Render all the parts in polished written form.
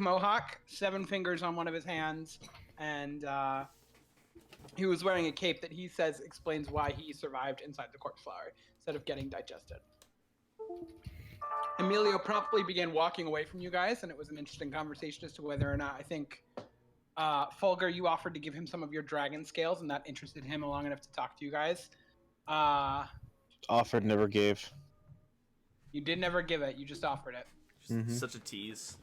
mohawk, 7 fingers on one of his hands, and he was wearing a cape that he says explains why he survived inside the corpse flower instead of getting digested. Emilio promptly began walking away from you guys, and it was an interesting conversation as to whether or not I think Fulgur, you offered to give him some of your dragon scales, and that interested him long enough to talk to you guys. Offered, never gave. You did never give it. You just offered it. Such a tease.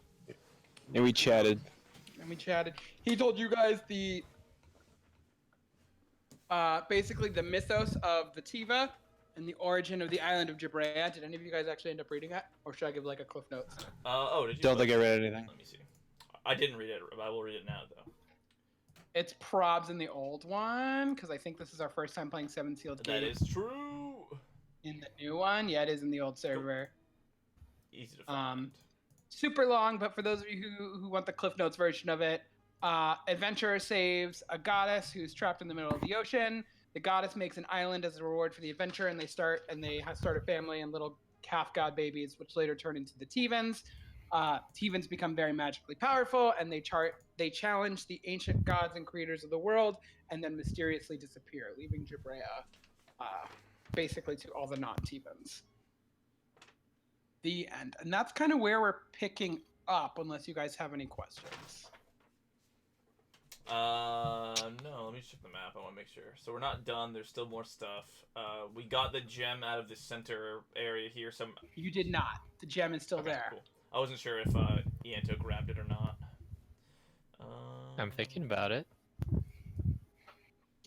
And we chatted. He told you guys the basically the mythos of the Tiva and the origin of the island of Jabrea. Did any of you guys actually end up reading it, or should I give like a cliff notes? Did you? Don't think I read anything. Let me see. I didn't read it, but I will read it now, though. It's probs in the old one, because I think this is our first time playing Seven Sealed Gate. That is true. In the new one, yeah, it is in the old server. Easy to find. Super long, but for those of you who want the Cliff Notes version of it, adventurer saves a goddess who's trapped in the middle of the ocean. The goddess makes an island as a reward for the adventure, and they start a family and little calf god babies, which later turn into the Tevans. Tevans become very magically powerful, and they challenge the ancient gods and creators of the world, and then mysteriously disappear, leaving Jabrea basically to all the non-Tevans. The end. And that's kind of where we're picking up, unless you guys have any questions. No, let me check the map. I want to make sure. So we're not done. There's still more stuff. We got the gem out of the center area here. You did not. The gem is still there. Cool. I wasn't sure if Ianto grabbed it or not. I'm thinking about it.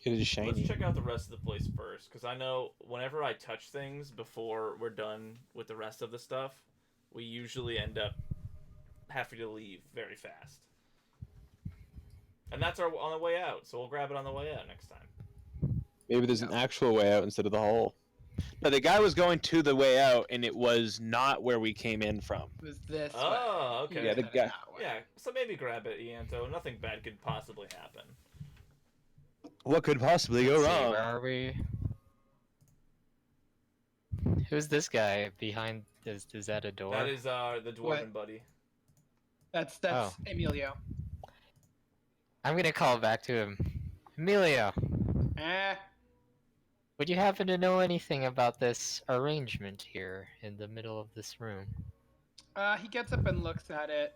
It is shiny. Let's check out the rest of the place first, because I know whenever I touch things before we're done with the rest of the stuff, we usually end up having to leave very fast. And that's on the way out, so we'll grab it on the way out next time. Maybe there's an actual way out instead of the hole. No, the guy was going to the way out, and it was not where we came in from. It was this way. Oh, okay. Yeah, the guy. Yeah, so maybe grab it, Ianto. Nothing bad could possibly happen. What could possibly go Let's see, wrong? where are we? Who's this guy behind? Is that a door? That is the dwarven buddy. That's Oh. Emilio. I'm gonna call back to him. Emilio, would you happen to know anything about this arrangement here in the middle of this room? He gets up and looks at it.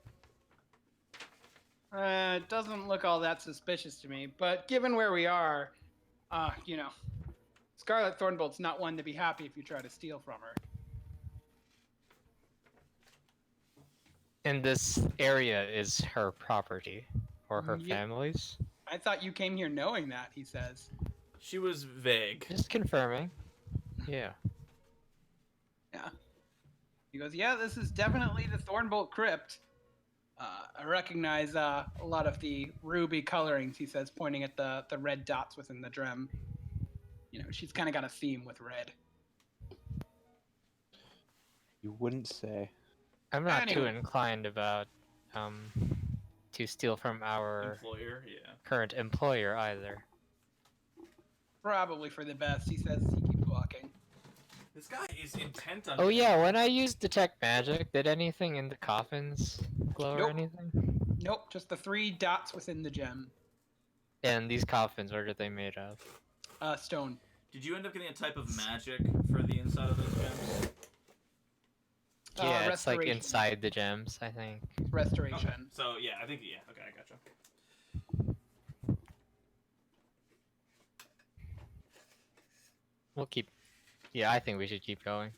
It doesn't look all that suspicious to me, but given where we are, Scarlet Thornbolt's not one to be happy if you try to steal from her. And this area is her property, or her Yeah. family's? I thought you came here knowing that, he says. She was vague. Just confirming. Yeah. Yeah. He goes, yeah, this is definitely the Thornbolt Crypt. I recognize a lot of the ruby colorings, he says, pointing at the red dots within the gem. She's kind of got a theme with red. You wouldn't say. I'm not too Anyway. inclined about to steal from our Employer, yeah. current employer either. Probably for the best, he says as he keeps walking. This guy is intent on. Oh yeah, when I used detect magic, did anything in the coffins glow Nope. or anything? Nope, just the 3 dots within the gem. And these coffins, what are they made of? Stone. Did you end up getting a type of magic for the inside of those gems? Yeah, it's like restoration. inside the gems, I think. Restoration. Okay. So yeah, I think Okay, I gotcha. We'll keep. Yeah, I think we should keep going.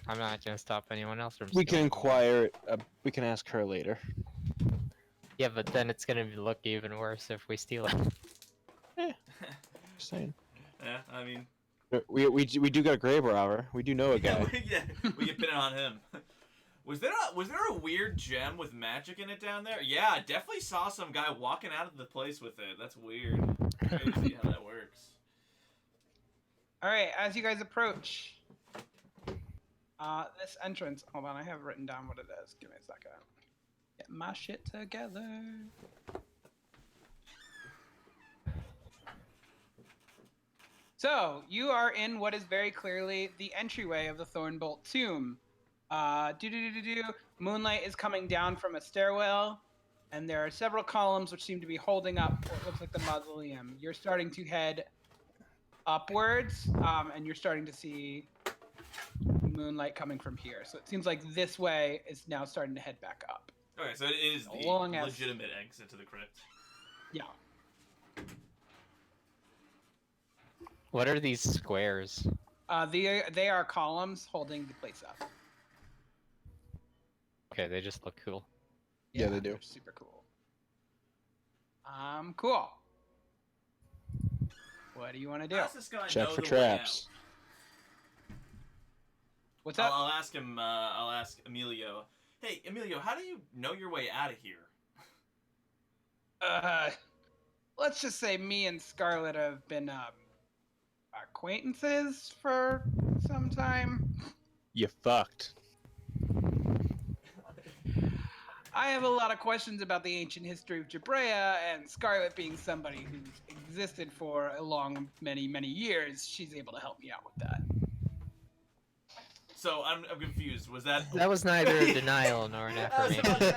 I'm not gonna stop anyone else from. We can stealing. inquire. We can ask her later. Yeah, but then it's gonna look even worse if we steal it. Just saying. Yeah, I mean. We do got a grave robber. We do know a guy. We can pin it on him. Was there a weird gem with magic in it down there? Yeah, I definitely saw some guy walking out of the place with it. That's weird. Crazy to see how that works. Alright, as you guys approach this entrance, hold on, I have written down what it is. Give me a second. Get my shit together. So, you are in what is very clearly the entryway of the Thornbolt tomb. Moonlight is coming down from a stairwell. and there are several columns which seem to be holding up what looks like the mausoleum. You're starting to head upwards, and you're starting to see moonlight coming from here. So it seems like this way is now starting to head back up. Okay, so it is the Long as- legitimate exit to the crypt. Yeah. What are these squares? They are columns holding the place up. Okay, they just look cool. Yeah, they do. they're super cool. Cool. What do you want to do? How does this guy Check know for the way out? traps. What's up? I'll ask him. I'll ask Emilio. Hey, Emilio, how do you know your way out of here? Let's just say me and Scarlet have been acquaintances for some time. You fucked. I have a lot of questions about the ancient history of Jabrea, and Scarlet being somebody who's existed for a long, many, many years, she's able to help me out with that. So I'm confused. Was that? That was neither a denial nor an I was affirmation.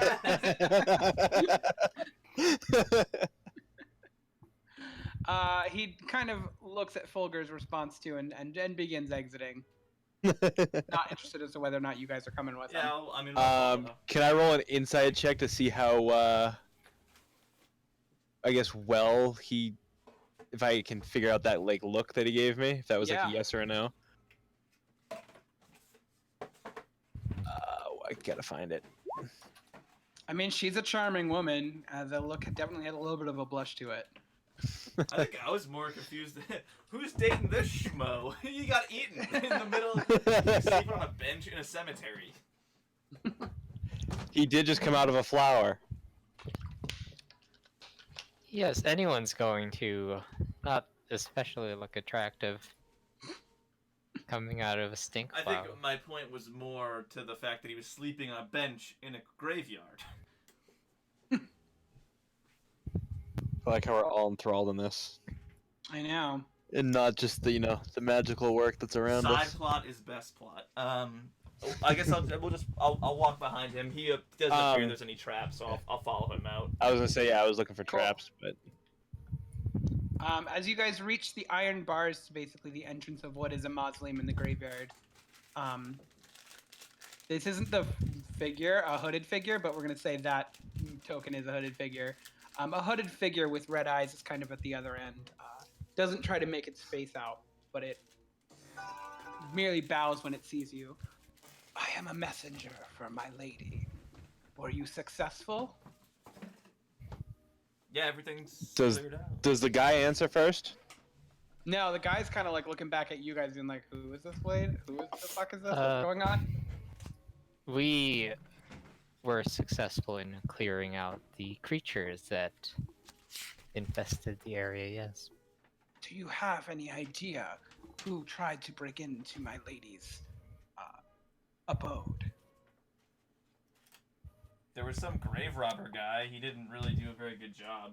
about to He kind of looks at Fulger's response to and begins exiting. Not interested as to whether or not you guys are coming with him. Yeah, I mean. Can I roll an insight check to see how, I guess, well he, if I can figure out that, like, look that he gave me, if that was, like, Yeah. a yes or a no? I gotta find it. I mean, she's a charming woman. The look definitely had a little bit of a blush to it. I think I was more confused. Who's dating this schmo? You got eaten in the middle. You sleep on a bench in a cemetery. He did just come out of a flower. Yes, anyone's going to not especially look attractive coming out of a stink I cloud. think my point was more to the fact that he was sleeping on a bench in a graveyard. I like how we're all enthralled in this. I know. And not just the, the magical work that's around Side us. plot is best plot. I guess I'll walk behind him. He doesn't appear there's any traps, so I'll follow him out. I was gonna say, yeah, I was looking for Cool. traps, but As you guys reach the iron bars to basically the entrance of what is a mausoleum in the graveyard, this isn't the figure, a hooded figure, but we're going to say that token is a hooded figure. A hooded figure with red eyes is kind of at the other end. Doesn't try to make its face out, but it merely bows when it sees you. I am a messenger for my lady. Were you successful? Yeah, everything's Does- cleared out. does the guy answer first? No, the guy's kind of like looking back at you guys and like, who is this blade? Who is the fuck is this? What's Uh, going on? We were successful in clearing out the creatures that infested the area, yes. Do you have any idea who tried to break into my lady's abode? There was some grave robber guy. He didn't really do a very good job.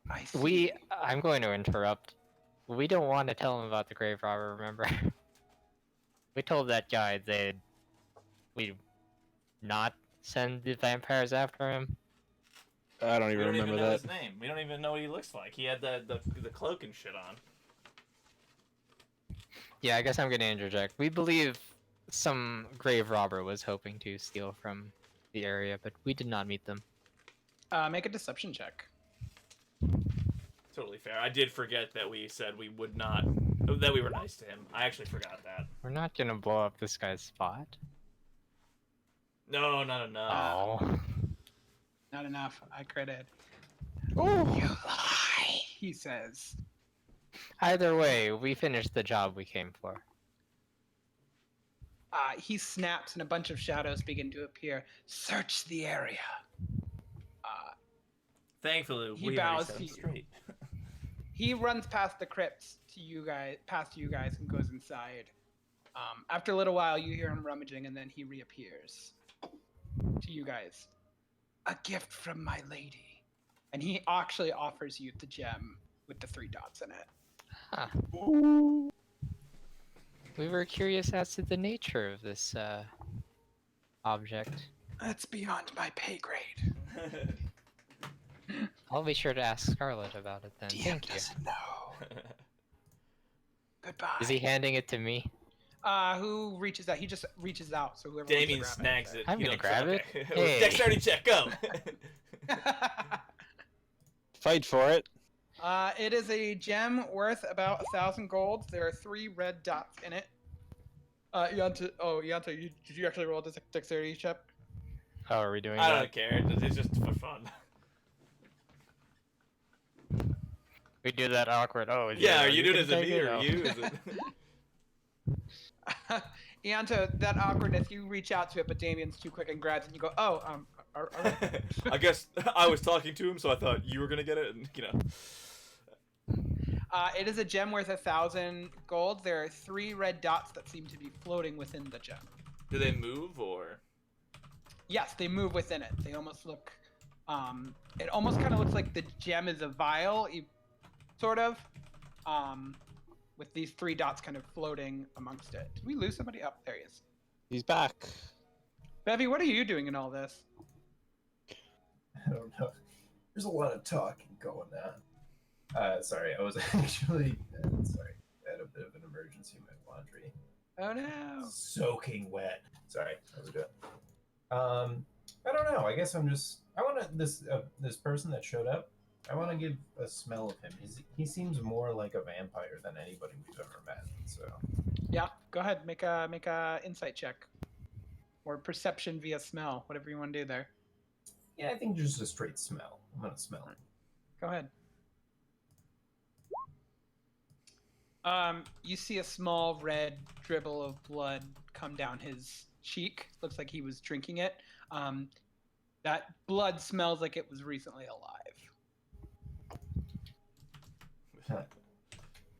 I see. I'm going to interrupt. We don't want to tell him about the grave robber, remember? We told that guy that we'd not send the vampires after him. I don't We even don't remember even know that. his name. We don't even know what he looks like. He had the cloak and shit on. Yeah, I guess I'm going to interject. We believe some grave robber was hoping to steal from the area, but we did not meet them. Make a deception check. Totally fair. I did forget that we said we would not, that we were nice to him. I actually forgot that. We're not going to blow up this guy's spot. No, not enough. Oh. Not enough. I critted. Oh, You lie, he says. Either way, we finished the job we came for. He snaps and a bunch of shadows begin to appear. Search the area. Thankfully, He we bows already set him to you. straight. He runs past the crypts to you guys, past you guys, and goes inside. After a little while, you hear him rummaging, and then he reappears to you guys. A gift from my lady, and he actually offers you the gem with the 3 dots in it. Huh. We were curious as to the nature of this object. That's beyond my pay grade. I'll be sure to ask Scarlet about it then. Thank you. doesn't know. Goodbye. Is he handing it to me? Who reaches out? He just reaches out, so whoever Damien wants to grab snags it. I'm You gonna don't grab try- it. okay. Hey. Dexterity check, go! Fight for it. It is a gem worth about 1,000 gold. There are 3 red dots in it. Yanta, did you actually roll a dexterity check? Oh, are we doing I that? don't care. It's just for fun. We do that awkward. Oh, Yeah, are you you doing it can as a take me it? or Oh. you? Is it... Ianto, that awkwardness, you reach out to it, but Damien's too quick and grabs it, and you go, oh, all right. I guess I was talking to him, so I thought you were gonna get it, and you know. It is a gem worth 1,000 gold. There are 3 red dots that seem to be floating within the gem. Do they move or? Yes, they move within it. They almost look, it almost kind of looks like the gem is a vial, sort of, with these 3 dots kind of floating amongst it. Did we lose somebody? Oh, there he is. He's back. Bevy, what are you doing in all this? I don't know. There's a lot of talking going on. Sorry, I was actually sorry. I had a bit of an emergency in my laundry. Oh no. Soaking wet. Sorry, I was doing. I don't know. I guess I'm just. I want to this person that showed up. I want to give a smell of him. He seems more like a vampire than anybody we've ever met. So Yeah, go ahead. Make a insight check, or perception via smell, whatever you want to do there. yeah, I think just a straight smell. I'm gonna smell it. Go ahead. You see a small red dribble of blood come down his cheek. Looks like he was drinking it. That blood smells like it was recently alive.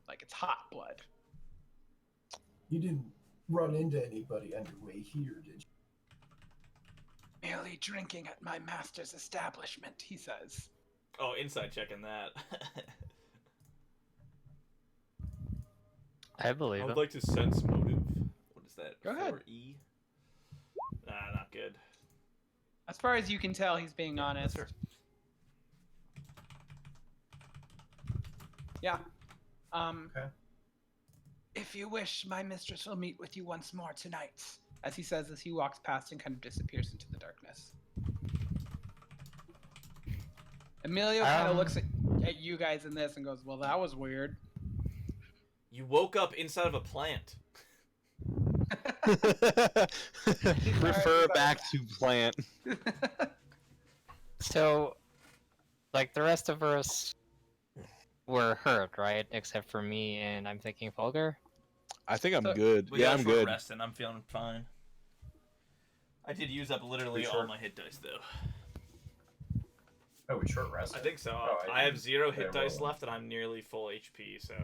Like it's hot blood. You didn't run into anybody on your way here, did you? Merely drinking at my master's establishment, he says. Oh, inside checking that. I believe I him. would like to sense motive. What is that? Go ahead. 4E? Nah, not good. As far as you can tell, he's being honest. Sure. Yeah. Okay. If you wish, my mistress will meet with you once more tonight. As he says as he walks past and kind of disappears into the darkness. Emilio kind of looks at you guys in this and goes, well, that was weird. You woke up inside of a plant. Refer back to plant. So, like the rest of us were hurt, right? Except for me, and I'm thinking Fulgur. I think I'm So- good. We Yeah, got I'm a short good. rest and I'm feeling fine. I did use up literally You all sure? my hit dice though. Oh, we short rest. I think so. Oh, I have didn't- 0 I hit didn't dice roll. left and I'm nearly full HP, so.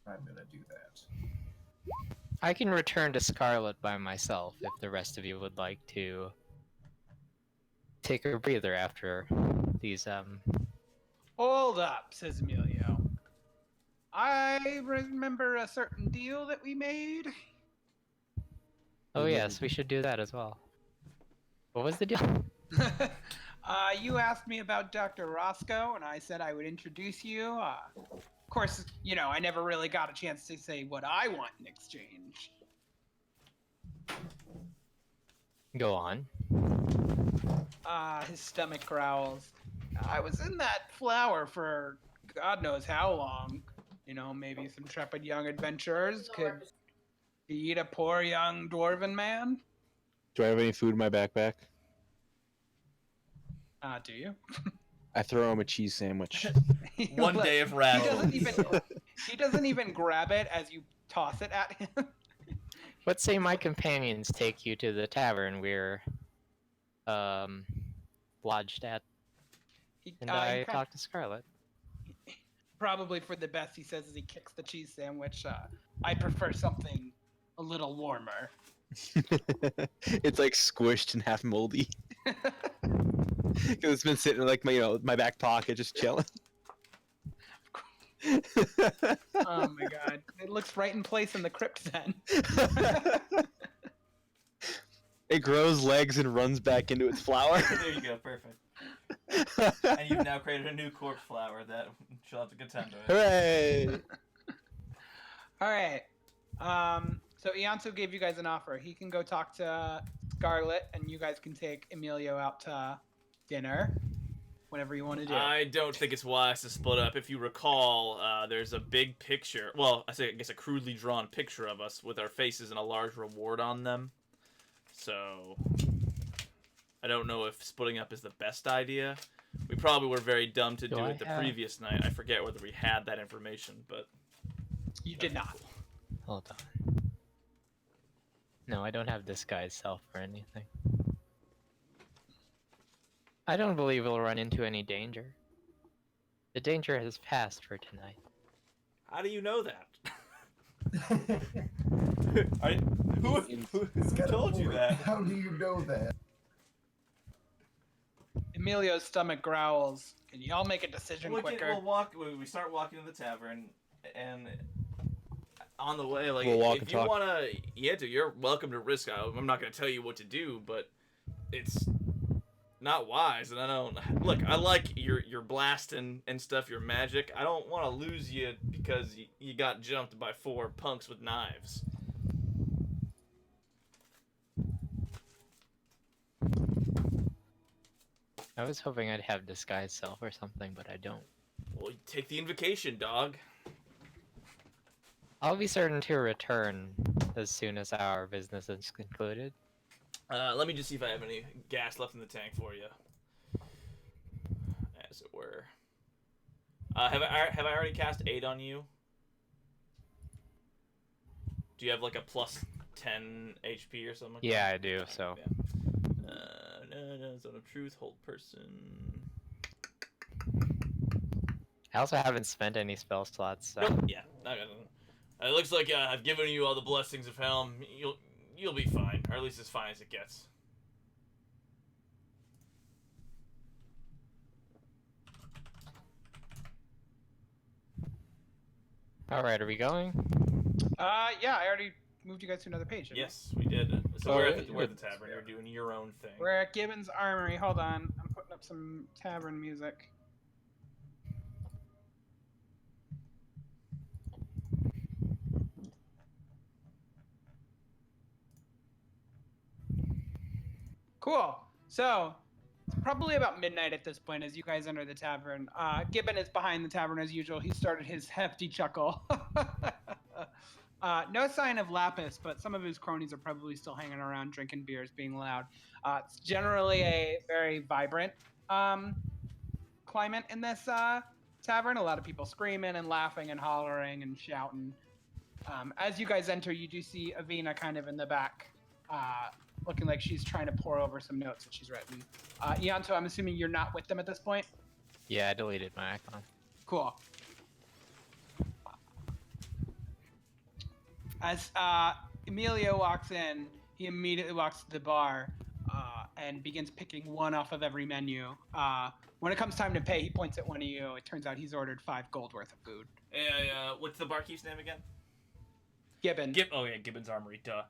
I'm gonna do that. I can return to Scarlet by myself if the rest of you would like to take a breather after these Hold up, says Emilio. I remember a certain deal that we made. Oh yes, we should do that as well. What was the deal? You asked me about Dr. Roscoe, and I said I would introduce you. Of course, you know, I never really got a chance to say what I want in exchange. Go on. His stomach growls. I was in that flower for God knows how long. You know, maybe some intrepid young adventurers could feed a poor young dwarven man. Do I have any food in my backpack? Do you? I throw him a cheese sandwich. One day of He rations. he doesn't even grab it as you toss it at him. Let's say my companions take you to the tavern we're lodged at, and I talk to Scarlet. Probably for the best, he says as he kicks the cheese sandwich. I prefer something a little warmer. It's like squished and half moldy. Because it's been sitting in like my back pocket, just chilling. Oh my god. It looks right in place in the crypt then. It grows legs and runs back into its flower. There you go, perfect. And you've now created a new corpse flower that she'll have to contend with. Hooray! All right. So Ianto gave you guys an offer. He can go talk to Scarlet, and you guys can take Emilio out to dinner. Whatever you want to do. I don't think it's wise to split up. If you recall, there's a big picture. Well, I guess a crudely drawn picture of us with our faces and a large reward on them. So, I don't know if splitting up is the best idea. We probably were very dumb to do it the previous night. I forget whether we had that information, but... You did not. Hold on. No, I don't have disguise self or anything. I don't believe we'll run into any danger. The danger has passed for tonight. How do you know that? Who told you that? How do you know that? Emilio's stomach growls. Can y'all make a decision quicker? We start walking to the tavern, and on the way, like, We'll walk if and you talk. wanna, you're welcome to risk. I'm not gonna tell you what to do, but it's not wise. And I don't look. I like your blast and stuff. Your magic. I don't want to lose you because you got jumped by 4 punks with knives. I was hoping I'd have disguise self or something, but I don't. Well, take the invocation, dog. I'll be certain to return as soon as our business is concluded. Let me just see if I have any gas left in the tank for you, as it were. Have I already cast 8 on you? Do you have like a plus 10 HP or something? Like Yeah, that? I do, so. Yeah. No, Zone of Truth, hold person. I also haven't spent any spell slots, so. Nope. Yeah. It looks like I've given you all the blessings of Helm. You'll be fine, or at least as fine as it gets. Alright, are we going? Yeah, I already moved you guys to another page. didn't I? Yes, we did. So Alright. we're at the tavern. You're doing your own thing. We're at Gibbon's Armory. Hold on. I'm putting up some tavern music. Cool. So, it's probably about midnight at this point as you guys enter the tavern. Gibbon is behind the tavern as usual. He started his hefty chuckle. No sign of Lapis, but some of his cronies are probably still hanging around drinking beers, being loud. It's generally a very vibrant climate in this tavern. A lot of people screaming and laughing and hollering and shouting. As you guys enter, you do see Avina kind of in the back, looking like she's trying to pour over some notes that she's written. Ianto, I'm assuming you're not with them at this point? Yeah, I deleted my icon. Cool. As Emilio walks in, he immediately walks to the bar and begins picking one off of every menu. When it comes time to pay, he points at one of you. It turns out he's ordered 5 gold worth of food. What's the barkeep's name again? Gibbon. Gibbon's Armory. Duh.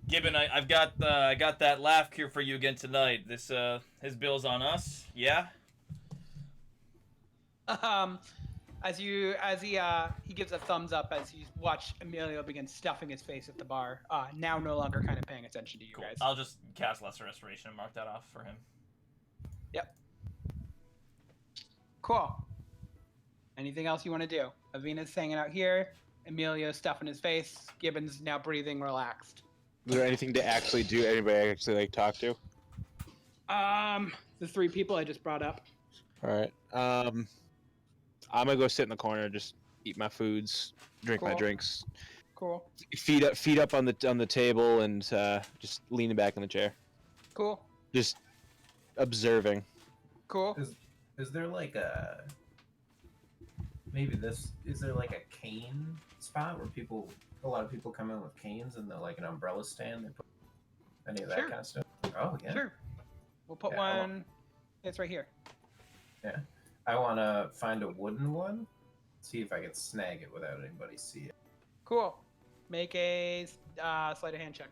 Gibbon, I got that laugh cure for you again tonight. This his bill's on us. Yeah. As he gives a thumbs up as you watch Emilio begin stuffing his face at the bar. Now no longer kind of paying attention to you Cool. guys. I'll just cast Lesser Restoration and mark that off for him. Yep. Cool. Anything else you want to do? Avina's hanging out here. Emilio's stuffing his face. Gibbon's now breathing relaxed. Is there anything to actually do? Anybody actually like talk to? The 3 people I just brought up. All right. I'm gonna go sit in the corner, just eat my foods, drink my Cool. drinks, Cool. feet up on the table, and just leaning back in the chair, Cool. just observing. Cool. Is there like a is there like a cane spot where a lot of people come in with canes and they're like an umbrella stand? They put any of that Sure. kind of stuff. Oh yeah. Sure. We'll put Yeah, I one. It's right here. Yeah. I want to find a wooden one. See if I can snag it without anybody see it. Cool. Make a sleight of hand check.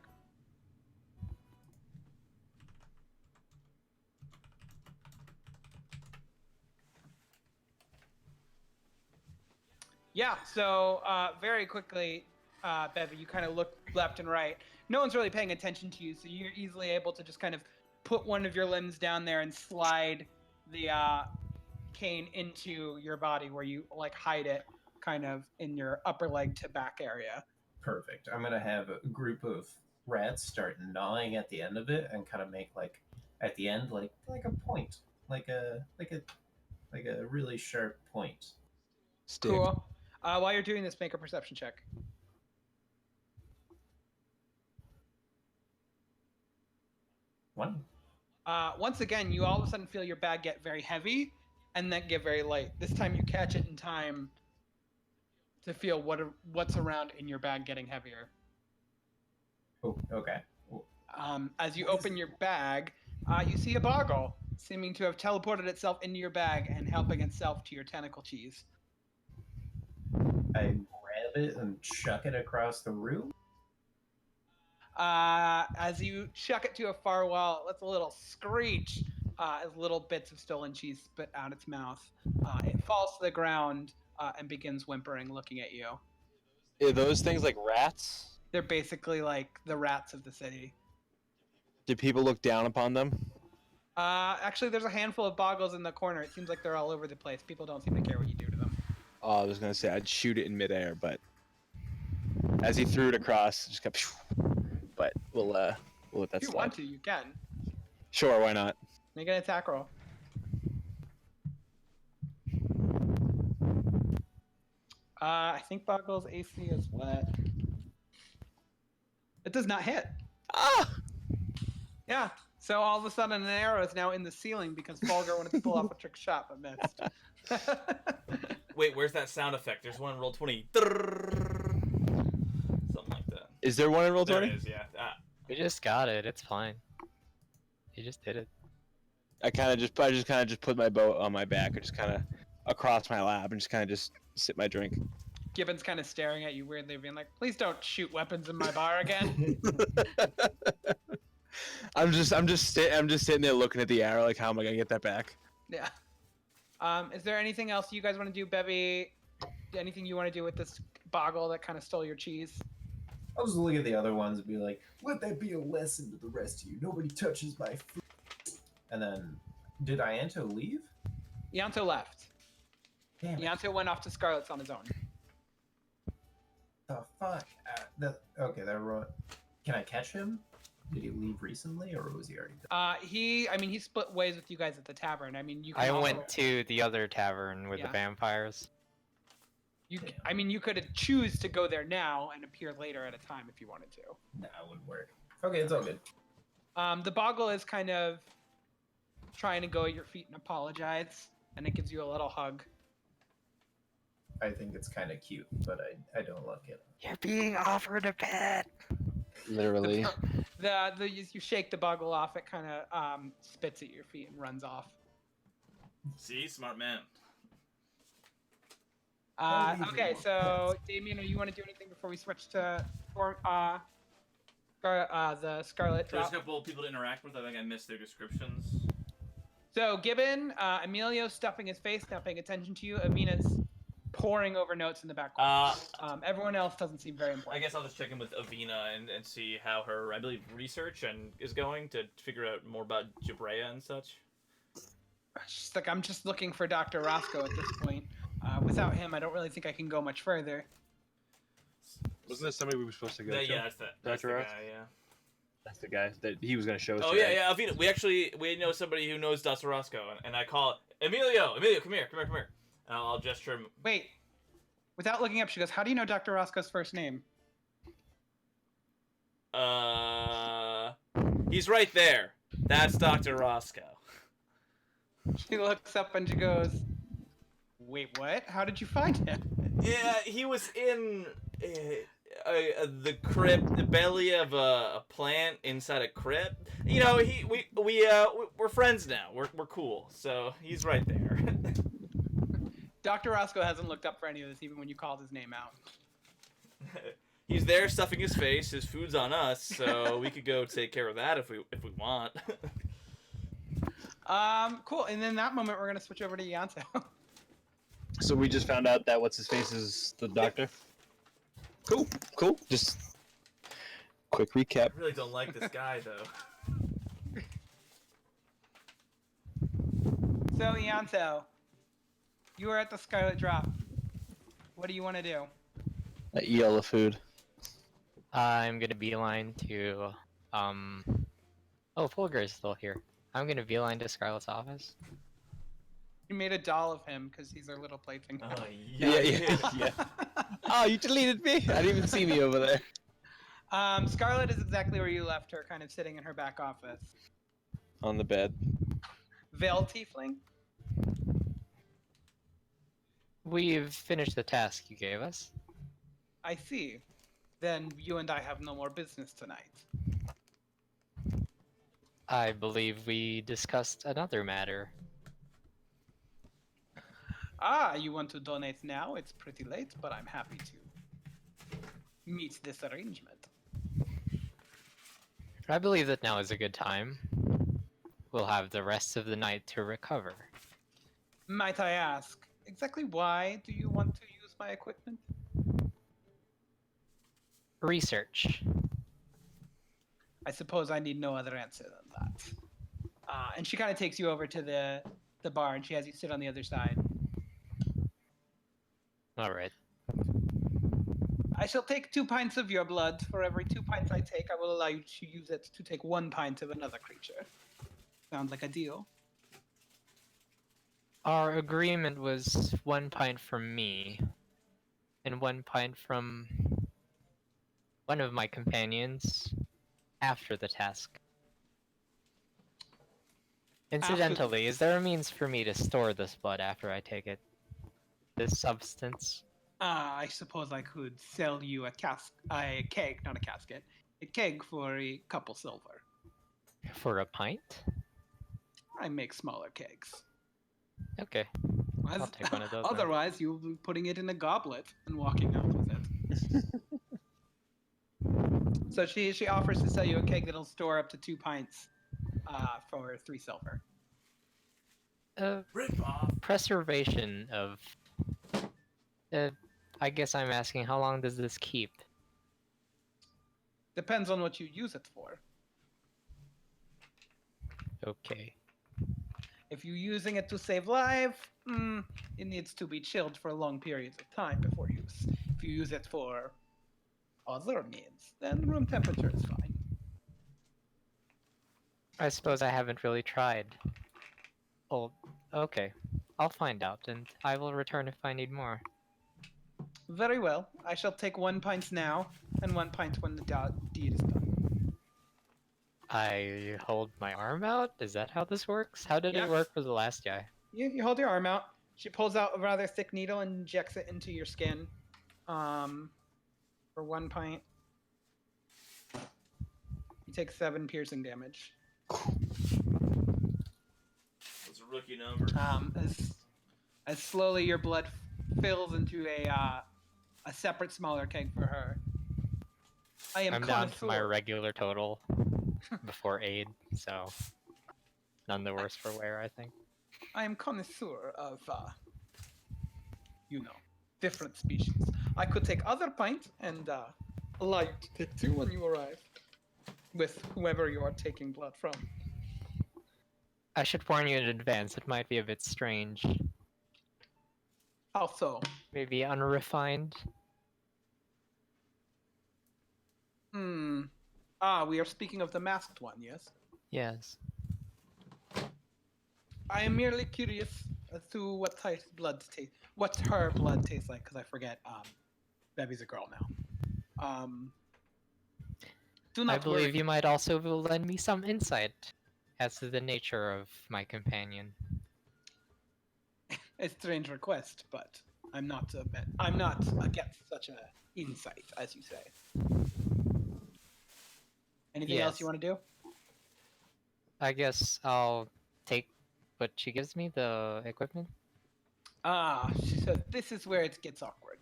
Yeah, so very quickly, Bevy, you kind of look left and right. No one's really paying attention to you, so you're easily able to just kind of put one of your limbs down there and slide the cane into your body where you like hide it kind of in your upper leg to back area. Perfect. I'm gonna have a group of rats start gnawing at the end of it and kind of make like at the end like a point, like a really sharp point. Stick. Cool. While you're doing this, make a perception check. One. Once again, you all of a sudden feel your bag get very heavy and then get very light. This time you catch it in time to feel what's around in your bag getting heavier. Oh, okay. As you open your bag, you see a boggle seeming to have teleported itself into your bag and helping itself to your tentacle cheese. I grab it and chuck it across the room. As you chuck it to a far wall, it lets a little screech as little bits of stolen cheese spit out its mouth. It falls to the ground and begins whimpering, looking at you. Are those things like rats? They're basically like the rats of the city. Do people look down upon them? Actually, there's a handful of boggles in the corner. It seems like they're all over the place. People don't seem to care what you do to them. Oh, I was gonna say I'd shoot it in midair, but as he threw it across, it just kept. But we'll let that If you slide. want to, you can. Sure, why not? Make an attack roll. I think Boggle's AC is what? It does not hit. Ah! Yeah. So all of a sudden, an arrow is now in the ceiling because Fulgur wanted to pull off a trick shot but missed. Wait, where's that sound effect? There's one in Roll20. Something like that. Is there one in roll There 20? it is, yeah. We just got it. It's fine. You just did it. I just kind of put my bow on my back, or just kind of across my lap, and just kind of just sip my drink. Gibbon's kind of staring at you weirdly, being like, "Please don't shoot weapons in my bar again." I'm just sitting there looking at the arrow, like, how am I gonna get that back? Yeah. Is there anything else you guys want to do, Bevy? Anything you want to do with this Boggle that kind of stole your cheese? I'll just look at the other ones and be like, let that be a lesson to the rest of you. Nobody touches my food. And then, did Ianto leave? Ianto left. Damn it. Ianto went off to Scarlet's on his own. The fuck? Can I catch him? Did he leave recently, or was he already done? He split ways with you guys at the tavern. I mean, you. Can I also, went to the other tavern with Yeah. the vampires. You could choose to go there now and appear later at a time if you wanted to. Nah, it wouldn't work. Okay, it's all good. The Boggle is kind of trying to go at your feet and apologize, and it gives you a little hug. I think it's kind of cute, but I don't like it. You're being offered a pet. Literally. You shake the Boggle off, it kind of spits at your feet and runs off. See? Smart man. Okay, so Damien, do you want to do anything before we switch to the Scarlet There's drop? a couple people to interact with. I think I missed their descriptions. So Gibbon, Emilio's stuffing his face, not paying attention to you. Amina's poring over notes in the background. Everyone else doesn't seem very I important. guess I'll just check in with Avina and see how her, I believe, research is going to figure out more about Jabrea and such. She's like, I'm just looking for Dr. Roscoe at this point. Without him, I don't really think I can go much further. Wasn't there somebody we were supposed to go to? Yeah, that's the Dr. guy, Ross? yeah. That's the guy that he was gonna show us. Oh, today. yeah, Avina. We know somebody who knows Dr. Roscoe, and I call it, Emilio, come here. And I'll gesture him. Wait. Without looking up, she goes, how do you know Dr. Roscoe's first name? He's right there. That's Dr. Roscoe. She looks up and she goes, wait, what? How did you find him? Yeah, he was in the crypt, the belly of a plant inside a crypt. You know, we're friends now. We're cool. So he's right there. Dr. Roscoe hasn't looked up for any of this, even when you called his name out. He's there stuffing his face. His food's on us, so we could go take care of that if we want. Cool. And in that moment, we're gonna switch over to Ianto. So we just found out that what's his face is the doctor. Cool, cool. Just quick recap. I really don't like this guy though. So, Ianto, you are at the Scarlet Drop. What do you want to do? I eat all the food. I'm gonna beeline to, Oh, Fulgur is still here. I'm gonna beeline to Scarlet's office. You made a doll of him because he's our little plaything. Oh Yeah, yeah. yeah. Oh, you deleted me? I didn't even see me over there. Scarlet is exactly where you left her, kind of sitting in her back office. On the bed. Veil Tiefling? We've finished the task you gave us. I see. Then you and I have no more business tonight. I believe we discussed another matter. Ah, you want to donate now? It's pretty late, but I'm happy to meet this arrangement. I believe that now is a good time. We'll have the rest of the night to recover. Might I ask, exactly why do you want to use my equipment? Research. I suppose I need no other answer than that. And she kind of takes you over to the bar, and she has you sit on the other side. Alright. I shall take 2 pints of your blood. For every 2 pints I take, I will allow you to use it to take 1 pint of another creature. Sounds like a deal. Our agreement was 1 pint from me, and 1 pint from one of my companions after the task. Incidentally, is there a means for me to store this blood after I take it? This substance? I suppose I could sell you a keg, not a casket, a keg for a couple silver. For a pint? I make smaller kegs. Okay. As- I'll take one of those then. Otherwise, you'll be putting it in a goblet and walking out with it. So she offers to sell you a keg that'll store up to 2 pints for 3 silver. Rip off. Preservation of... I guess I'm asking, how long does this keep? Depends on what you use it for. Okay. If you're using it to save life, it needs to be chilled for long periods of time before use. If you use it for other means, then room temperature is fine. I suppose I haven't really tried. Oh, okay. I'll find out, and I will return if I need more. Very well. I shall take 1 pint now, and 1 pint when the deed is done. I hold my arm out? Is that how this works? How did Yeah. it work for the last guy? You hold your arm out. She pulls out a rather thick needle and injects it into your skin. For 1 pint. You take 7 piercing damage. That's a rookie number. As slowly your blood fills into a separate smaller keg for her. I'm down to my connoisseur. regular total before aid, so none the worse for wear, I think. I am connoisseur of, different species. I could take other pint and allow you to take 2 when you arrive. With whoever you are taking blood from. I should warn you in advance, it might be a bit strange. How so? Maybe unrefined? We are speaking of the masked one, yes? Yes. I am merely curious as to what type of blood tastes. What her blood tastes like, because I forget. Bebby's a girl now. Do not I believe worry. you might also lend me some insight as to the nature of my companion. A strange request, but I'm not against such a insight, as you say. Anything else you Yes. want to do? I guess I'll take what she gives me, the equipment. She said this is where it gets awkward.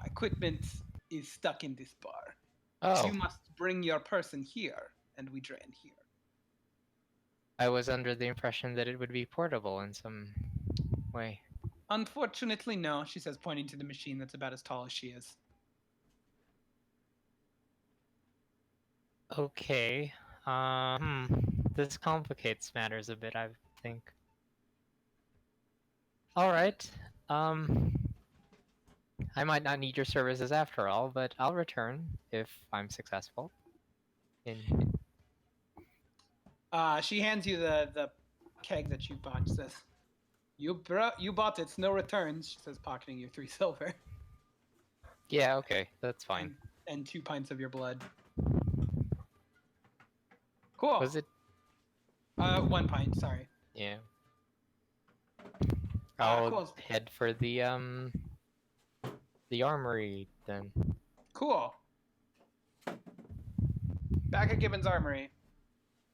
Equipment is stuck in this bar. Oh, You must bring your person here, and we drain here. I was under the impression that it would be portable in some way. Unfortunately, no, she says, pointing to the machine that's about as tall as she is. Okay. This complicates matters a bit, I think. Alright. I might not need your services after all, but I'll return if I'm successful. She hands you the keg that you bought. She says, you bought it, no returns. She says, pocketing you 3 silver Yeah, okay, that's fine. and 2 pints of your blood. Cool. Was it? 1 pint, sorry. Yeah. Ah, I'll cool. head for the armory then. Cool. Back at Gibbons Armory.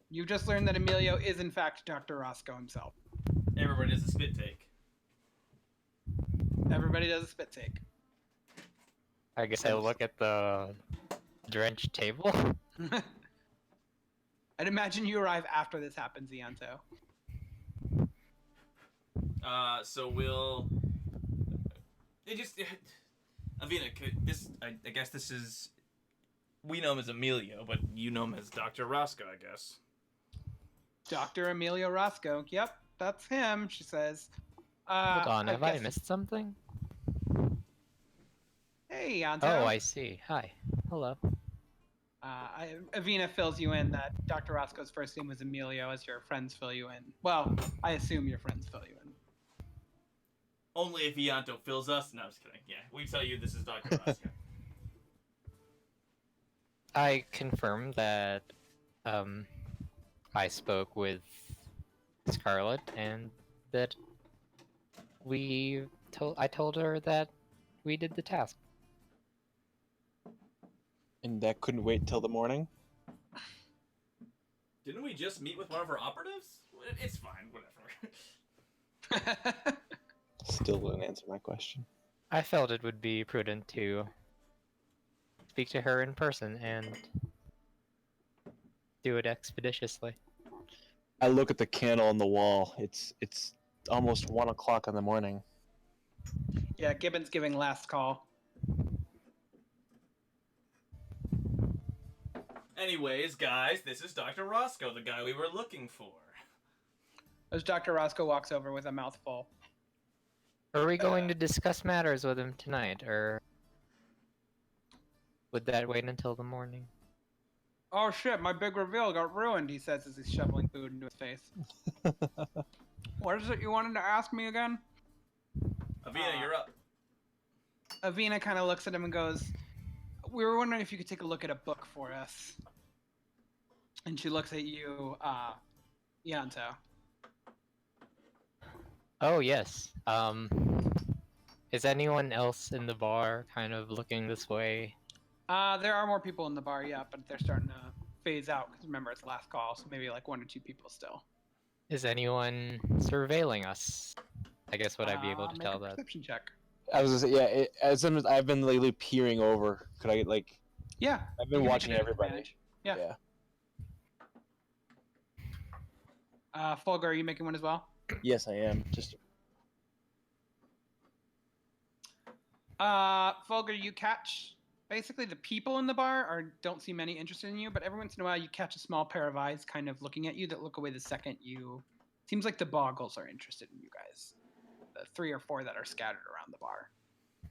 You just learned that Emilio is in fact Dr. Roscoe himself. Everybody does a spit take. Everybody does a spit take. I guess I'll look at the drenched table. I'd imagine you arrive after this happens, Ianto. So we'll. It just. Avina, I guess this is. We know him as Emilio, but you know him as Dr. Roscoe, I guess. Dr. Emilio Roscoe. Yep, that's him, she says. Hold on, have I guess- missed something? Hey, Ianto. Oh, I see. Hi. Hello. Avina fills you in that Dr. Roscoe's first name was Emilio, as your friends fill you in. Well, I assume your friends fill you in. Only if Ianto fills us. No, I'm just kidding. Yeah, we tell you this is Dr. Roscoe. I confirm that I spoke with Scarlet and that I told her that we did the task. And that couldn't wait till the morning? Didn't we just meet with one of our operatives? It's fine, whatever. Still wouldn't answer my question. I felt it would be prudent to speak to her in person and do it expeditiously. I look at the candle on the wall. It's almost 1 o'clock in the morning. Yeah, Gibbons giving last call. Anyways, guys, this is Dr. Roscoe, the guy we were looking for. As Dr. Roscoe walks over with a mouthful. Are we going to discuss matters with him tonight, or would that wait until the morning? Oh shit, my big reveal got ruined, he says as he's shoveling food into his face. What is it you wanted to ask me again? Avina, you're up. Avina kind of looks at him and goes, we were wondering if you could take a look at a book for us. And she looks at you, Ianto. Oh, yes. Is anyone else in the bar kind of looking this way? There are more people in the bar, yeah, but they're starting to phase out, because remember, it's last call, so maybe like 1 or 2 people still. Is anyone surveilling us? I guess would I be able to Make tell a that? perception check. I was gonna say, yeah, as soon as I've been lately peering over, could I, like, Yeah. I've you been can make watching it at everybody. advantage. Yeah. Yeah. Fulgur, are you making one as well? Yes, I am. Just Fulgur, you catch basically the people in the bar don't seem any interested in you, but every once in a while you catch a small pair of eyes kind of looking at you that look away the second you. Seems like the Boggles are interested in you guys. The 3 or 4 that are scattered around the bar.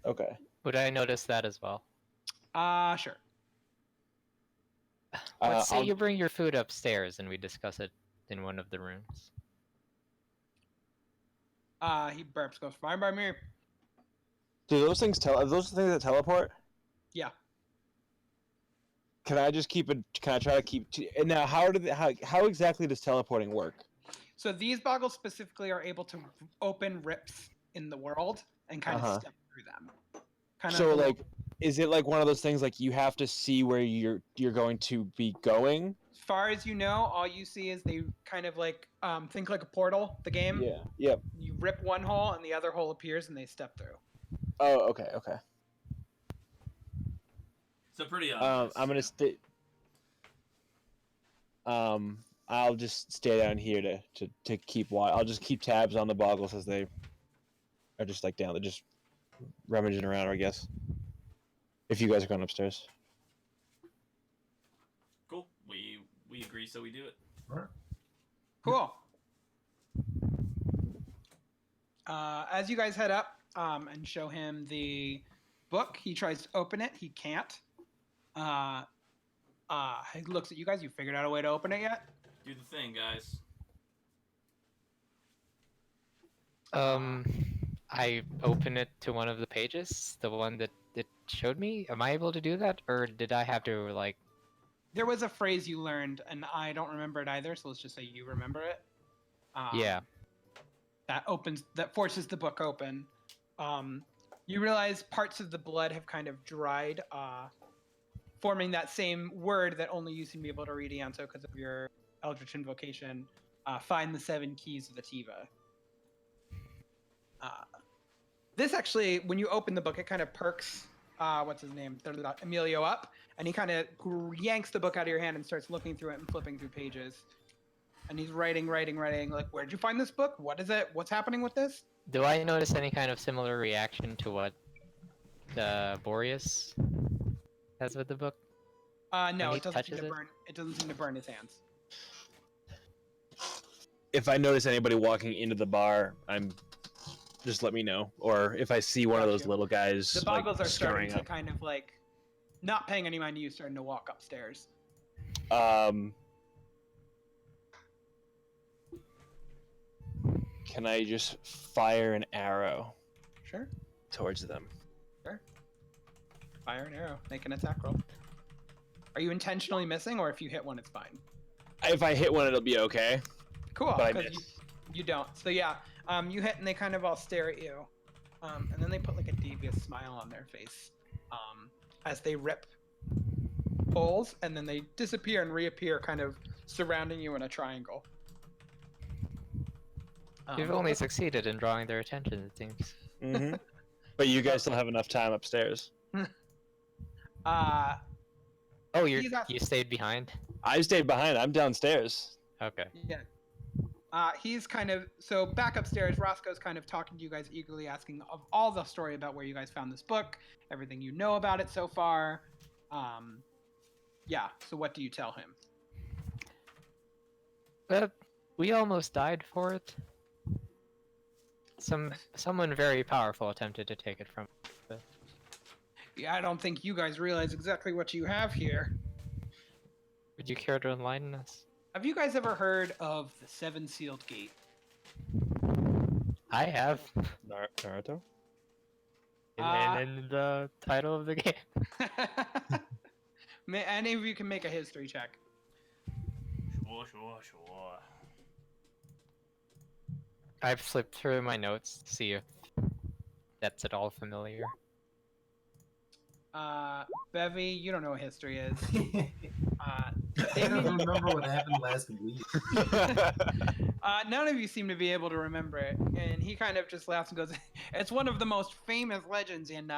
okay. Would I notice that as well? Sure. Let's say I'll- you bring your food upstairs and we discuss it in one of the rooms. He burps, goes, fine by me. Do those things are those the things that teleport? Yeah. Can I just keep it? Can I try to keep? And now, how exactly does teleporting work? So these Boggles specifically are able to open rips in the world and kind of step through them. So, like, is it like one of those things like you have to see where you're going to be going? As far as you know, all you see is they kind of like think like a portal, the game. Yeah. Yep. You rip one hole and the other hole appears and they step through. Oh, okay. Okay. So pretty obvious. I'm gonna stay. I'll just stay down here to keep watch. I'll just keep tabs on the Boggles as they Or just like down, just rummaging around, I guess. If you guys are going upstairs. Cool. We agree, so we do it. Alright. Cool. As you guys head up and show him the book, he tries to open it. He can't. He looks at you guys. You figured out a way to open it yet? Do the thing, guys. I open it to one of the pages, the one that it showed me. Am I able to do that, or did I have to like? There was a phrase you learned, and I don't remember it either. So let's just say you remember it. Yeah. That forces the book open. You realize parts of the blood have kind of dried, forming that same word that only you seem to be able to read, Ianto, because of your Eldritch Invocation. Find the 7 keys of the Tiva. This actually, when you open the book, it kind of perks, what's his name, Emilio up, and he kind of yanks the book out of your hand and starts looking through it and flipping through pages. And he's writing, like, where'd you find this book? What is it? What's happening with this? Do I notice any kind of similar reaction to what Boreas has with the book? No, he it doesn't seem touches to it? burn. It doesn't seem to burn his hands. If I notice anybody walking into the bar, just let me know. Or if I see one of those Gotcha. little guys The boggles like are starting scurrying to up. kind of like, not paying any mind to you, starting to walk upstairs. Can I just fire an arrow Sure. towards them? Fire an arrow. Make an attack roll. Are you intentionally missing, or if you hit one, it's fine? If I hit one, it'll be okay. Cool. But I 'cause miss. you don't. So yeah, you hit and they kind of all stare at you, and then they put like a devious smile on their face, as they rip holes, and then they disappear and reappear, kind of surrounding you in a triangle. You've only succeeded in drawing their attention, it seems. Mm-hmm. But you guys still have enough time upstairs. Oh, He's asked- you stayed behind? I stayed behind. I'm downstairs. Okay. Yeah. He's kind of so back upstairs. Roscoe's kind of talking to you guys, eagerly asking of all the story about where you guys found this book, everything you know about it so far. Yeah. So what do you tell him? We almost died for it. Someone very powerful attempted to take it from us. Yeah, I don't think you guys realize exactly what you have here. Would you care to enlighten us? Have you guys ever heard of the Seven Sealed Gate? I have. Naruto? In the title of the game. Any of you can make a history check. Sure. I've flipped through my notes to see if that's at all familiar. Bevy, you don't know what history is. I don't remember what happened last week. None of you seem to be able to remember it, and he kind of just laughs and goes, "It's one of the most famous legends in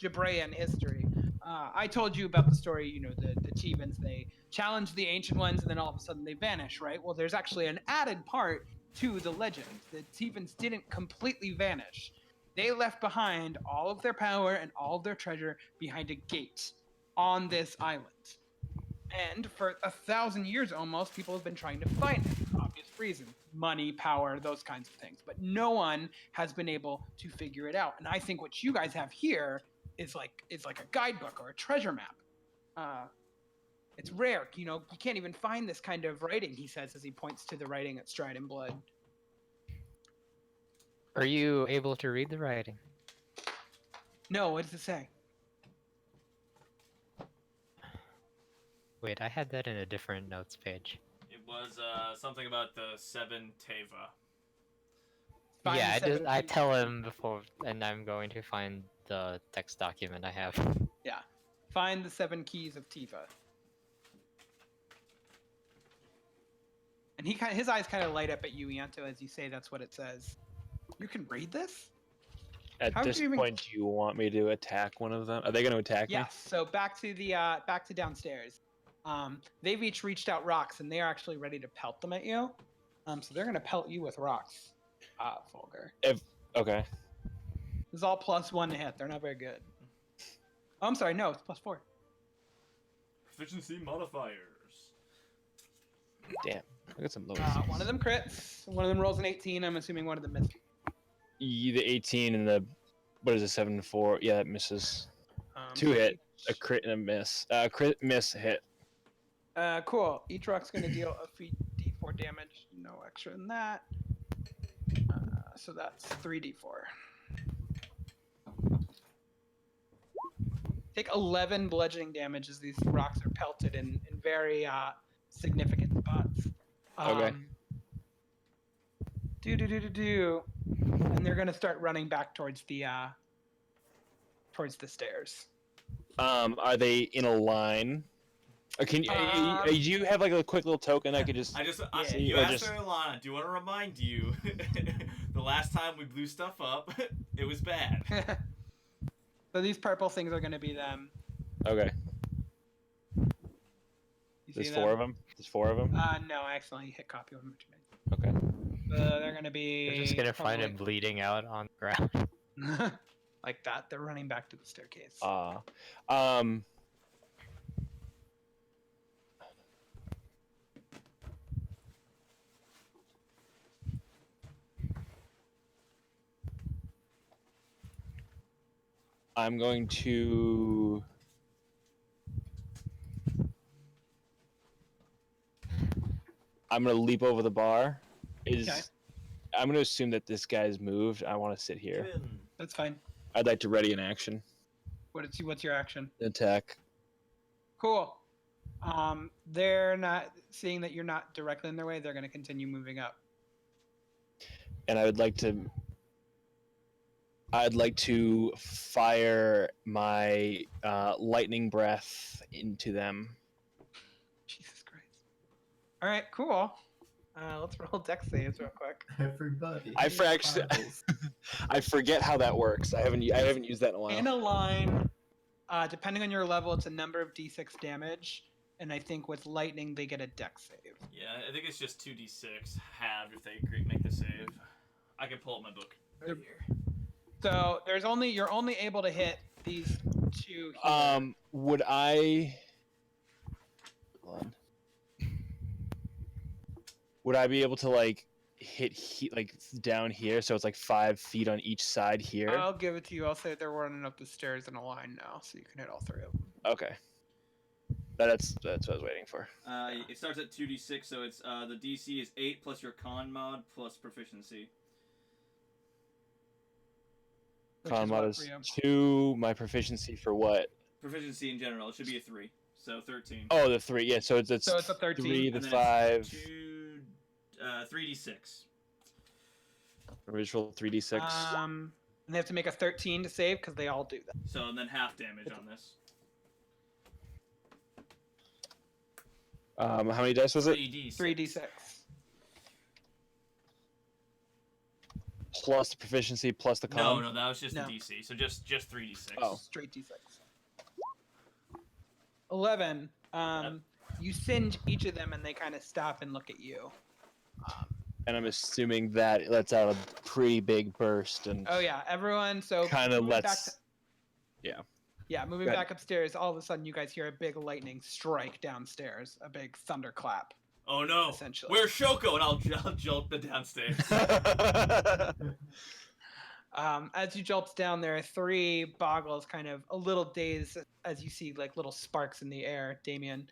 Jabraean history. I told you about the story. You know, the Chivans, they challenged the Ancient Ones, and then all of a sudden they vanish, right? Well, there's actually an added part to the legend. The Chivans didn't completely vanish. They left behind all of their power and all of their treasure behind a gate on this island. And for 1,000 years almost, people have been trying to find it for obvious reasons. Money, power, those kinds of things. But no one has been able to figure it out. And I think what you guys have here is like a guidebook or a treasure map. It's rare, you know, you can't even find this kind of writing, he says as he points to the writing at Stride and Blood. Are you able to read the writing? No, what does it say? Wait, I had that in a different notes page. It was something about the 7 Teva. Find Yeah, the seven I keys. tell him before, and I'm going to find the text document I have. Yeah. Find the 7 keys of Tiva. And his eyes kind of light up at you, Ianto, as you say that's what it says. You can read this? At How did this you even- point, do you want me to attack one of them? Are they going to attack Yes. So back to downstairs. They've each reached out rocks, and they are actually ready to pelt them at you. So they're gonna pelt you with rocks, Fulgur. Okay. This is all +1 to hit. They're not very good. Oh, I'm sorry. No, it's +4. Proficiency modifiers. Damn. I got some low. One of them crits. One of them rolls an 18. I'm assuming one of them misses. The 18 and the what is it 7 and 4? Yeah, that misses. 2 hit, a crit and a miss. Crit miss hit. Cool. Each rock's going to deal a d4 damage. No extra than that. So that's 3d4. Take 11 bludgeoning damage as these rocks are pelted in very significant spots. Okay. And they're going to start running back towards the stairs. Are they in a line? Or can you? Do you have like a quick little token I could just? You or asked just- her, Alana, do you want to remind you the last time we blew stuff up, it was bad. So these purple things are going to be them. Okay. You There's see 4 of them. There's 4 of them. No, I accidentally hit copy of them. Okay. They're going to be. We're just gonna find him probably- bleeding out on the ground. like that. They're running back to the staircase. I'm going to. I'm gonna leap over the bar. Okay. I'm gonna assume that this guy's moved. I want to sit here. That's fine. I'd like to ready an action. What's your action? Attack. Cool. They're not seeing that you're not directly in their way. They're going to continue moving up. And I'd like to fire my lightning breath into them. Jesus Christ. All right, cool. Let's roll dex saves real quick. Everybody. I forget how that works. I haven't used that in a while. In a line, depending on your level, it's a number of d6 damage. And I think with lightning, they get a dex save. Yeah, I think it's just 2d6 halved if they make the save. I can pull up my book right here. So you're only able to hit these 2 here. Would I? Hold on. Would I be able to like hit like down here, so it's like 5 feet on each side here? I'll give it to you. I'll say they're running up the stairs in a line now, so you can hit all 3 of them. Okay. That's what I was waiting for. It starts at 2d6, so it's the DC is 8 plus your con mod plus proficiency. Which Con mod what is for you? 2. My proficiency for what? Proficiency in general, it should be a 3, so 13. Oh, the 3. Yeah, so it's So it's a 13. 3, the And then 5. It's 3d6. Original 3d6. And they have to make a 13 to save because they all do that. So and then half damage on this. How many dice was it? 3d6. 3d6. Plus the proficiency plus the con. No, that was just No. the DC. So just 3d6. Oh. Straight d6. 11. You singe each of them and they kind of stop and look at you. And I'm assuming that lets out a pretty big burst and Oh yeah, everyone. So kind of moving back lets. to- Yeah. Yeah, moving Go ahead. back upstairs. All of a sudden, you guys hear a big lightning strike downstairs. A big thunderclap. Oh no! Essentially. Where's Shoko? And I'll jolt the downstairs. As you jolt down there, 3 boggles kind of a little dazed as you see like little sparks in the air. Damien,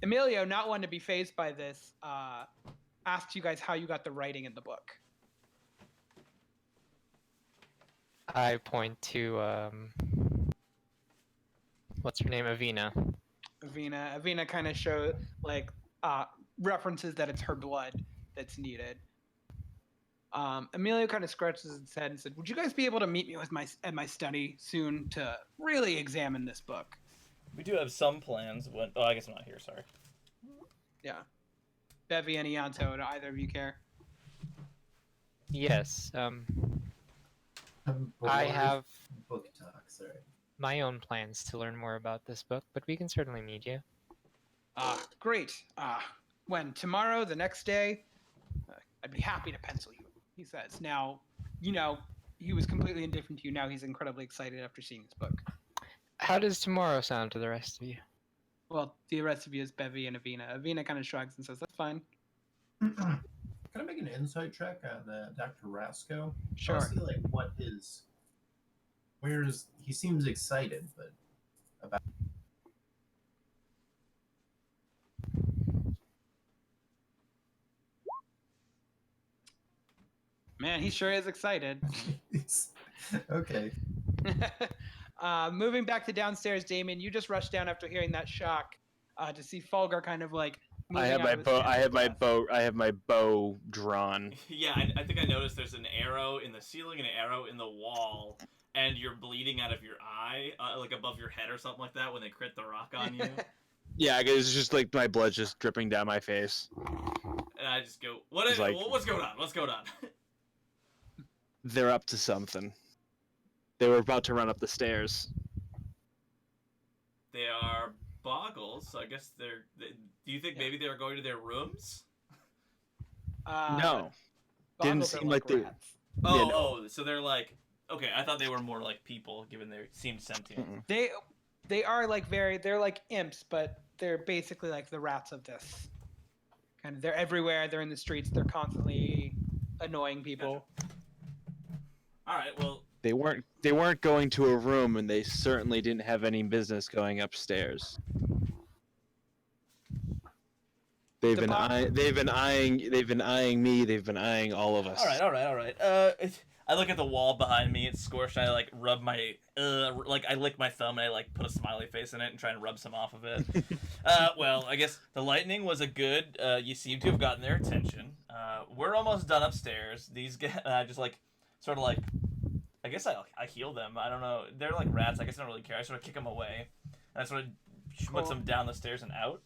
Emilio, not one to be fazed by this, asks you guys how you got the writing in the book. I point to what's her name, Avina. Avina kind of show like references that it's her blood that's needed. Emilio kind of scratches his head and said, "Would you guys be able to meet me at my study soon to really examine this book?" We do have some plans. Oh, I guess I'm not here. Sorry. Yeah. Bevi and Ianto, do either of you care? Yes. I'm I bored. have Book talk, sorry. my own plans to learn more about this book, but we can certainly meet you. Great. When? Tomorrow? The next day? I'd be happy to pencil you. he says. Now, you know, he was completely indifferent to you. Now he's incredibly excited after seeing this book. How does tomorrow sound to the rest of you? Well, the rest of you is Bevy and Avina. Avina kind of shrugs and says, "That's fine." Can I make an insight check on Dr. Rasco? I Sure. wanna see like what his. Where's he seems excited, but about Man, he sure is excited. okay. Moving back to downstairs, Damien, you just rushed down after hearing that shock to see Fulgur kind of like. I have my bow. I have my bow. I have my bow drawn. Yeah, I think I noticed there's an arrow in the ceiling and an arrow in the wall, and you're bleeding out of your eye, like above your head or something like that when they crit the rock on you. Yeah, it's just like my blood's just dripping down my face. And I just go, "What It's is? like- What's going on? What's going on?" They're up to something. They were about to run up the stairs. They are boggles, so I guess do you think maybe they were going to their rooms? No. Boggles Didn't are seem like they- rats. Oh, Yeah, no. oh, so they're like, okay, I thought they were more like people, given they seemed sentient. Mm-mm. They are like they're like imps, but they're basically like the rats of this. Kind of, they're everywhere. They're in the streets. They're constantly annoying people. All right, well, They weren't going to a room, and they certainly didn't have any business going upstairs. They've The been box- eyeing me. They've been eyeing all of us. all right. I look at the wall behind me. It's scorched. I like rub my like I lick my thumb and I like put a smiley face in it and try and rub some off of it. Well, I guess the lightning was a good. You seem to have gotten their attention. We're almost done upstairs. These guys, just like sort of like, I guess I heal them. I don't know. They're like rats. I guess I don't really care. I sort of kick them away, and I sort of schmutz them down the stairs and out.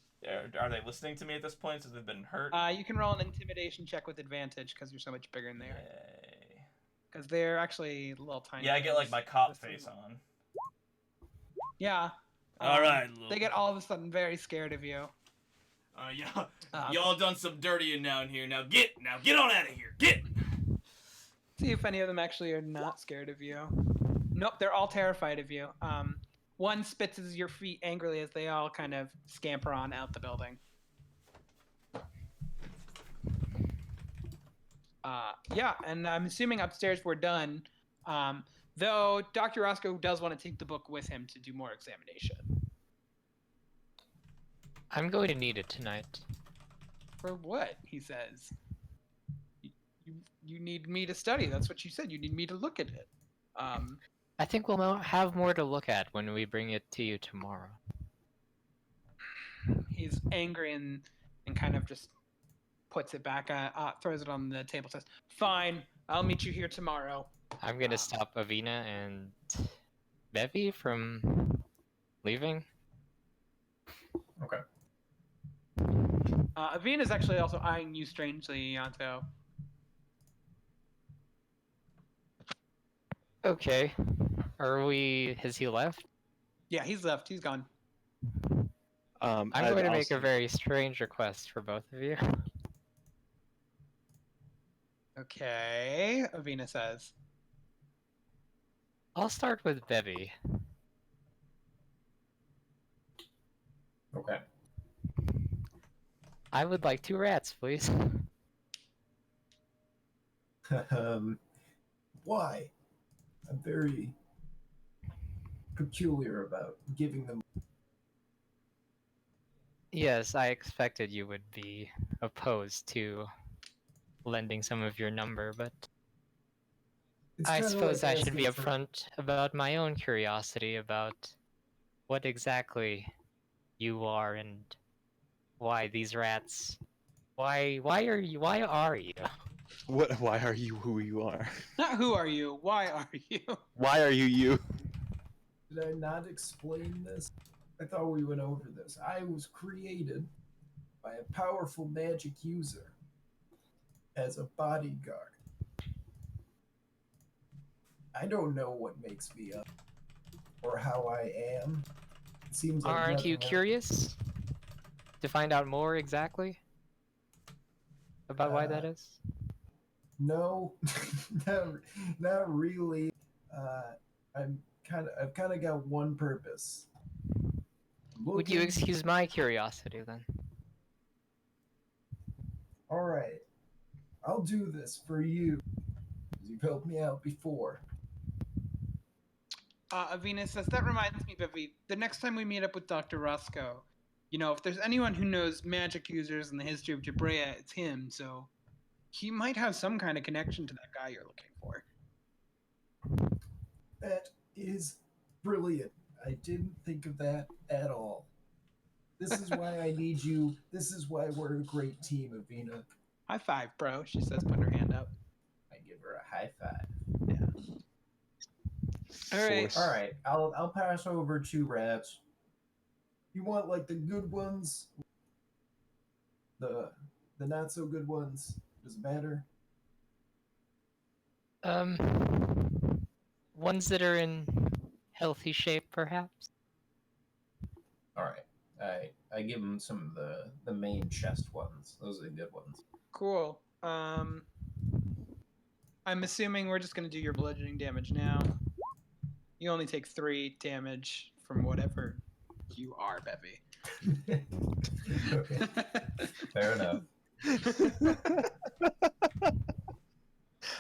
Are they listening to me at this point since they've been hurt? You can roll an intimidation check with advantage because you're so much bigger than they are. Yay. Because they're actually little tiny. Yeah, I get like my cop This face is- on. Yeah. All right, They get all of a sudden very scared of you. Yeah, Um, y'all done some dirtying down here. Now get on out of here. Get. See if any of them actually are not scared of you. Nope, they're all terrified of you. One spits at your feet angrily as they all kind of scamper on out the building. Yeah, and I'm assuming upstairs we're done. Though Dr. Roscoe does want to take the book with him to do more examination. I'm going to need it tonight. For what? He says. You need me to study. That's what you said. You need me to look at it. I think we'll have more to look at when we bring it to you tomorrow. He's angry and kind of just puts it back, throws it on the table, says, "Fine, I'll meet you here tomorrow." I'm gonna stop Avina and Bevy from leaving. Okay. Avina's actually also eyeing you strangely, Yanto. Okay. Has he left? Yeah, he's left. He's gone. I'm I'd going to make a also- very strange request for both of you. Okay, Avina says. I'll start with Bevy. Okay. I would like 2 rats, please. Why? I'm very peculiar about giving them. Yes, I expected you would be opposed to lending some of your number, but It's I kinda suppose like I should be asking for- upfront about my own curiosity about what exactly you are and why these rats. Why are you? Why are you? What? Why are you who you are? Not who are you? Why are you? Why are you you? Did I not explain this? I thought we went over this. I was created by a powerful magic user as a bodyguard. I don't know what makes me up or how I am. It seems like Aren't you nothing else- curious to find out more exactly about why that is? No, not really. I've kind of got one purpose. Would you Looking- excuse my curiosity then? All right, I'll do this for you. You've helped me out before. Avina says, that reminds me, Vivi, the next time we meet up with Dr. Roscoe, you know, if there's anyone who knows magic users in the history of Jabrea, it's him, so he might have some kind of connection to that guy you're looking for. That is brilliant. I didn't think of that at all. This is why I need you. This is why we're a great team, Avina. High five, bro, she says, putting her hand up. I give her a high five. All right. All right, I'll pass over 2 rats. You want like the good ones? The not so good ones? Does it matter? Ones that are in healthy shape, perhaps? All right. I give them some of the main chest ones. Those are the good ones. Cool. I'm assuming we're just gonna do your bludgeoning damage now. You only take 3 damage from whatever you are, Bevy. Okay, fair enough.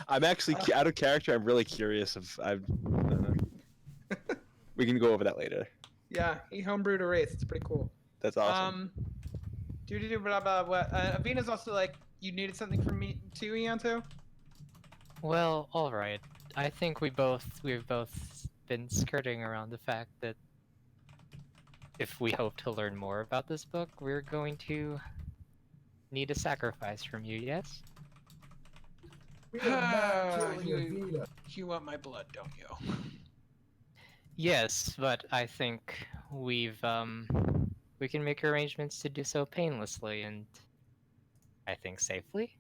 I'm actually out of character. I'm really curious if we can go over that later. Yeah, he homebrewed a race. It's pretty cool. That's awesome. Do blah blah. What? Avina's also like, you needed something from me too, Ianto? Well, alright. I think we've both been skirting around the fact that if we hope to learn more about this book, we're going to need a sacrifice from you, yes? We are not killing You- Avina. You want my blood, don't you? Yes, but I think we can make arrangements to do so painlessly and I think safely.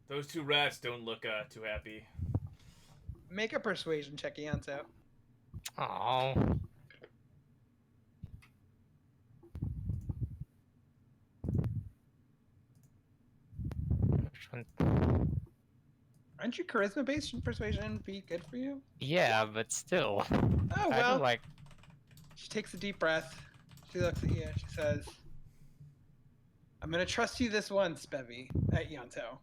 Those 2 rats don't look too happy. Make a persuasion check, Ianto. Oh. Which one? Aren't you charisma based? Shouldn't persuasion be good for you? Yeah, but still. Oh I well. don't like. She takes a deep breath. She looks at you and she says, I'm gonna trust you this once, Bevy, at Ianto.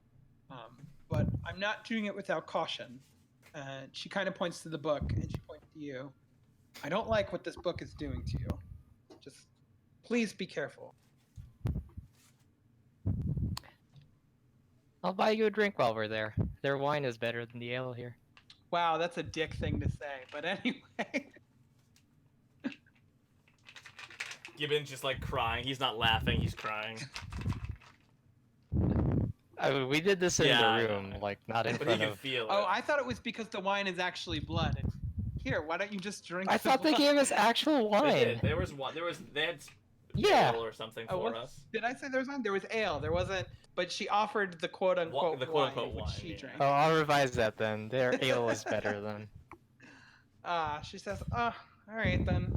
But I'm not doing it without caution. And she kind of points to the book and she points to you. I don't like what this book is doing to you. Just please be careful. I'll buy you a drink while we're there. Their wine is better than the ale here. Wow, that's a dick thing to say. But anyway. Gibbon's just like crying. He's not laughing, he's crying. I mean, we did this in Yeah, I the know. room, like not in But he front can of. feel it. Oh, I thought it was because the wine is actually blood. And here, why don't you just drink I the thought they blood? gave us actual They wine. did. There was one. They had Yeah. ale or something Oh, for what- us. Did I say there was wine? There was ale. There wasn't, but she offered the quote unquote The quote-unquote which wine, she yeah. drank. Oh, I'll revise that then. Their ale is better than. She says, all right then.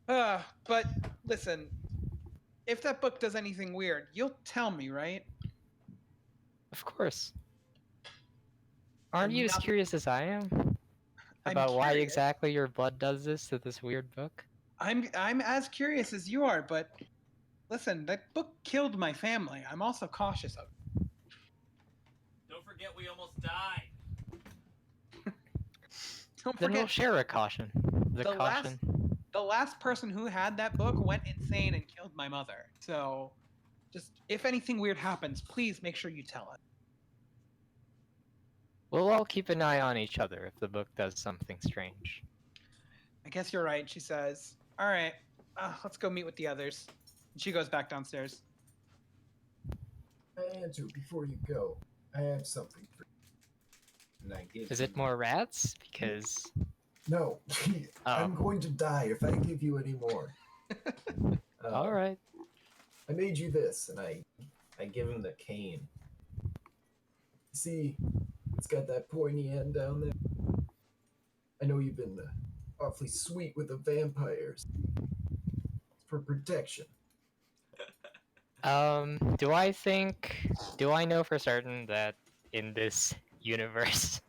But listen, if that book does anything weird, you'll tell me, right? Of course. Aren't you as Not- curious as I am I'm about why curious. exactly your blood does this to this weird book? I'm as curious as you are, but listen, that book killed my family. I'm also cautious of it. Don't forget we almost died. Don't Then we'll forget, share a caution. The The last- caution. the last person who had that book went insane and killed my mother. So, just if anything weird happens, please make sure you tell us. We'll all keep an eye on each other if the book does something strange. I guess you're right, she says. All right, let's go meet with the others. And she goes back downstairs. Andrew, before you go, I have something for you. And I give Is it you- more rats? Because No, I'm going to die if I give you any more. all right. I made you this, and I give him the cane. See, it's got that pointy end down there. I know you've been awfully sweet with the vampires. It's for protection. Do I know for certain that in this universe,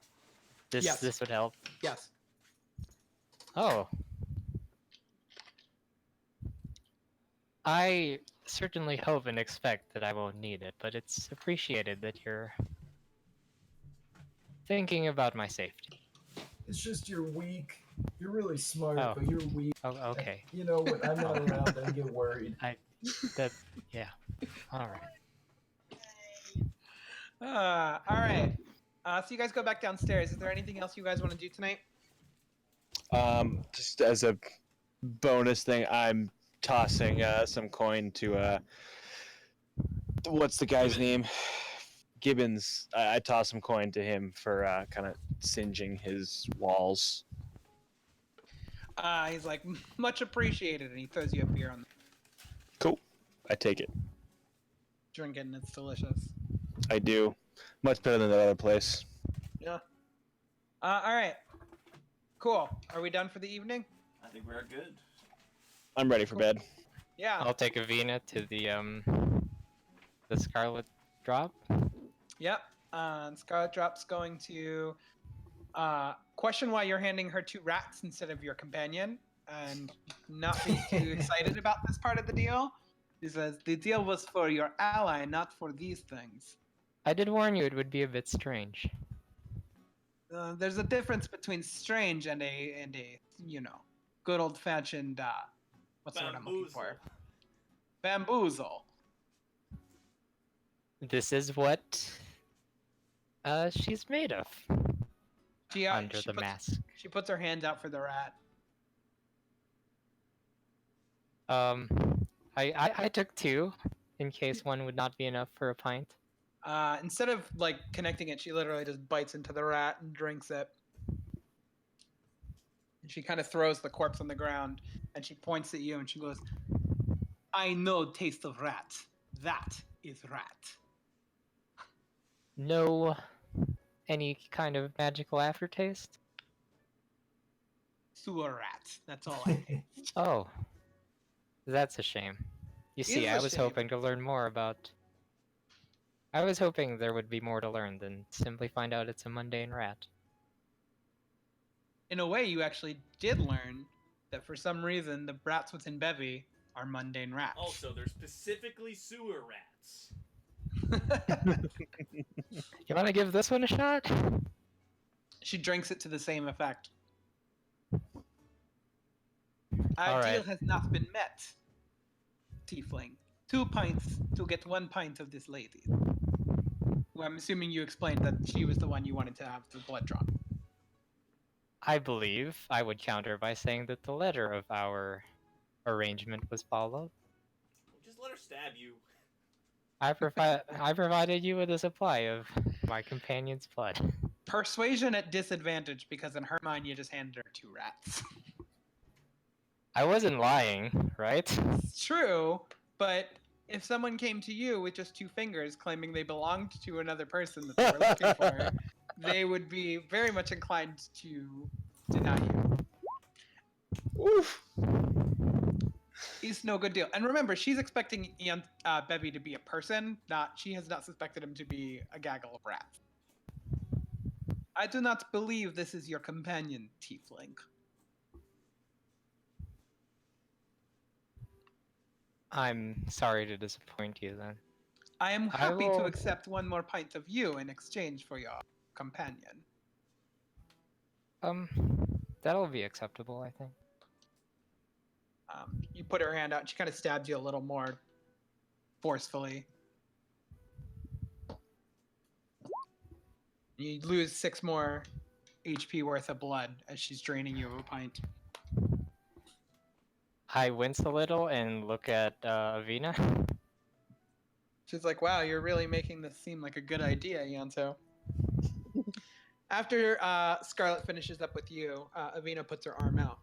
Yes. this would help? Yes. Oh. I certainly hope and expect that I won't need it, but it's appreciated that you're thinking about my safety. It's just you're weak. You're really smart, Oh. but you're weak. Oh, okay. You know, when I'm not around, I get worried. Yeah. All right. All right. So you guys go back downstairs. Is there anything else you guys want to do tonight? Just as a bonus thing, I'm tossing some coin to what's the guy's name? Gibbons. I toss some coin to him for kind of singeing his walls. He's like, much appreciated, and he throws you a beer on the Cool. I take it. drink it, and it's delicious. I do. Much better than that other place. Yeah. All right. Cool. Are we done for the evening? I think we're good. I'm ready for bed. Yeah. I'll take Avina to the Scarlet Drop. Yep. Scarlet Drop's going to question why you're handing her 2 rats instead of your companion, and not be too excited about this part of the deal. He says, the deal was for your ally, not for these things. I did warn you it would be a bit strange. There's a difference between strange and a good old fashioned what's the word I'm looking for? Bamboozle. This is what she's made of She, under she the puts, mask. She puts her hands out for the rat. I took 2 in case one would not be enough for a pint. Instead of like connecting it, she literally just bites into the rat and drinks it. And she kind of throws the corpse on the ground, and she points at you and she goes, I know taste of rat. That is rat. No any kind of magical aftertaste? Sewer rat. That's all I taste. Oh. That's a shame. You see, Is I a was shame. hoping to learn more about... I was hoping there would be more to learn than simply find out it's a mundane rat. In a way, you actually did learn that for some reason the rats within Bevy are mundane rats. Also, they're specifically sewer rats. You want to give this one a shot? She drinks it to the same effect. All Our deal right. has not been met, Tiefling. 2 pints to get 1 pint of this lady. Well, I'm assuming you explained that she was the one you wanted to have the blood drawn. I believe I would counter by saying that the letter of our arrangement was followed. Just let her stab you. I provided you with a supply of my companion's blood. Persuasion at disadvantage, because in her mind you just handed her 2 rats. I wasn't lying, right? It's true, but if someone came to you with just 2 fingers claiming they belonged to another person that they were looking for, they would be very much inclined to deny you. Oof. It's no good deal. And remember, she's expecting Bevy to be a person, she has not suspected him to be a gaggle of rats. I do not believe this is your companion, Tiefling. I'm sorry to disappoint you then. I am I happy to will- accept 1 more pint of you in exchange for your companion. That'll be acceptable, I think. You put her hand out, and she kind of stabs you a little more forcefully. You lose 6 more HP worth of blood as she's draining you of a pint. I wince a little and look at Avina. She's like, wow, you're really making this seem like a good idea, Yanto. After Scarlet finishes up with you, Avina puts her arm out.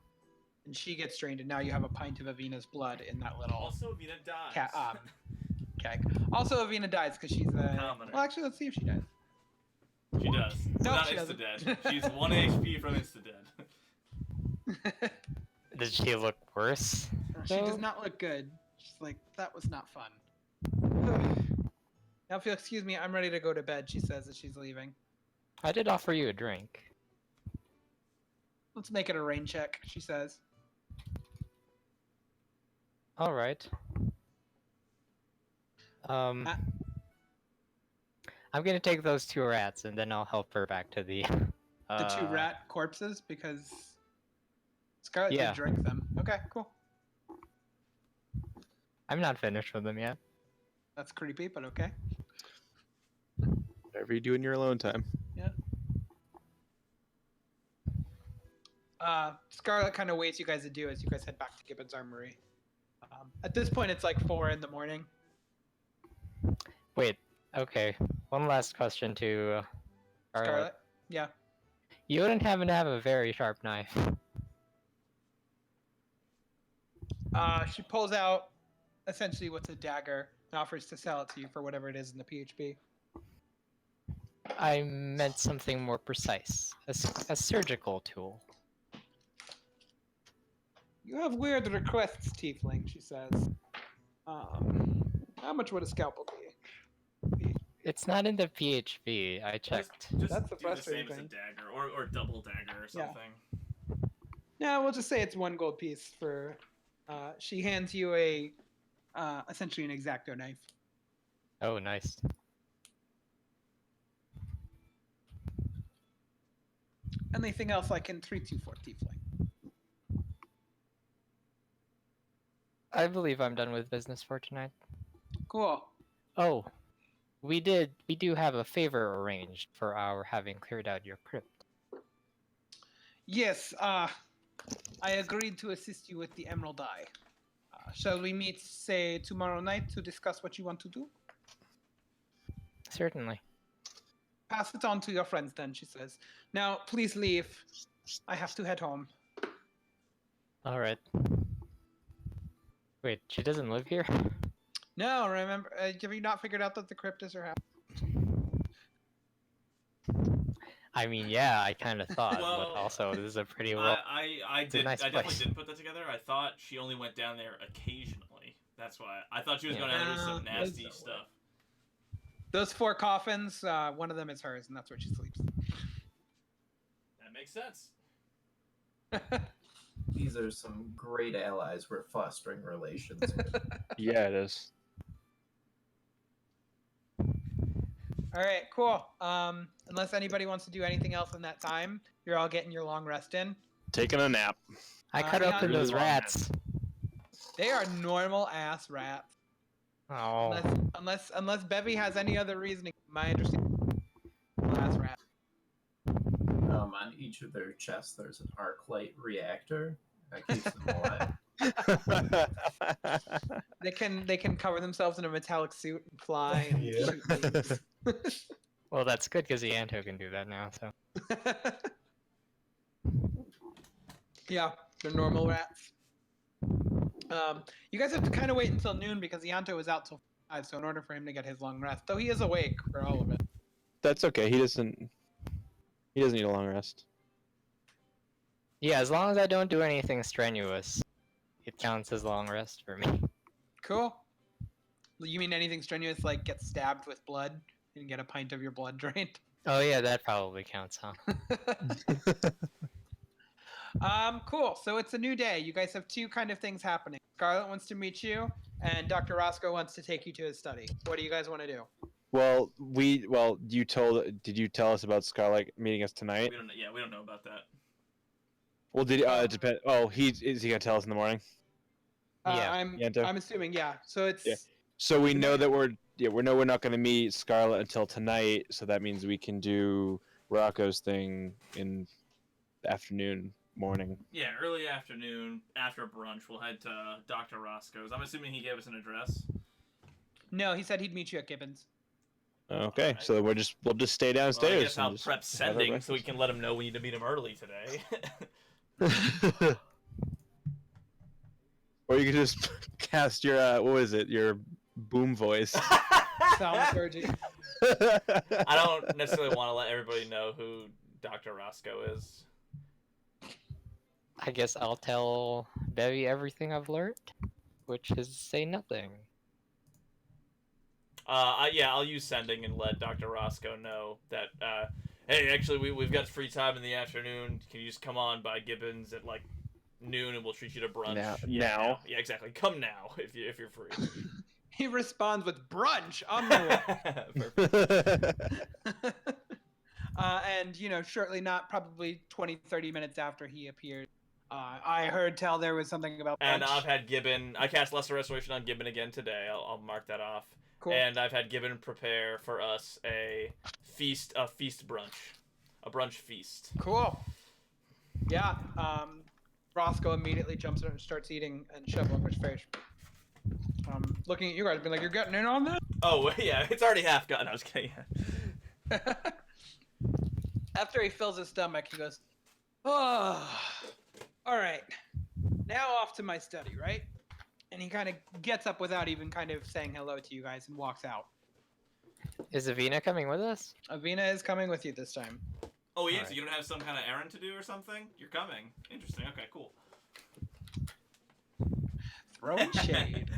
And she gets drained, and now you have a pint of Avina's blood in that little Also, Vina dies. keg. Also, Avina dies because she's a... Commoner. Well, actually, let's see if she dies. She does. No, Not she insta-dead. doesn't. She's 1 HP from insta-dead. Does she look worse? She does No. not look good. She's like, that was not fun. Now, if you'll excuse me, I'm ready to go to bed, she says as she's leaving. I did offer you a drink. Let's make it a rain check, she says. All right. Ah. I'm gonna take those 2 rats and then I'll help her back to the. The 2 rat corpses, because Scarlet Yeah. did drink them. Okay, cool. I'm not finished with them yet. That's creepy, but okay. Whatever you do in your alone time. Scarlet kind of waits you guys to do as you guys head back to Gibbons Armory. At this point, it's like 4 in the morning. Wait. Okay. One last question to Scarlet? Yeah. You wouldn't happen to have a very sharp knife. She pulls out essentially what's a dagger and offers to sell it to you for whatever it is in the PHP. I meant something more precise. A surgical tool. You have weird requests, Tiefling, she says. How much would a scalpel be? It's not in the PHP. I checked. Just That's the do the frustrating same as a thing. dagger or double dagger or Yeah. something. No, we'll just say it's 1 gold piece for. She hands you a, essentially an X-Acto knife. Oh, nice. Anything else I can treat you for, Tiefling? I believe I'm done with business for tonight. Cool. Oh, we do have a favor arranged for our having cleared out your crypt. Yes, I agreed to assist you with the Emerald Eye. Shall we meet, say, tomorrow night to discuss what you want to do? Certainly. Pass it on to your friends then, she says. Now, please leave. I have to head home. All right. Wait, she doesn't live here? No, remember, have you not figured out that the crypt is her house? I mean, yeah, I kind of thought, Well, but also this is a pretty well. I It's a nice definitely place. didn't put that together. I thought she only went down there occasionally. That's why I thought she was Yeah. going down there with some Yeah. nasty There's no stuff. Those 4 coffins, one of them is hers, and that's where she sleeps. That makes sense. These are some great allies we're fostering relations with. Yeah, it is. All right, cool. Unless anybody wants to do anything else in that time, you're all getting your long rest in. Taking a nap. I cut yeah, open really those long rats. They are normal ass rats. Oh, Unless Bevy has any other reasoning, my understanding. Ass rat. On each of their chests, there's an arc light reactor that keeps them alive. They can cover themselves in a metallic suit and fly and Yeah. shoot things. well, that's good because the Anto can do that now. So Yeah, they're normal rats. You guys have to kind of wait until noon because Ianto is out till 5, so in order for him to get his long rest, though he is awake for all of it. That's okay. He doesn't need a long rest. yeah, as long as I don't do anything strenuous, it counts as long rest for me. Cool. You mean anything strenuous like get stabbed with blood and get a pint of your blood drained? Oh yeah, that probably counts, huh? Cool. So it's a new day. You guys have 2 kind of things happening. Scarlet wants to meet you, and Dr. Roscoe wants to take you to his study. What do you guys want to do? Well, did you tell us about Scarlet meeting us tonight? We don't know about that. Well, it depend. Oh, is he gonna tell us in the morning? Yeah, I'm assuming, yeah. So it's Yeah. So we know that we're not gonna meet Scarlet until tonight. So that means we can do Rocco's thing in the afternoon, morning. Yeah, early afternoon after brunch, we'll head to Dr. Roscoe's. I'm assuming he gave us an address. No, he said he'd meet you at Gibbons. Okay, Alright. so we'll just stay Well, downstairs. I guess and I'll just prep have our sending so we breakfast. can let him know we need to meet him early today. Or you could just cast your your boom voice. Thaumaturgy. I don't necessarily want to let everybody know who Dr. Roscoe is. I guess I'll tell Bevy everything I've learned, which is say nothing. Yeah, I'll use sending and let Dr. Roscoe know that. Hey, actually, we've got free time in the afternoon. Can you just come on by Gibbons at like noon, and we'll treat you to brunch? Now. Yeah, exactly. Come now if you're free. He responds with brunch on the way. And shortly, not probably 20, 30 minutes after he appeared, I heard tell there was something about brunch. And I've had Gibbon. I cast Lesser Restoration on Gibbon again today. I'll mark that off. Cool. And I've had Gibbon prepare for us a feast brunch, a brunch feast. Cool. Yeah. Roscoe immediately jumps in and starts eating and shoveling his face. Looking at you guys, being like, "You're getting in on this?" Oh yeah, it's already half gone. I was kidding. After he fills his stomach, he goes, "Oh, all right. Now off to my study, right?" And he kind of gets up without even kind of saying hello to you guys and walks out. Is Avina coming with us? Avina is coming with you this time. Oh yeah, Alright. so you don't have some kind of errand to do or something? You're coming. Interesting. Okay, cool. Throwing shade.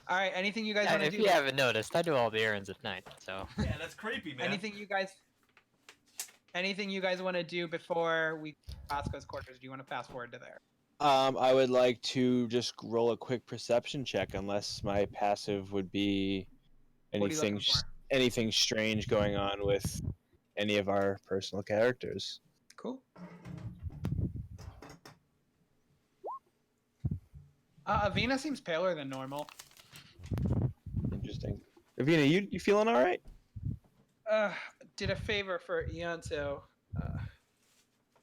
All right. Anything you guys want to If do? you haven't noticed, I do all the errands at night, so. Yeah, that's creepy, man. Anything you guys want to do before we Roscoe's quarters? Do you want to fast forward to there? I would like to just roll a quick perception check, unless my passive would be What are you anything looking for? anything strange going on with any of our personal characters. Cool. Avina seems paler than normal. Interesting. Avina, you feeling all right? Did a favor for Ianto.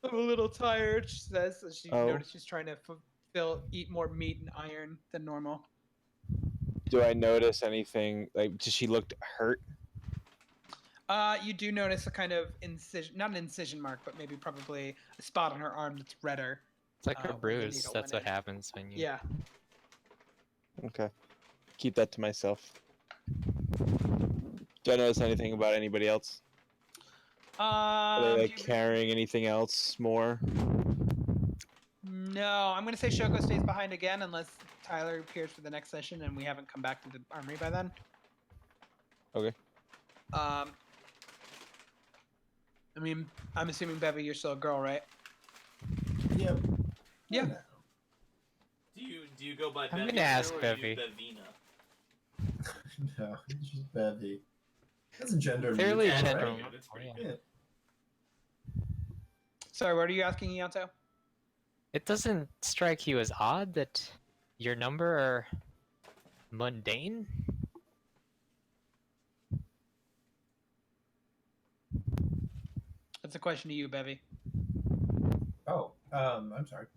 I'm a little tired, she says. She noticed she's trying to eat more meat and iron than normal. Do I notice anything? Like, does she look hurt? You do notice a kind of incision, not an incision mark, but maybe probably a spot on her arm that's redder. It's like a where the bruise. needle That's went what in. happens when you. Yeah. Okay. Keep that to myself. Do I notice anything about anybody else? Are they like carrying anything else more? No, I'm gonna say Shoko stays behind again unless Tyler appears for the next session and we haven't come back to the armory by then. Okay. I mean, I'm assuming Bevy, you're still a girl, right? Yep. Yeah. Do you go by I'm Bevy gonna ask or do you Bevy. Bevina? No, it's just Bevy. That's a gender. Fairly neutral, gender. right? Yeah, that's pretty Yeah. good. Sorry, what are you asking, Ianto? It doesn't strike you as odd that your number are mundane? That's a question to you, Bevy. Oh, I'm sorry.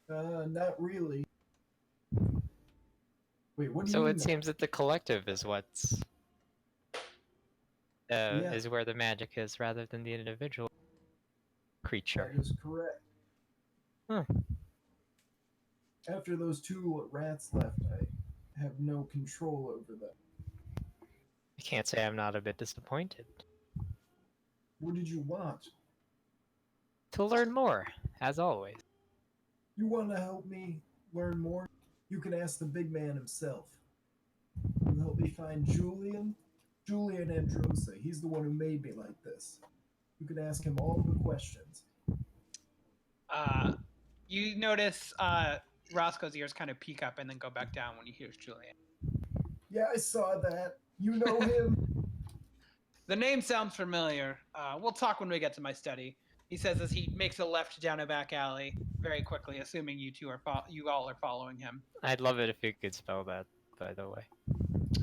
Not really. Wait, what do you So mean? it seems that the collective is what's Yeah. is where the magic is, rather than the individual creature. That is correct. Huh. After those two rats left, I have no control over them. I can't say I'm not a bit disappointed. What did you want? To learn more, as always. You want to help me learn more? You can ask the big man himself. You help me find Julian Androsa. He's the one who made me like this. You can ask him all the questions. You notice Roscoe's ears kind of peek up and then go back down when he hears Julian. Yeah, I saw that. You know him? The name sounds familiar. We'll talk when we get to my study. He says as he makes a left down a back alley very quickly, assuming you two are you all are following him. I'd love it if you could spell that, by the way.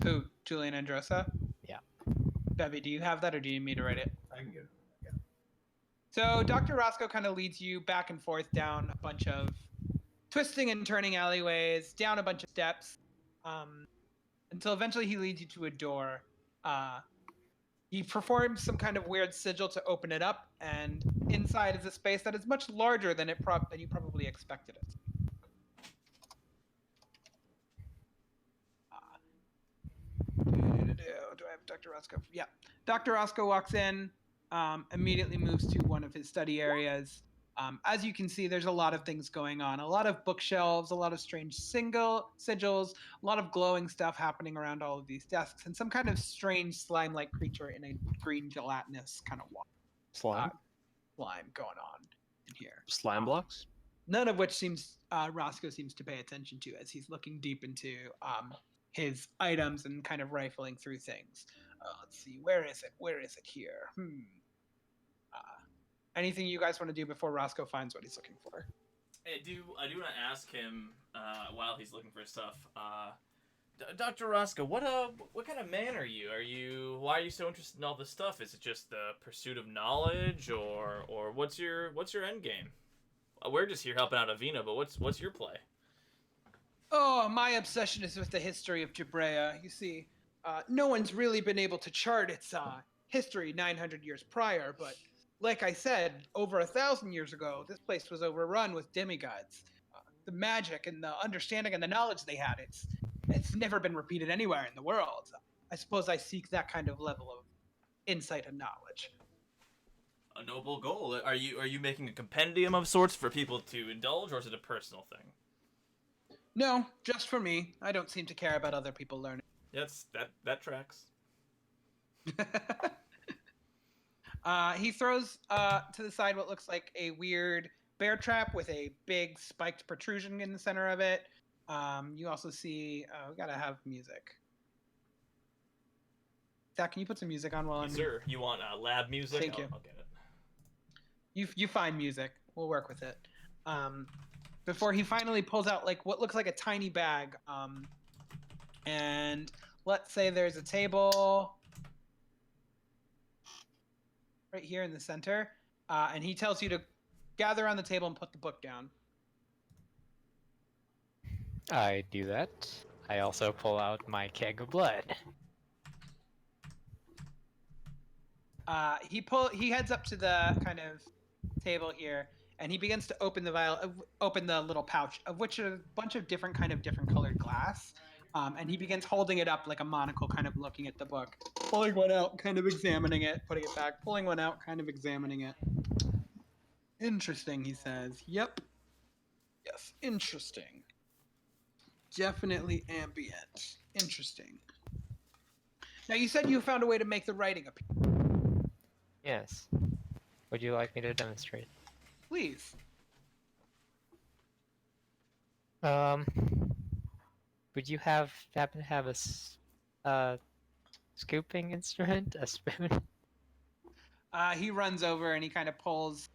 Who? Julian Androsa? Yeah. Bevy, do you have that or do you need me to write it? I can get it. So Dr. Roscoe kind of leads you back and forth down a bunch of twisting and turning alleyways, down a bunch of steps, until eventually he leads you to a door. He performs some kind of weird sigil to open it up, and inside is a space that is much larger than than you probably expected it. Do I have Dr. Roscoe? Yeah. Dr. Roscoe walks in, immediately moves to one of his study areas, As you can see, there's a lot of things going on. A lot of bookshelves, a lot of strange sigils, a lot of glowing stuff happening around all of these desks, and some kind of strange slime-like creature in a green gelatinous kind of Slime? slime going on in here. Slime blocks? None of which seems Roscoe seems to pay attention to as he's looking deep into his items and kind of rifling through things. Let's see, where is it? Where is it here? Anything you guys want to do before Roscoe finds what he's looking for? I do want to ask him while he's looking for stuff. Dr. Roscoe, what kind of man are you? Why are you so interested in all this stuff? Is it just the pursuit of knowledge, or what's your end game? We're just here helping out Avina, but what's your play? Oh, my obsession is with the history of Jabrea. You see, no one's really been able to chart its history 900 years prior, but like I said, over 1,000 years ago, this place was overrun with demigods. The magic and the understanding and the knowledge they had, it's never been repeated anywhere in the world. I suppose I seek that kind of level of insight and knowledge. A noble goal. Are you making a compendium of sorts for people to indulge, or is it a personal thing? No, just for me. I don't seem to care about other people learning. That tracks. He throws to the side what looks like a weird bear trap with a big spiked protrusion in the center of it. You also see, we gotta have music. Zach, can you put some music on while I'm... Sir, you want lab music? Thank you. I'll get it. You find music. We'll work with it. Before he finally pulls out like what looks like a tiny bag. And let's say there's a table right here in the center. And he tells you to gather on the table and put the book down. I do that. I also pull out my keg of blood. He heads up to the kind of table here, and he begins to open the little pouch, of which are a bunch of different colored glass. And he begins holding it up like a monocle, kind of looking at the book, pulling one out, kind of examining it, putting it back, pulling one out, kind of examining it. Interesting, he says. Yep. Yes, interesting. Definitely ambient. Interesting. Now, you said you found a way to make the writing appear. Yes. Would you like me to demonstrate? Please. Would you happen to have a scooping instrument, a spoon? He runs over and he kind of pulls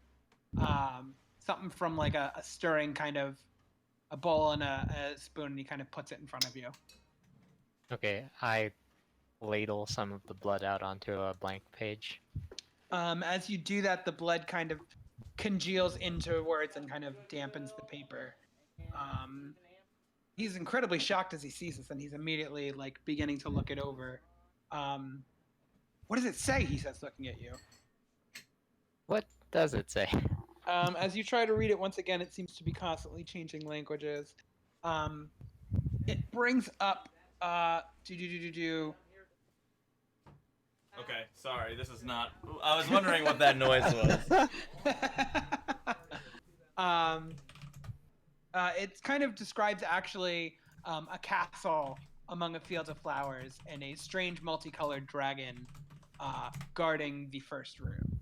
something from like a stirring kind of a bowl and a spoon, and he kind of puts it in front of you. Okay, I ladle some of the blood out onto a blank page. As you do that, the blood kind of congeals into words and kind of dampens the paper. He's incredibly shocked as he sees this, and he's immediately like beginning to look it over. What does it say? He says, looking at you. What does it say? As you try to read it once again, it seems to be constantly changing languages. It brings up Okay, sorry, this is not... I was wondering what that noise was. It kind of describes actually a castle among a field of flowers and a strange multicolored dragon guarding the first room.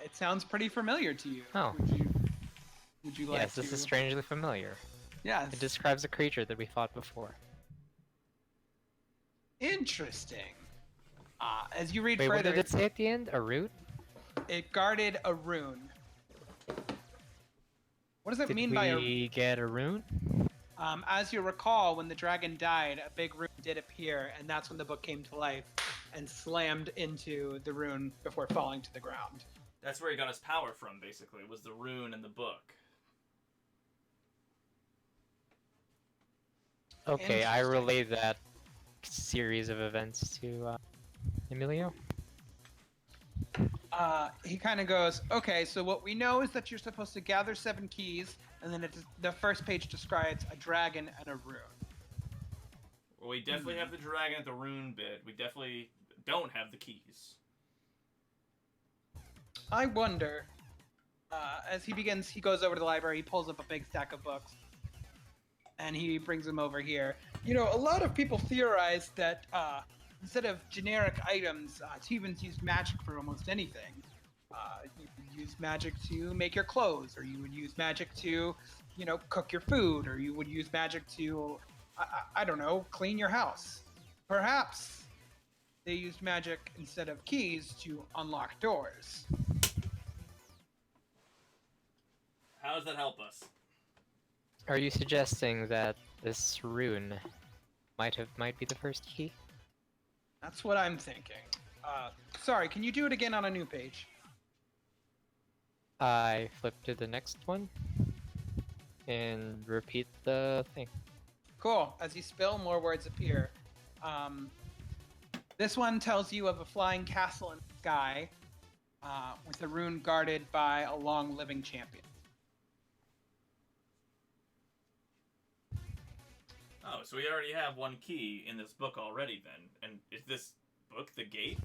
It sounds pretty familiar to you. Oh. Would you like Yes, to... this is strangely familiar. Yes. It describes a creature that we fought before. Interesting. As you read Wait, what further, did it say at the end? A root? it guarded a rune. What does it Did mean by a... we get a rune? As you recall, when the dragon died, a big rune did appear, and that's when the book came to life and slammed into the rune before falling to the ground. That's where he got his power from, basically, was the rune and the book. Okay, I Interesting. relay that series of events to Emilio. He kind of goes, okay, so what we know is that you're supposed to gather 7 keys, and then the first page describes a dragon and a rune. Well, we definitely have the dragon at the rune bit. We definitely don't have the keys. I wonder. As he begins, he goes over to the library. He pulls up a big stack of books, and he brings them over here. You know, a lot of people theorize that instead of generic items, Tevans used magic for almost anything. You would use magic to make your clothes, or you would use magic to, you know, cook your food, or you would use magic to, I don't know, clean your house. Perhaps they used magic instead of keys to unlock doors. How does that help us? Are you suggesting that this rune might be the first key? That's what I'm thinking. Sorry, can you do it again on a new page? I flip to the next one and repeat the thing. Cool. As you spill, more words appear. This one tells you of a flying castle in the sky with a rune guarded by a long-living champion. Oh, so we already have one key in this book already then. And is this book the gate?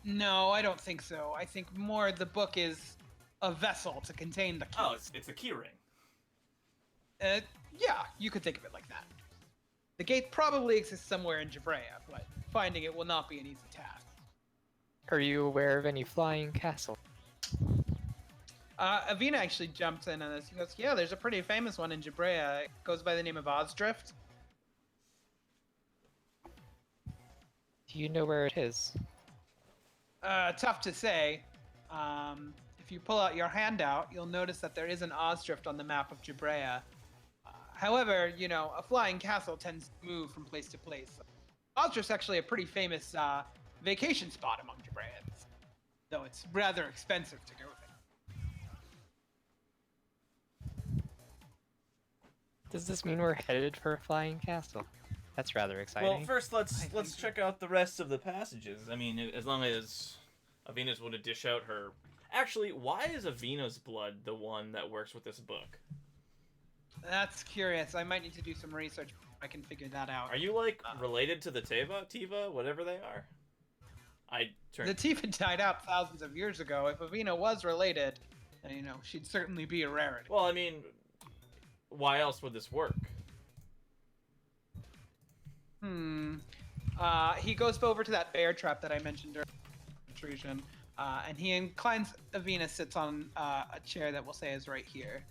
No, I don't think so. I think more the book is a vessel to contain the key. Oh, it's a key ring. Yeah, you could think of it like that. The gate probably exists somewhere in Jabrea, but finding it will not be an easy task. Are you aware of any flying castle? Avina actually jumps in on this. He goes, yeah, there's a pretty famous one in Jabrea. It goes by the name of Ozdrift. Do you know where it is? Tough to say. If you pull out your handout, you'll notice that there is an Ozdrift on the map of Jabrea. However, you know, a flying castle tends to move from place to place. Ozdrift's actually a pretty famous vacation spot among Jabreans, though it's rather expensive to go there. Does this mean we're headed for a flying castle? That's rather exciting. Well, first let's think so. check out the rest of the passages. I mean, as long as Avina's willing to dish out her. Actually, why is Avina's blood the one that works with this book? That's curious. I might need to do some research. I can figure that out. Are you like related to the Tiva, whatever they are? The Tifa died out thousands of years ago. If Avina was related, then, you know, she'd certainly be a rarity. Well, I mean, why else would this work? He goes over to that bear trap that I mentioned during the intrusion, and he inclines. Avina sits on a chair that we'll say is right here.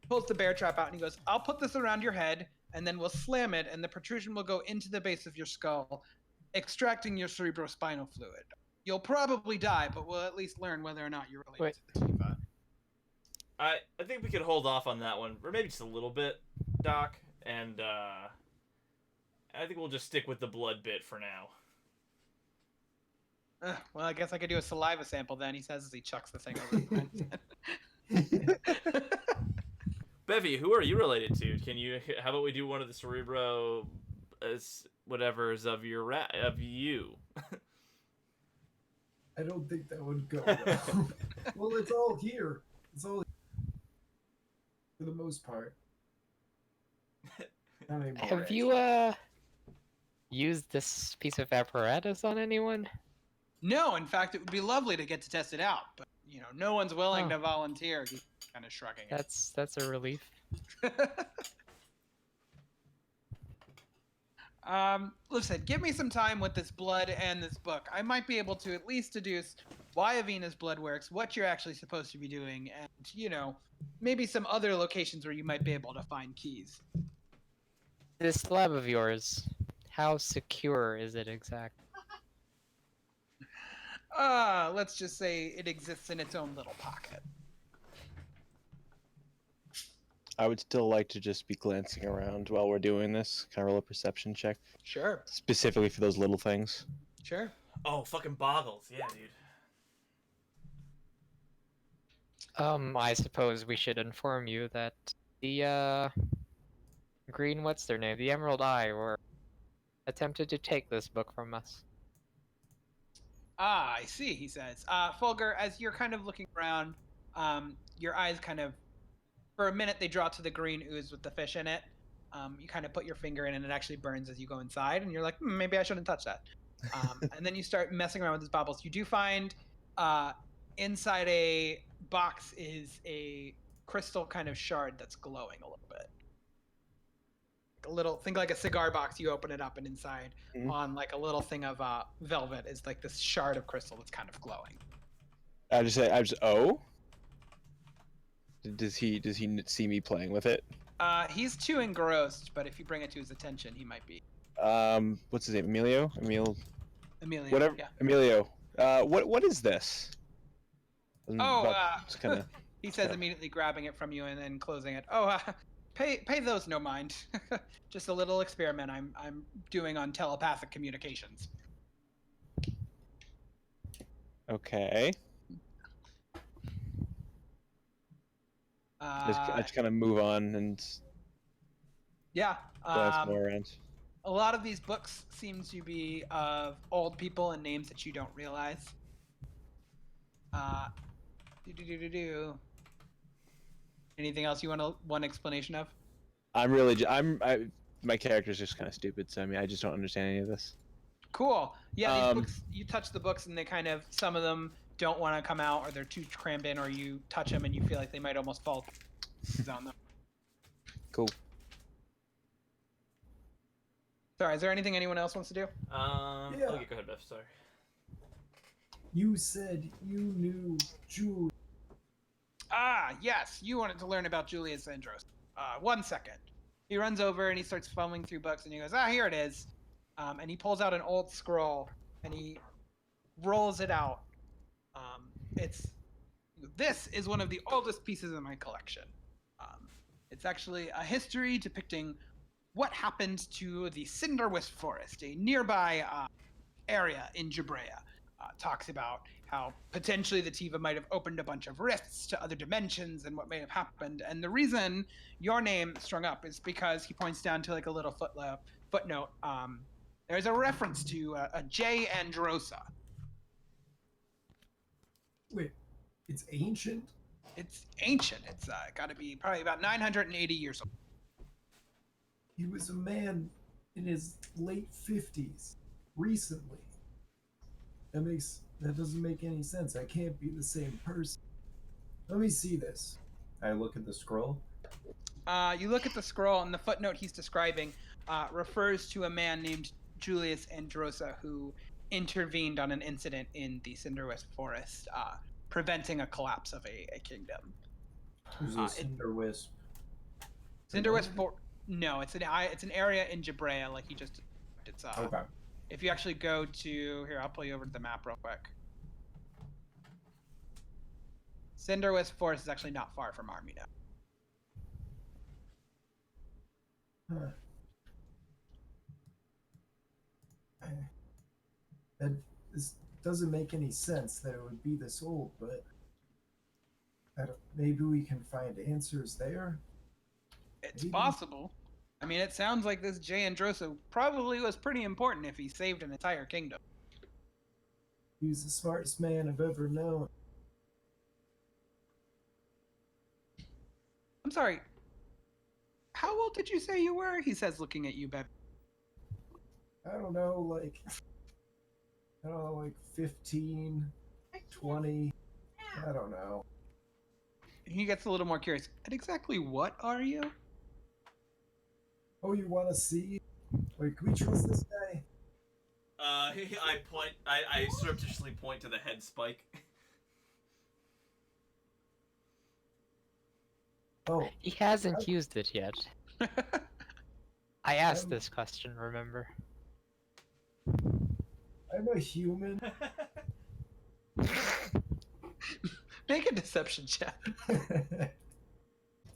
Pulls the bear trap out and he goes, I'll put this around your head, and then we'll slam it, and the protrusion will go into the base of your skull, extracting your cerebrospinal fluid. You'll probably die, but we'll at least learn whether or not you're related to the Tifa. I think we could hold off on that one, or maybe just a little bit, Doc, and I think we'll just stick with the blood bit for now. Well, I guess I could do a saliva sample then, he says as he chucks the thing over. Bevy, who are you related to? How about we do one of the cerebro, whatever's of you? I don't think that would go well. Well, it's all here. It's all for the most part. Not anymore, Have actually. you used this piece of apparatus on anyone? No, in fact, it would be lovely to get to test it out, but, you know, no one's willing Oh. to volunteer. He's kind of shrugging it. That's a relief. Listen, give me some time with this blood and this book. I might be able to at least deduce why Avina's blood works, what you're actually supposed to be doing, and, you know, maybe some other locations where you might be able to find keys. This lab of yours, how secure is it exactly? Let's just say it exists in its own little pocket. I would still like to just be glancing around while we're doing this. Can I roll a perception check? Sure, Specifically for those little things. sure. Oh, fucking boggles. Yeah, dude. I suppose we should inform you that the green what's their name? The Emerald Eye were attempted to take this book from us. I see, he says. Fulgur, as you're kind of looking around, your eyes kind of, for a minute, they draw to the green ooze with the fish in it. You kind of put your finger in and it actually burns as you go inside, and you're like, maybe I shouldn't touch that. And then you start messing around with these baubles. You do find inside a box is a crystal kind of shard that's glowing a little bit. A little, think like a cigar box. You open it up, and inside, Mhm. on like a little thing of velvet, is like this shard of crystal that's kind of glowing. I just oh. Does he see me playing with it? He's too engrossed, but if you bring it to his attention, he might be. What's his name? Emilio? Emilio. Whatever. Yeah. Emilio. What is this? Just kind of. He says Yeah. immediately, grabbing it from you and then closing it. Oh, pay those no mind. Just a little experiment I'm doing on telepathic communications. Okay. I just kind of move on and Yeah. glance more around. A lot of these books seem to be of old people and names that you don't realize. Anything else you want one explanation of? I'm my character's just kind of stupid, so I mean, I just don't understand any of this. Cool. Yeah, these Um, books, you touch the books and they kind of, some of them don't want to come out, or they're too crammed in, or you touch them and you feel like they might almost fall on them. Cool. Sorry, is there anything anyone else wants to do? Yeah. Okay, go ahead, Beth. Sorry. You said you knew Julie. Ah, yes, you wanted to learn about Julius Andros. 1 second. He runs over and he starts fumbling through books and he goes, here it is. And he pulls out an old scroll and he rolls it out. This is one of the oldest pieces in my collection. It's actually a history depicting what happened to the Cinderwisp Forest, a nearby area in Jabrea. Talks about how potentially the Tiva might have opened a bunch of rifts to other dimensions and what may have happened. And the reason your name strung up is because he points down to like a little footnote. There's a reference to a J. Androsa. Wait, it's ancient? It's ancient. It's got to be probably about 980 years old. He was a man in his late 50s, recently. That doesn't make any sense. I can't be the same person. Let me see this. I look at the scroll. You look at the scroll, and the footnote he's describing refers to a man named Julius Androsa who intervened on an incident in the Cinderwisp Forest, preventing a collapse of a kingdom. Who's a Cinderwisp? Cinderwisp No, it's an area in Jabrea, like he just. It's Okay. If you actually go to here, I'll pull you over to the map real quick. Cinderwisp Forest is actually not far from Army now. Huh. This doesn't make any sense that it would be this old, but maybe we can find answers there. It's Maybe. possible. I mean, it sounds like this J. Androsa probably was pretty important if he saved an entire kingdom. He was the smartest man I've ever known. I'm sorry. How old did you say you were? He says, looking at you, Bev. I don't know, like 15, 20, I don't know. He gets a little more curious. And exactly what are you? Oh, you want to see? Wait, can we trust this guy? I surreptitiously point to the head spike. Oh, He hasn't used it yet. I asked this question, remember? I'm a human. Make a deception check.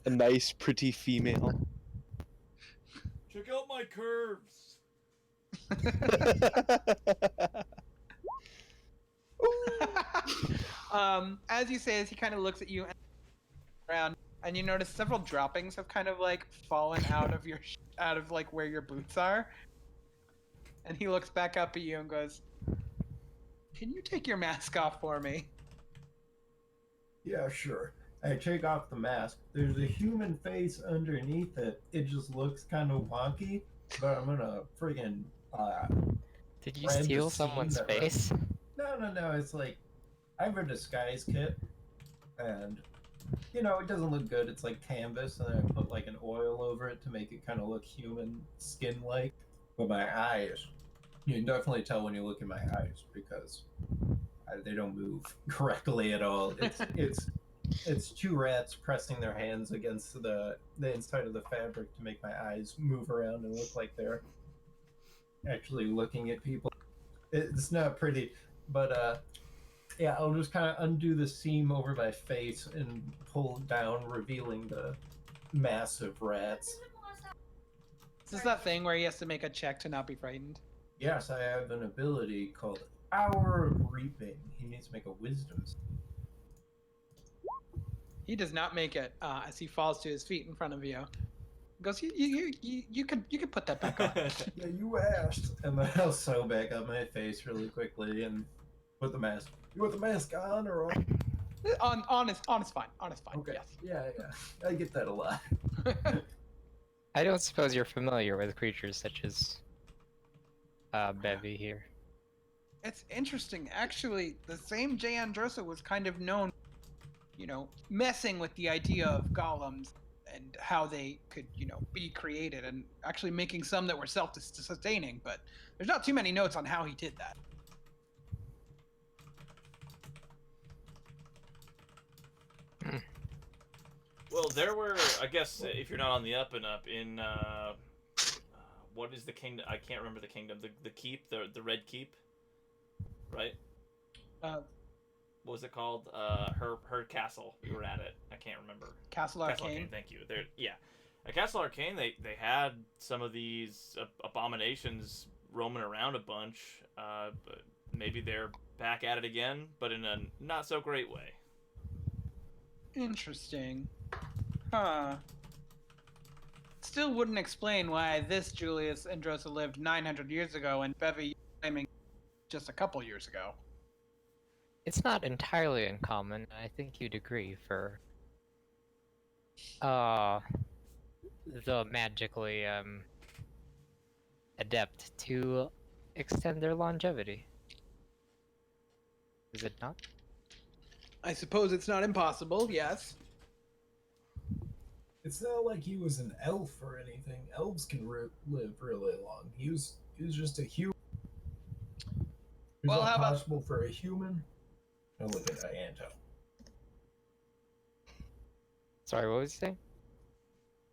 A nice, pretty female. Check out my curves. As you say, as he kind of looks at you around, and you notice several droppings have kind of like fallen out of out of like where your boots are. And he looks back up at you and goes, "Can you take your mask off for me?" Yeah, sure. I take off the mask. There's a human face underneath it. It just looks kind of wonky, but I'm gonna friggin' Did you Brand steal the scene someone's that face? No. It's like I have a disguise kit, and you know it doesn't look good. It's like canvas, and then I put like an oil over it to make it kind of look human skin-like. But my eyes, you can definitely tell when you look in my eyes because they don't move correctly at all. It's two rats pressing their hands against the inside of the fabric to make my eyes move around and look like they're actually looking at people. It's not pretty, but yeah, I'll just kind of undo the seam over my face and pull it down, revealing the massive rats. Is this that thing where he has to make a check to not be frightened? Yes, I have an ability called Hour of Reaping. He needs to make a wisdom. He does not make it as he falls to his feet in front of you. He goes, you could put that back on. Yeah, you asked. And then I'll sew back up my face really quickly and put the mask. You want the mask on or off? Honest, fine. Okay. Yes. Yeah. I get that a lot. I don't suppose you're familiar with creatures such as Bevy here. It's interesting. Actually, the same Jay Androsa was kind of known, messing with the idea of golems and how they could, be created, and actually making some that were self-sustaining. But there's not too many notes on how he did that. Well, there were, I guess, if you're not on the up and up, in what is the kingdom? I can't remember the kingdom. The keep, the red keep, right? Uh, What was it called? Her castle. We were at it. I can't remember. Castle Arcane. Thank you. At Castle Arcane, they had some of these abominations roaming around a bunch. But maybe they're back at it again, but in a not so great way. Interesting. Huh. Still wouldn't explain why this Julius Androsa lived 900 years ago and Bevy claiming just a couple years ago. It's not entirely uncommon, I think you'd agree, for the magically adept to extend their longevity. Is it not? I suppose it's not impossible, yes. It's not like he was an elf or anything. Elves can live really long. He was just a human. Is Well, it how about- possible for a human? Oh, look at Anto. Sorry, what was you saying?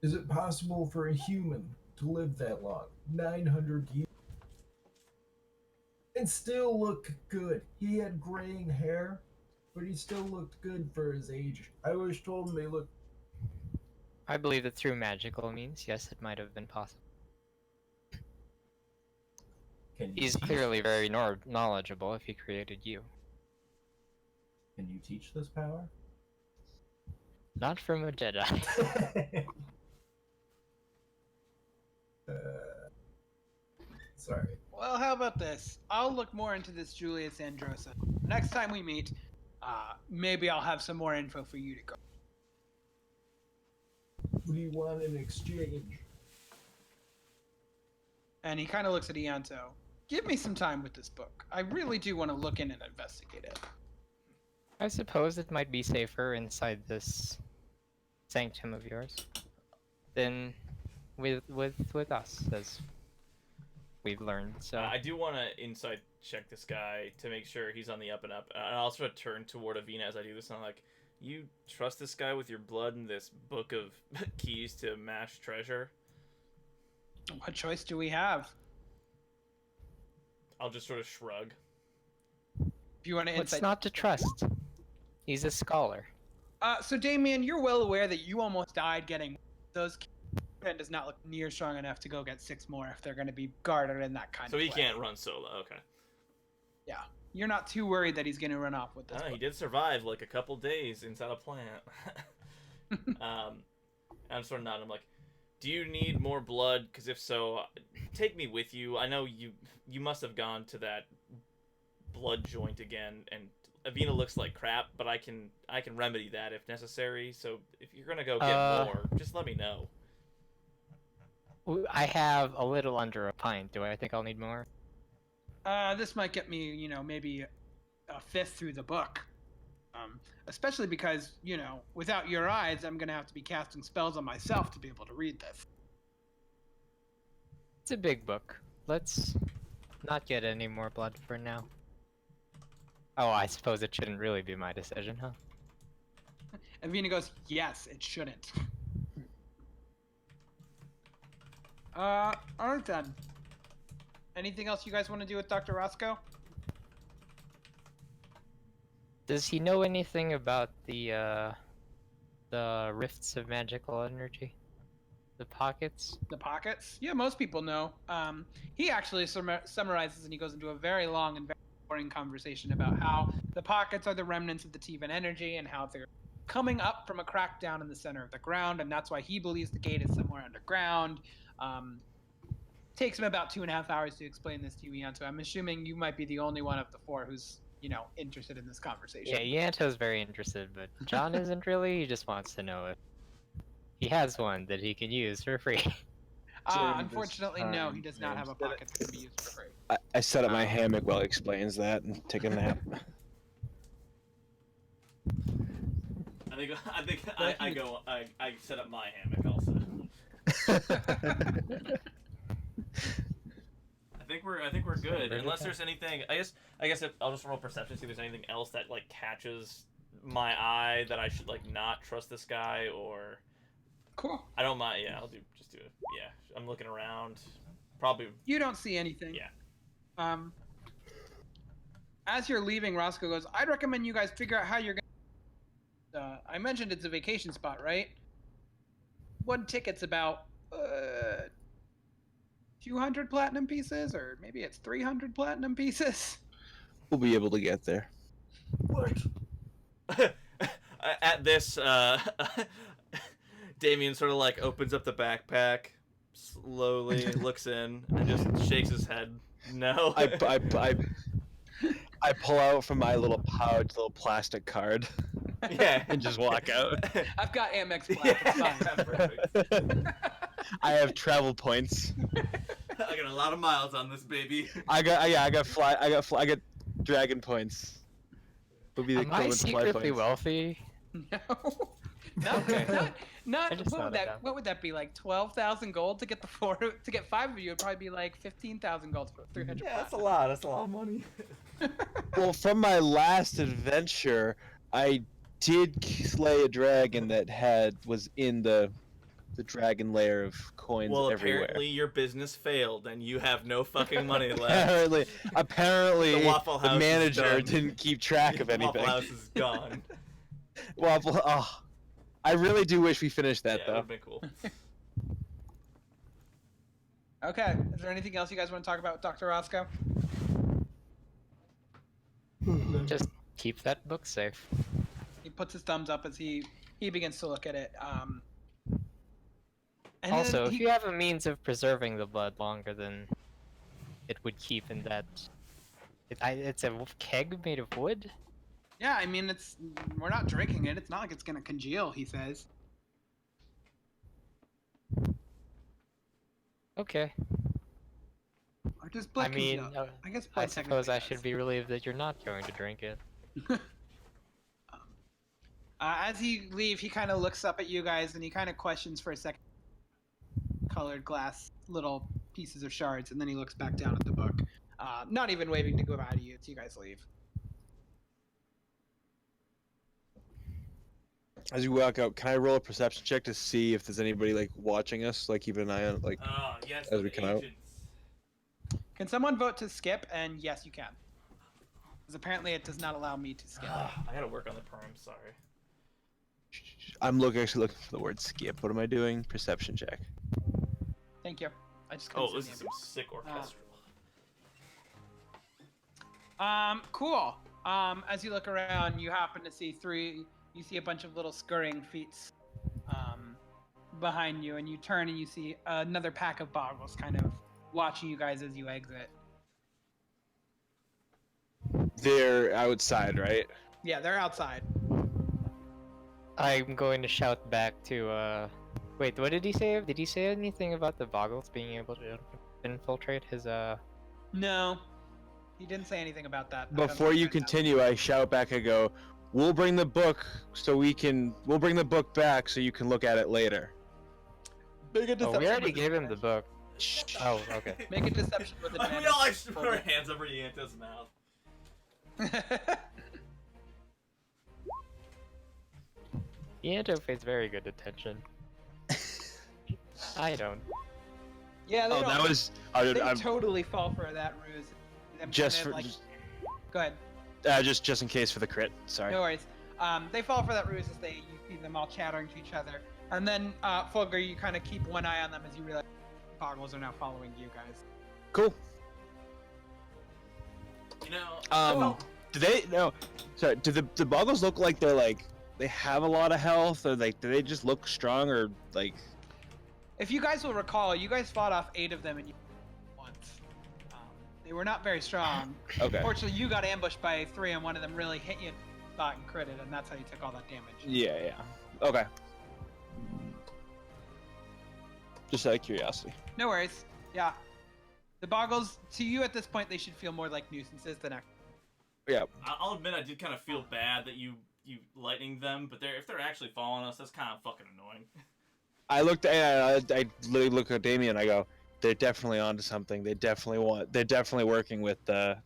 Is it possible for a human to live that long? 900 years? And still look good. He had graying hair, but he still looked good for his age. I always told him he looked. I believe that through magical means, yes, it might have been possible. Can you He's teach- clearly very knowledgeable if he created you. Can you teach this power? Not from a Jedi. Sorry. Well, how about this? I'll look more into this Julius Androsa. Next time we meet, maybe I'll have some more info for you to go. What do you want in exchange? And he kind of looks at Ianto. Give me some time with this book. I really do want to look in and investigate it. I suppose it might be safer inside this sanctum of yours than with us, as we've learned. So I do want to insight check this guy to make sure he's on the up and up. And I'll sort of turn toward Avina as I do this, and I'm like, you trust this guy with your blood and this book of keys to mash treasure? What choice do we have? I'll just sort of shrug. If you want to what's insight. not to trust? He's a scholar. So Damien, you're well aware that you almost died getting those keys, and does not look near strong enough to go get 6 more if they're going to be guarded in that kind So of he way. can't run solo. Okay. Yeah. You're not too worried that he's going to run off with this. He book. did survive like a couple days inside a plant. I'm sort of nodding. I'm like, do you need more blood? Because if so, take me with you. I know you must have gone to that blood joint again, and Avina looks like crap, but I can remedy that if necessary. So if you're gonna go get more, just let me know. I have a little under a pint. Do I think I'll need more? This might get me, maybe a fifth through the book. Especially because, without your eyes, I'm gonna have to be casting spells on myself to be able to read this. It's a big book. Let's not get any more blood for now. Oh, I suppose it shouldn't really be my decision, huh? And Vina goes, yes, it shouldn't. Alright then. Anything else you guys want to do with Dr. Roscoe? Does he know anything about the rifts of magical energy? The pockets? The pockets? Yeah, most people know. He actually summarizes and he goes into a very long and very boring conversation about how the pockets are the remnants of the Tevan energy and how they're coming up from a crack down in the center of the ground, and that's why he believes the gate is somewhere underground. Takes him about 2.5 hours to explain this to you, Ian, so I'm assuming you might be the only one of the four who's, interested in this conversation. Yeah, Yanto's very interested, but John isn't really. He just wants to know if he has one that he can use for free. Unfortunately, no, he does not have a pocket that can be used for free. I set up my hammock while he explains that and take a nap. I set up my hammock also. I think we're good. Unless there's anything, I guess if, I'll just roll perception, see if there's anything else that like catches my eye that I should like not trust this guy, or Cool. I don't mind. Yeah, just do it. Yeah, I'm looking around. Probably. You don't see anything. Yeah. As you're leaving, Roscoe goes, I'd recommend you guys figure out how you're gonna. I mentioned it's a vacation spot, right? One ticket's about 200 platinum pieces, or maybe it's 300 platinum pieces. We'll be able to get there. What? At this, Damien sort of like opens up the backpack, slowly looks in, and just shakes his head. No. I pull out from my little pouch a little plastic card. Yeah. And just walk out. I've got Amex Black. It's fine. Perfect. I have travel points. I got a lot of miles on this baby. I got dragon points. Would be the Am I equivalent to fly secretly points. wealthy? No. Not, Okay. not I just what thought would of that that. what would that be, like 12,000 gold to get the four, to get 5 of you? It'd probably be like 15,000 gold for 300. Yeah, that's a lot. That's a lot of money. Well, from my last adventure, I did slay a dragon that was in the dragon lair of coins Well, everywhere. apparently your business failed, and you have no fucking money left. apparently, The Waffle House the is manager done. didn't keep track of anything. Waffle House is gone. Waffle. Oh, I really do wish we finished that Yeah, though. that would've been cool. Okay. Is there anything else you guys want to talk about with Dr. Roscoe? Just keep that book safe. He puts his thumbs up as he begins to look at it. And Also, then if you have a means of preserving the blood longer than it would keep in that, it's a keg made of wood. yeah, I mean, we're not drinking it. It's not like it's gonna congeal. He says. Okay. Or does I blood mean, congeal? I guess I blood suppose I technically should be relieved that you're not going to drink it. does. As he leave, he kind of looks up at you guys and he kind of questions for a second. Colored glass, little pieces of shards, and then he looks back down at the book. Not even waving to go by to you. It's you guys leave. As you walk out, can I roll a perception check to see if there's anybody like watching us, like keeping an eye on, like? Oh, yes, As we come out. agents. Can someone vote to skip? And yes, you can. Because apparently it does not allow me to skip. I gotta work on the perm, sorry. I'm actually looking for the word skip. What am I doing? Perception check. Thank you. I just couldn't Oh, see this is the some sick orchestral. Cool. As you look around, you happen to see you see a bunch of little scurrying feet behind you, and you turn and you see another pack of boggles kind of watching you guys as you exit. They're outside, right? Yeah, they're outside. I'm going to shout back to, wait, what did he say? Did he say anything about the boggles being able to infiltrate his, No. He didn't say anything about that. I don't Before think you right now. continue, I shout back. I go, "We'll bring the book We'll bring the book back so you can look at it later." Make a Oh, deception. we already with gave him the advantage. book. Oh, okay. Make a deception with advantage. We all like just put our hands over Yanta's mouth. Ianto pays very good attention. I don't. Yeah, they Oh, don't. that was. They I'm totally fall for that ruse. Them just kinda, for like, go ahead. just in case for the crit. Sorry. No worries. They fall for that ruse as you see them all chattering to each other, and then Fulgur, you kind of keep one eye on them as you realize Boggles are now following you guys. Cool. You know. Do they no? Sorry. Do the boggles look like they have a lot of health, or like do they just look strong, or like? If you guys will recall, you guys fought off 8 of them and you once. They were not very strong. Okay. Fortunately, you got ambushed by 3, and one of them really hit you in the spot and critted, and that's how you took all that damage. Yeah. Yeah. Okay. Just out of curiosity. No worries. Yeah. The Boggles, to you at this point, they should feel more like nuisances than actually. Yeah. I'll admit I did kind of feel bad that you lightning them, but if they're actually following us, that's kind of fucking annoying. I looked. I literally look at Damien. I go, they're definitely onto something. They're definitely working with the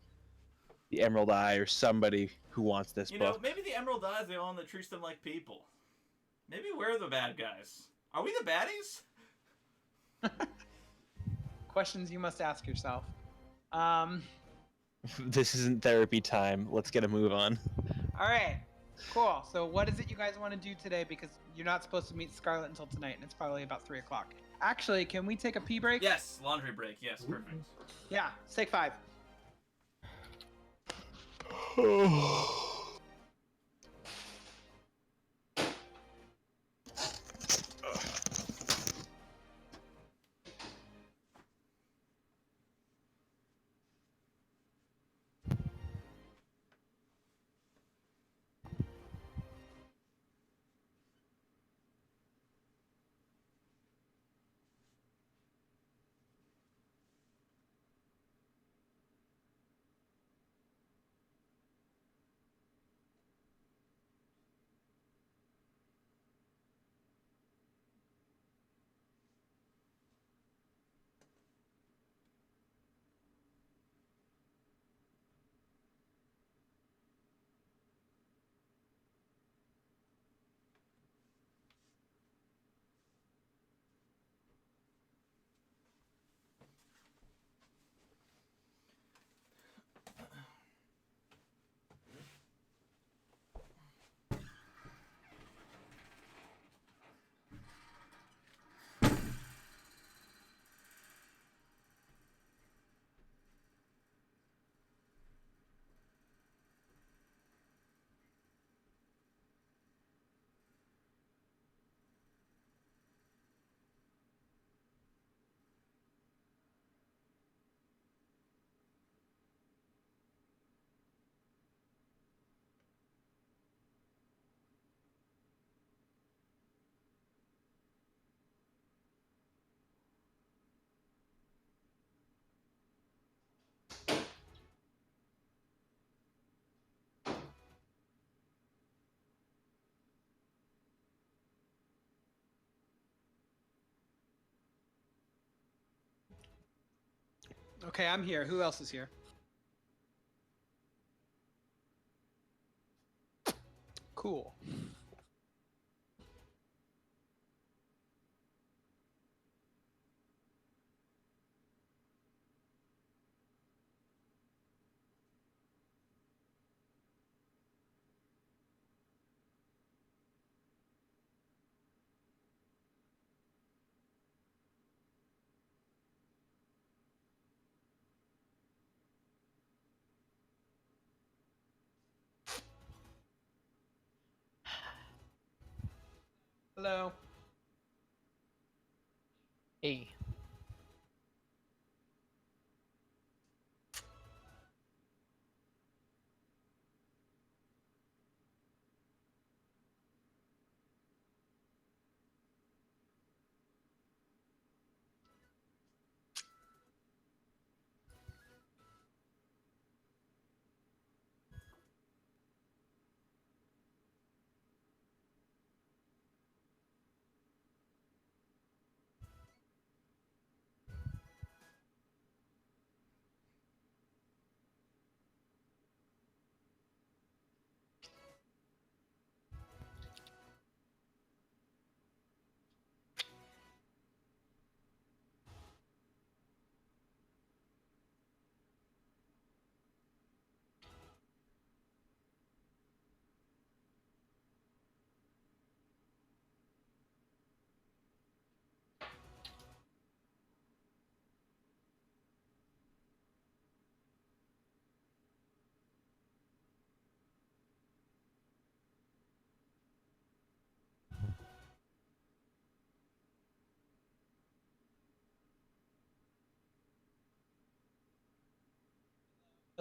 Emerald Eye or somebody who wants this You know, book. maybe the Emerald Eye is the one that treats them like people. Maybe we're the bad guys. Are we the baddies? Questions you must ask yourself. This isn't therapy time. Let's get a move on. All right. Cool. So what is it you guys want to do today? Because you're not supposed to meet Scarlet until tonight, and it's probably about 3 o'clock. Actually, can we take a pee break? Yes, laundry break. Yes, perfect. Yeah. Let's take 5. Okay, I'm here. Who else is here? Cool. Hello. Hey.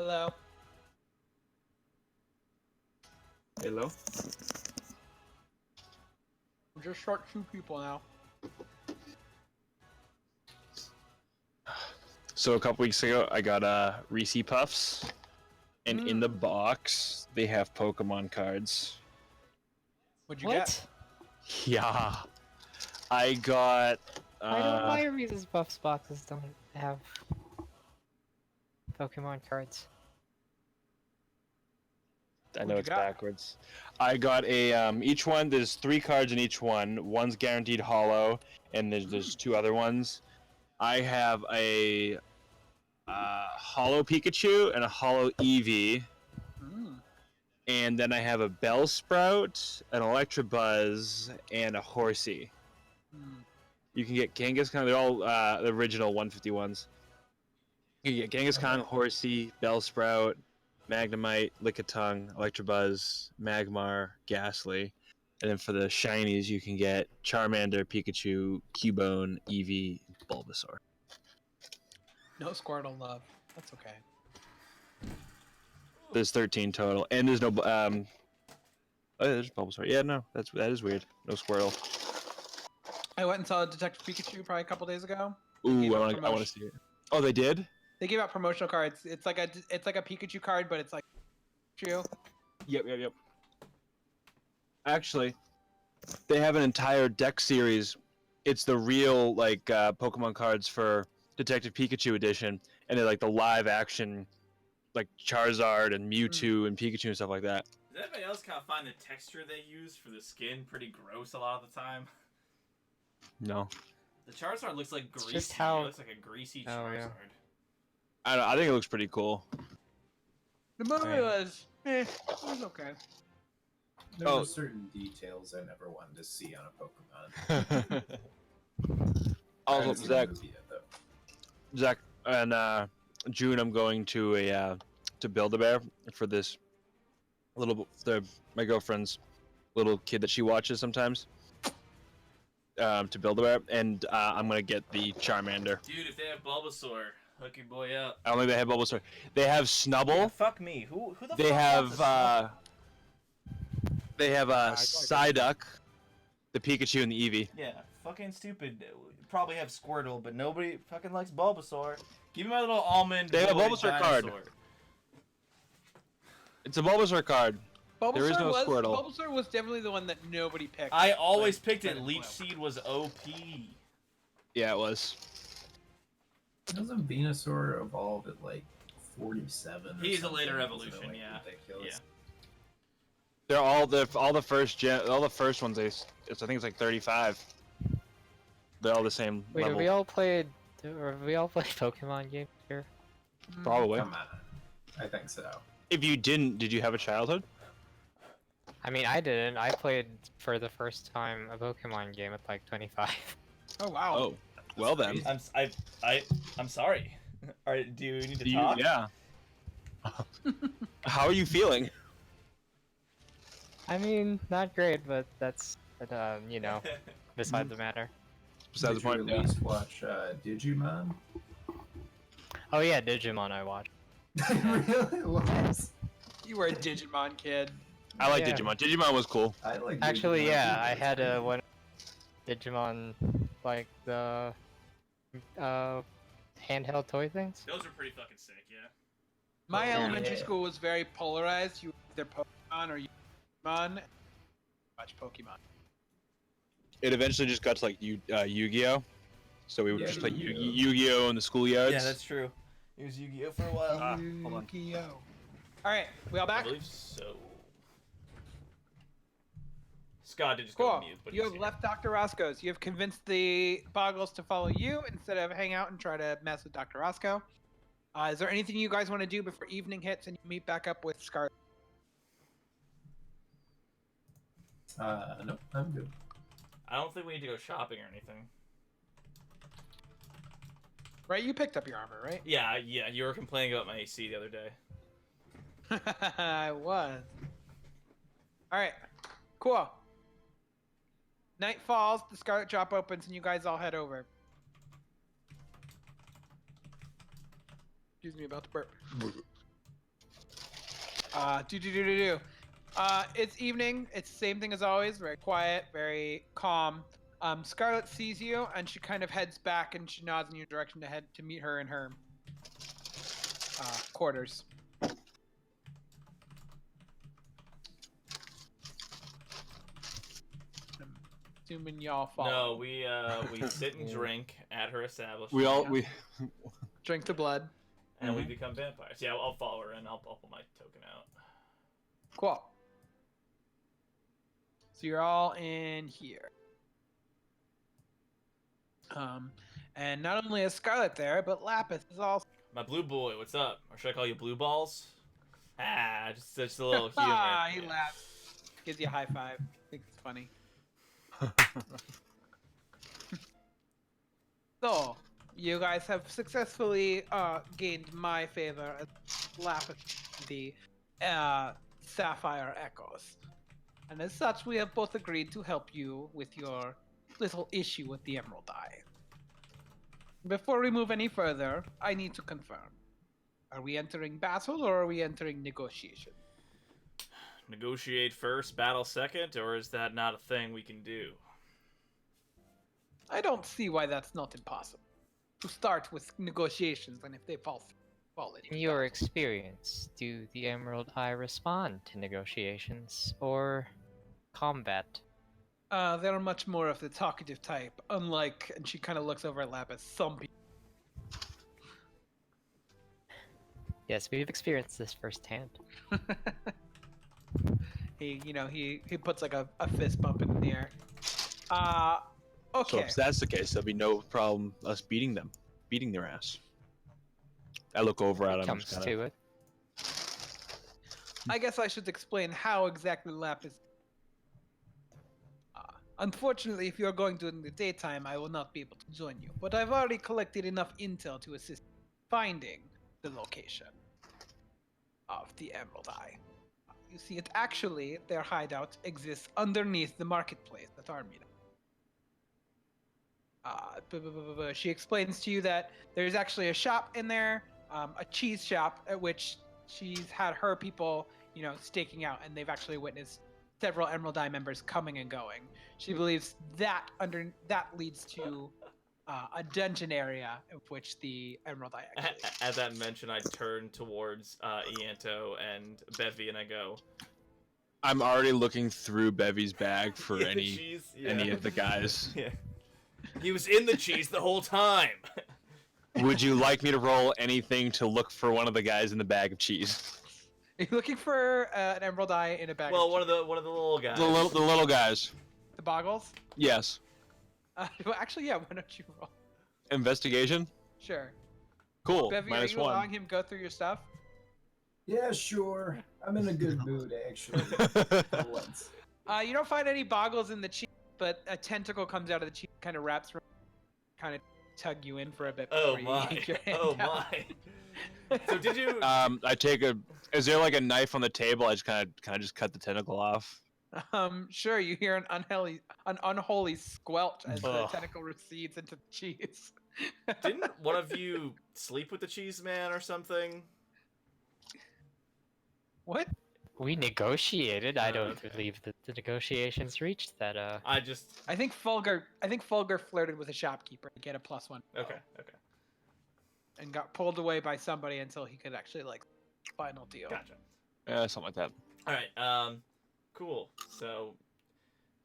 Hello. Hello. We're just short 2 people now. So a couple weeks ago, I got Reese Puffs, and in the box they have Pokemon cards. What'd you get? What? Yeah, I got. I don't know why Reese's Puffs boxes don't have Pokemon cards. I know What'd you it's got? backwards. I got a each one. There's 3 cards in each one. One's guaranteed hollow, and there's 2 other ones. I have a hollow Pikachu and a hollow Eevee, Mm. and then I have a Bellsprout, an Electabuzz, and a Horsey. Mm. You can get Kangaskhan. They're all the original 151s. You can get Kangaskhan, Horsey, Bellsprout, Magnemite, Lickitung, Electabuzz, Magmar, Ghastly. And then for the shinies, you can get Charmander, Pikachu, Cubone, Eevee, and Bulbasaur. No Squirtle love. That's okay. There's 13 total, and there's no oh, there's Bulbasaur. Yeah, no, that is weird. No Squirtle. I went and saw Detective Pikachu probably a couple days ago. Ooh, gave I out want to promotion. see it. Oh, they did? They gave out promotional cards. It's like a Pikachu card, but it's like Pikachu. Yep. Actually, they have an entire deck series. It's the real like Pokemon cards for Detective Pikachu edition, and they're like the live action, like Charizard and Mewtwo and Pikachu and stuff like that. Does anybody else kind of find the texture they use for the skin pretty gross a lot of the time? No, The Charizard looks like greasy. just how- It looks like a greasy Oh, Charizard. yeah. I don't know, I think it looks pretty cool. The movie Right. was, it was okay. There Oh. were certain details I never wanted to see on a Pokemon. I Also, haven't seen the Zach, movie yet, though. Zach, and June, I'm going to a to Build-A-Bear for this my girlfriend's little kid that she watches sometimes. To Build-A-Bear, and I'm gonna get the Charmander. Dude, if they have Bulbasaur, hook your boy up. I don't think they have Bulbasaur. They have Snubble. Yeah, fuck me. Who the They fuck have wants a Psyduck, the Pikachu, and the Eevee. Yeah, fucking stupid. Probably have Squirtle, but nobody fucking likes Bulbasaur. Give me my little almond. They have a boy Bulbasaur card. dinosaur. It's a Bulbasaur card. Bulbasaur There is no was, Squirtle. Bulbasaur was definitely the one that nobody picked. I always Like, picked it. Red and Leech Blue. Seed was OP. Yeah, it was. Doesn't Venusaur evolve at like 47? or He's a later something? evolution, Isn't it, like, yeah. ridiculous? They're all the first ones. I think it's like 35. They're all the same Wait, level. have we all played Pokemon games here? Probably. Come on. I think so. If you didn't, did you have a childhood? I mean, I didn't. I played for the first time a Pokemon game at like 25. Oh wow. Oh, well then. I'm sorry. All right, do you need to Do you- talk? yeah. How are you feeling? I mean, not great, but that's, you know, beside the matter. Besides Did the point, you at least watch Digimon? Oh yeah, Digimon I watched. really? Was? You were a Digimon kid. I like Yeah. Digimon. Digimon was cool. I like. Actually, Digimon yeah, too, I but had it's crazy. one Digimon, like the handheld toy things. Those are pretty fucking sick, yeah. My Yeah. elementary school was very polarized. You were either Pokemon or you Pokemon. Watch Pokemon. It eventually just got to like Yu-Gi-Oh. So we would Yeah, just play Yu-Gi-Oh. Yu-Gi-Oh in the schoolyards. Yeah, that's true. It was Yu-Gi-Oh for a while. Hold on. Yu-Gi-Oh. All right, we all I back. believe so. Scott did just go Cool. on mute, but You he's have here. left Dr. Roscoe's. You have convinced the Boggles to follow you instead of hang out and try to mess with Dr. Roscoe. Is there anything you guys want to do before evening hits and you meet back up with Scarlet? No, I'm good. I don't think we need to go shopping or anything. Right, you picked up your armor, right? Yeah, you were complaining about my AC the other day. I was. All right, cool. Night falls, the Scarlet Drop opens, and you guys all head over. Excuse me about the burp. It's evening. It's the same thing as always. Very quiet, very calm. Scarlet sees you, and she kind of heads back, and she nods in your direction to head to meet her in her quarters. I'm assuming y'all follow. No, we sit and drink at her establishment. We Drink the blood. and we become vampires. Yeah, I'll follow her and I'll pull my token out. Cool. So you're all in here. And not only is Scarlet there, but Lapis is also. My blue boy, what's up? Or should I call you Blue Balls? Just a little humor. He laughs. Gives you a high five. I think it's funny. So, you guys have successfully gained my favor as Lapis, the Sapphire Echoes. And as such, we have both agreed to help you with your little issue with the Emerald Eye. Before we move any further, I need to confirm. Are we entering battle or are we entering negotiation? Negotiate first, battle second, or is that not a thing we can do? I don't see why that's not impossible. To start with negotiations, and if they fall into In your battle. experience, do the Emerald Eye respond to negotiations or combat? They're much more of the talkative type, unlike, and she kind of looks over at Lapis, some people. Yes, we've experienced this firsthand. He puts like a fist bump in the air. So Okay. if that's the case, there'll be no problem us beating their ass. I look over at him. Comes to it. I guess I should explain how exactly Lapis. Unfortunately, if you're going during the daytime, I will not be able to join you. But I've already collected enough intel to assist finding the location of the Emerald Eye. You see, their hideout exists underneath the marketplace at Armida. She explains to you that there's actually a shop in there, a cheese shop, at which she's had her people, staking out, and they've actually witnessed several Emerald Eye members coming and going. She believes that leads to a dungeon area of which the Emerald Eye actually is. At that mention, I turn towards Ianto and Bevy, and I go, I'm already looking through Bevy's bag for "Yeah, any cheese, yeah." any of the guys. Yeah. He was in the cheese the whole time. Would you like me to roll anything to look for one of the guys in the bag of cheese? Are you looking for an Emerald Eye in a bag? Well, of one of the little guys. The little guys. the boggles? Yes. Well, actually, yeah. Why don't you roll? Investigation. Sure. Cool. Bevy, are Minus you one. allowing him go through your stuff? Yeah, sure. I'm in a good mood, actually. Once. You don't find any boggles in the cheese, but a tentacle comes out of the cheese, kind of wraps around, kind of tug you in for a bit. Oh before you my! yank your hand Oh out. my! So did you? I take a. Is there like a knife on the table? I just kind of just cut the tentacle off. Sure. You hear an unholy squelch as the Ugh. tentacle recedes into the cheese. Didn't one of you sleep with the cheese man or something? What? We negotiated. I don't Okay. believe that the negotiations reached that. I just. I think Fulgur flirted with a shopkeeper to get a +1. Okay. Okay. And got pulled away by somebody until he could actually final deal. Gotcha. Something like that. All right. Cool. So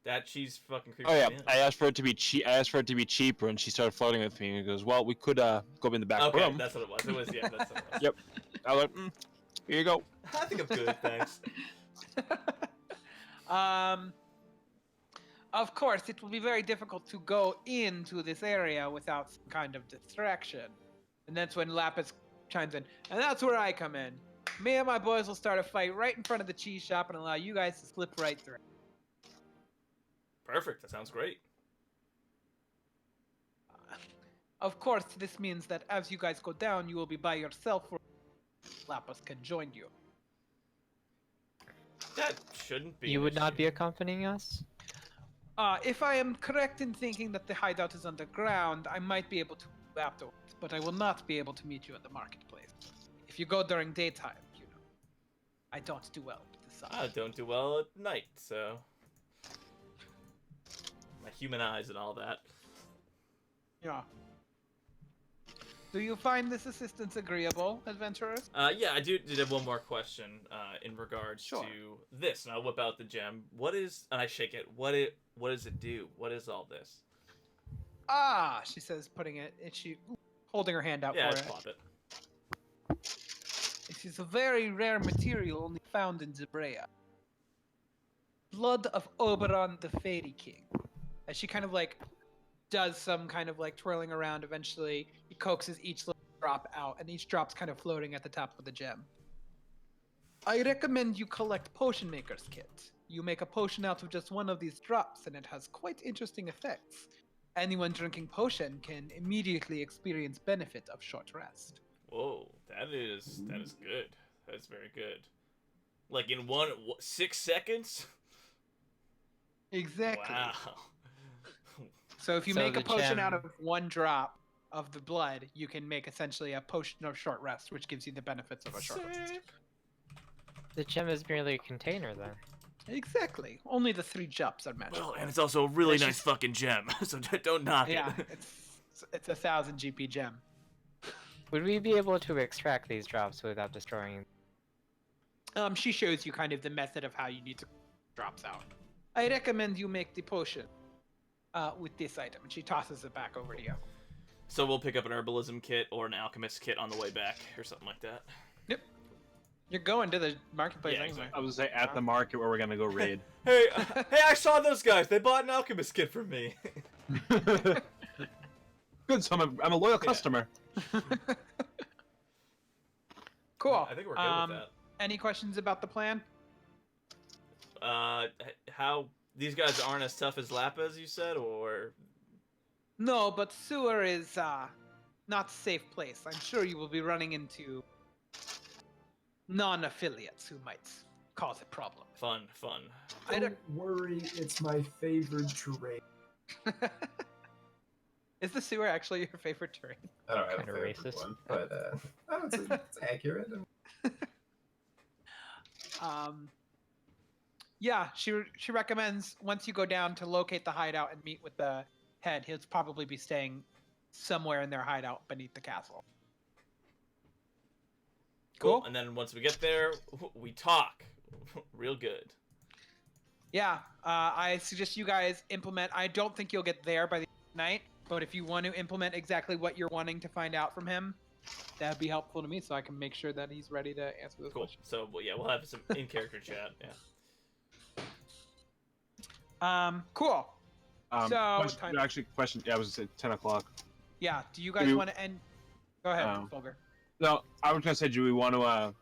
that cheese fucking creeps Oh yeah, me out. I asked for it to be cheap. I asked for it to be cheaper, and she started flirting with me. And goes, "Well, we could go in the back Okay, room." that's what it was. It was yeah. That's what it was. Yep. I was like, "Here you go." I think I'm good, thanks. Of course, it will be very difficult to go into this area without some kind of distraction. And that's when Lapis chimes in. And that's where I come in. Me and my boys will start a fight right in front of the cheese shop and allow you guys to slip right through. Perfect. That sounds great. Of course, this means that as you guys go down, you will be by yourself, or Lapis can join you. That shouldn't be. You an would not issue. be accompanying us? If I am correct in thinking that the hideout is underground, I might be able to move afterwards, but I will not be able to meet you at the marketplace. If you go during daytime, I don't do well with the sun. I don't do well at night, so my human eyes and all that. Yeah. Do you find this assistance agreeable, adventurers? Yeah, I did have one more question in regards Sure. to this, and I'll whip out the gem. What is? And I shake it. What does it do? What is all this? Ah, she says, putting it, and she holding her hand out Yeah, for I it. pop it. It is a very rare material only found in Zebrea. Blood of Oberon the Fairy King. As she kind of like does some kind of like twirling around, eventually he coaxes each little drop out, and each drop's kind of floating at the top of the gem. I recommend you collect Potion Maker's Kit. You make a potion out of just one of these drops, and it has quite interesting effects. Anyone drinking potion can immediately experience benefit of short rest. Whoa, that is good. That's very good. Like in 6 seconds. Exactly. Wow. So if you So make a the potion out gem- of one drop of the blood, you can make essentially a potion of short rest, which gives you the benefits of a short rest. Sick. The gem is merely a container, then. Exactly. Only the 3 drops are magical. Well, and it's also a really It's nice just- fucking gem, so don't knock Yeah, it. it's 1,000 GP gem. Would we be able to extract these drops without destroying? She shows you kind of the method of how you need to drops out. I recommend you make the potion with this item, and she tosses it back over to you. So we'll pick up an herbalism kit or an alchemist kit on the way back, or something like that. You're going to the marketplace Yeah, anyway. I was gonna say at the market where we're gonna go raid. Hey, hey! I saw those guys. They bought an alchemist kit from me. Good, so I'm a loyal customer. Cool. I think we're good with Any questions about the plan? that. How these guys aren't as tough as Lappas, you said, or No, but sewer is not a safe place. I'm sure you will be running into non-affiliates who might cause a problem. fun? I don't- worry, it's my favorite terrain. Is the sewer actually your favorite terrain? I don't have Kinda a favorite racist. one, but it's accurate. Yeah, she recommends once you go down to locate the hideout and meet with the head. He'll probably be staying somewhere in their hideout beneath the castle. Cool. Cool. And then once we get there, we talk, real good. Yeah, I suggest you guys implement. I don't think you'll get there by the night, but if you want to implement exactly what you're wanting to find out from him, that'd be helpful to me, so I can make sure that he's ready to answer those Cool. questions. So well, yeah, we'll have some in-character chat. Yeah. Cool. So, question, time- actually, question. Yeah, I was at 10 o'clock. Yeah. Do you guys we- want to end? Go ahead, Oh. Fulgur. No, I was gonna say, do we want to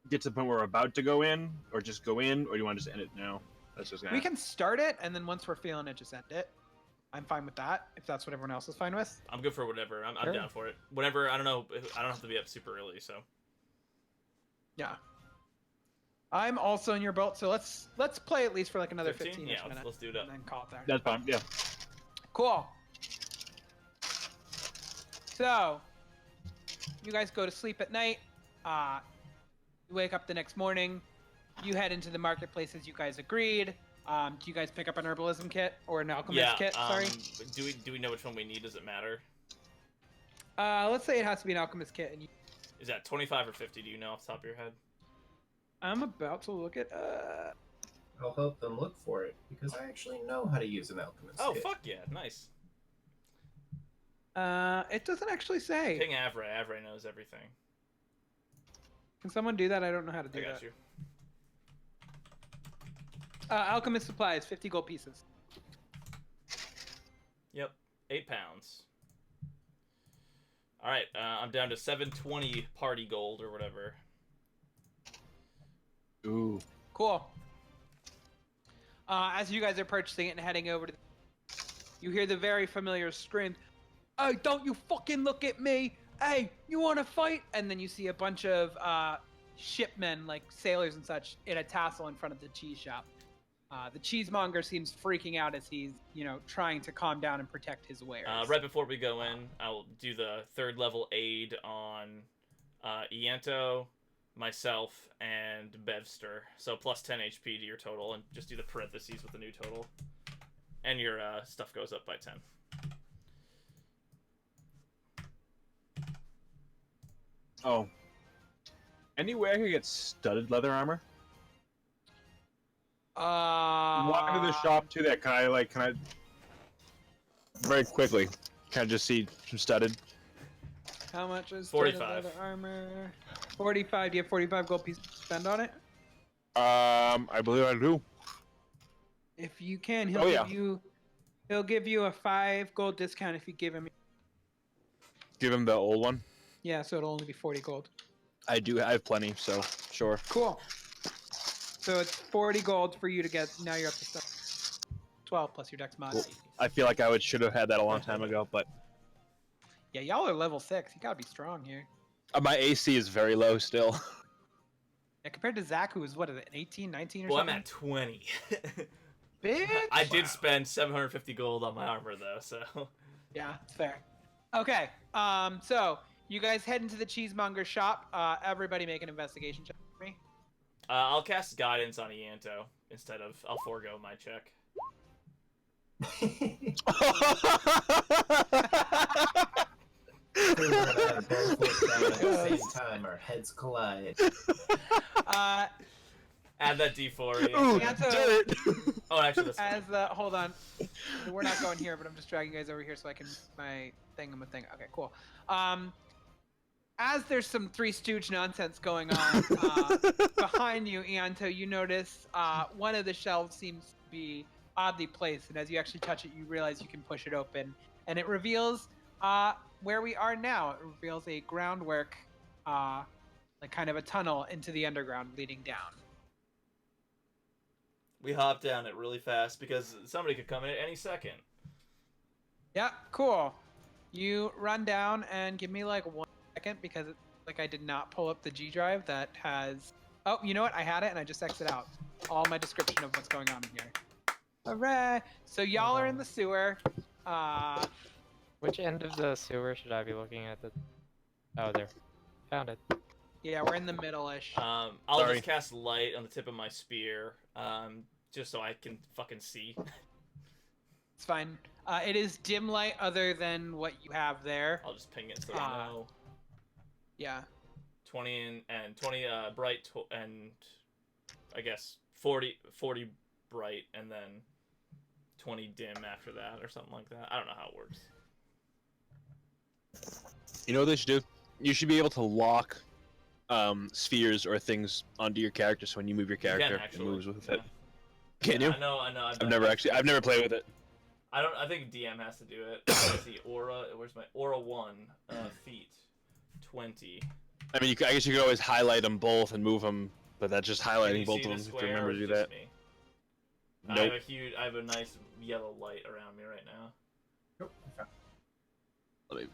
get to the point where we're about to go in, or just go in, or do you want to just end it now? That's just gonna. We can start it, and then once we're feeling it, just end it. I'm fine with that, if that's what everyone else is fine with. I'm good for whatever. I'm Sure. down for it. Whatever. I don't know. I don't have to be up super early, so. Yeah. I'm also in your boat, so let's play at least for like another 15 Yeah, minutes, let's do it up. and then call it there. That's fine. Yeah. Cool. So, you guys go to sleep at night. You wake up the next morning. You head into the marketplace as you guys agreed. Do you guys pick up an herbalism kit or an alchemist Yeah. kit? Sorry. Do we know which one we need? Does it matter? Let's say it has to be an alchemist kit, and Is that 25 or 50? Do you know off the top of your head? I'm about to look at. I'll help them look for it because I actually know how to use an alchemist. Oh kit. fuck yeah! Nice. It doesn't actually say. Ping Avray. Avray knows everything. Can someone do that? I don't know how to do I got that. you. Alchemist supplies, 50 gold pieces. Yep. 8 pounds. All right. I'm down to 720 party gold or whatever. Ooh. Cool. As you guys are purchasing it and heading over to, you hear the very familiar scream, "Hey, don't you fucking look at me! Hey, you want to fight?" And then you see a bunch of shipmen, like sailors and such, in a tassel in front of the cheese shop. The cheesemonger seems freaking out as he's, trying to calm down and protect his wares. Right before we go in, I'll do the 3rd level aid on Iento, myself, and Bevster. So plus 10 HP to your total, and just do the parentheses with the new total. And your stuff goes up by 10. Oh. Any way I could get studded leather armor? Walk into the shop to that. Can I very quickly? Can I just see some studded? How much is 45. studded leather armor? 45. Do you have 45 gold pieces to spend on it? I believe I do. If you can, he'll give you a 5 gold discount if you give him. Give him the old one. Yeah, so it'll only be 40 gold. I have plenty, so sure. Cool. So it's 40 gold for you to get. Now you're up to stuff. 12 plus your dex mod. Cool. I feel like I should have had that a long time ago, but Yeah, y'all are level 6. You gotta be strong here. my AC is very low still. Yeah, compared to Zach, who is what is it, 18, 19 or Well, I'm something? at 20. Bitch. I did spend 750 gold on my armor, though, so... Yeah, it's fair. Okay, so you guys head into the cheesemonger shop. Everybody make an investigation check for me. I'll cast Guidance on Ianto instead of... I'll forego my check. Both look down at the same time, our heads collide. Add that D4. Ooh, Ianto, did it! Oh, actually, that's fine. hold on. We're not going here, but I'm just dragging you guys over here so I can my thing. Okay, cool. As there's some Three Stooge nonsense going on behind you, Ianto, you notice one of the shelves seems to be oddly placed, and as you actually touch it, you realize you can push it open, and it reveals where we are now. It reveals a groundwork, like kind of a tunnel into the underground leading down. We hop down it really fast because somebody could come in at any second. Yeah, cool. You run down and give me like 1 second because I did not pull up the G drive that has. Oh, you know what? I had it and I just exited out all my description of what's going on in here. Alright. So y'all are in the sewer. Which end of the sewer should I be looking at? Oh, there. Found it. Yeah, we're in the middle-ish. I'll Sorry. just cast light on the tip of my spear, just so I can fucking see. It's fine. It is dim light other than what you have there. I'll just ping it so I know. Yeah. 20 and 20 bright and I guess 40 bright and then 20 dim after that or something like that. I don't know how it works. You know what they should do? You should be able to lock spheres or things onto your character, so when you move your character, it actually. moves with Yeah. it. Can you? I know. I've never played with it. I think DM has to do it. Let's see, aura. Where's my aura 1? Feet. 20. I mean, I guess you could always highlight them both and move them, but that's just Can highlighting you both see of the them if you square, remember or to do is it that. just me? Nope. I have a nice yellow light around me right now. Nope, okay.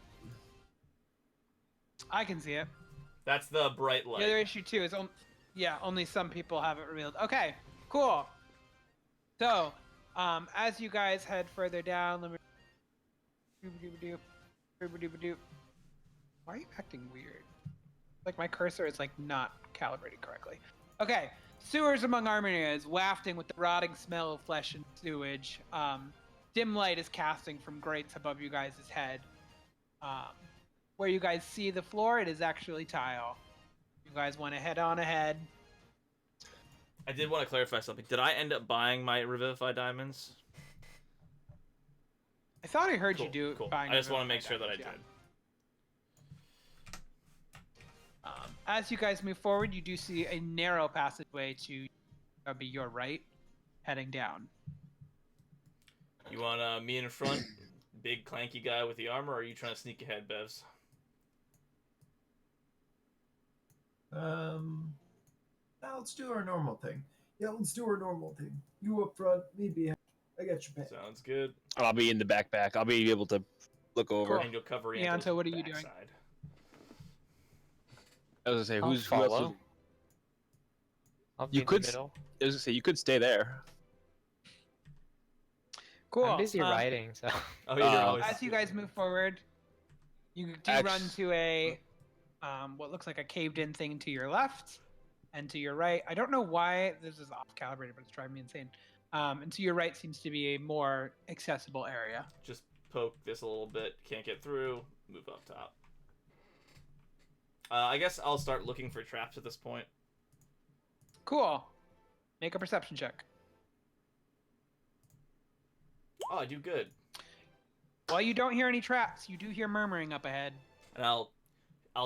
I can see it. That's the bright light. The other issue too is, only some people have it revealed. Okay, cool. So, as you guys head further down, let me. Why are you acting weird? Like my cursor is like not calibrated correctly. Okay, sewers among Armenia is wafting with the rotting smell of flesh and sewage. Dim light is casting from grates above you guys' head. Where you guys see the floor, it is actually tile. You guys want to head on ahead. I did want to clarify something. Did I end up buying my Revivify diamonds? I thought I heard you Cool, do cool. buying. I just want to Revivify make sure that I diamonds, did. yeah. As you guys move forward, you do see a narrow passageway to be your right, heading down. You want me in front, big clanky guy with the armor, or are you trying to sneak ahead, Bevs? Now let's do our normal thing. Yeah, let's do our normal thing. You up front, me behind. I got your back. Sounds good. I'll be in the backpack. I'll be able to look over. And you'll cover Ianto, what are you doing? backside. I was gonna say, I'll who else would- follow. I'll be You in could the middle. I was gonna say, you could stay there. Cool. I'm busy writing, so. Oh, yeah, you're Uh, always... As you guys move forward, you do Act- run to a what looks like a caved-in thing to your left, and to your right. I don't know why this is off-calibrated, but it's driving me insane. And to your right seems to be a more accessible area. Just poke this a little bit. Can't get through. Move up top. I guess I'll start looking for traps at this point. Cool. Make a perception check. Oh, I do good. While you don't hear any traps, you do hear murmuring up ahead. And I'll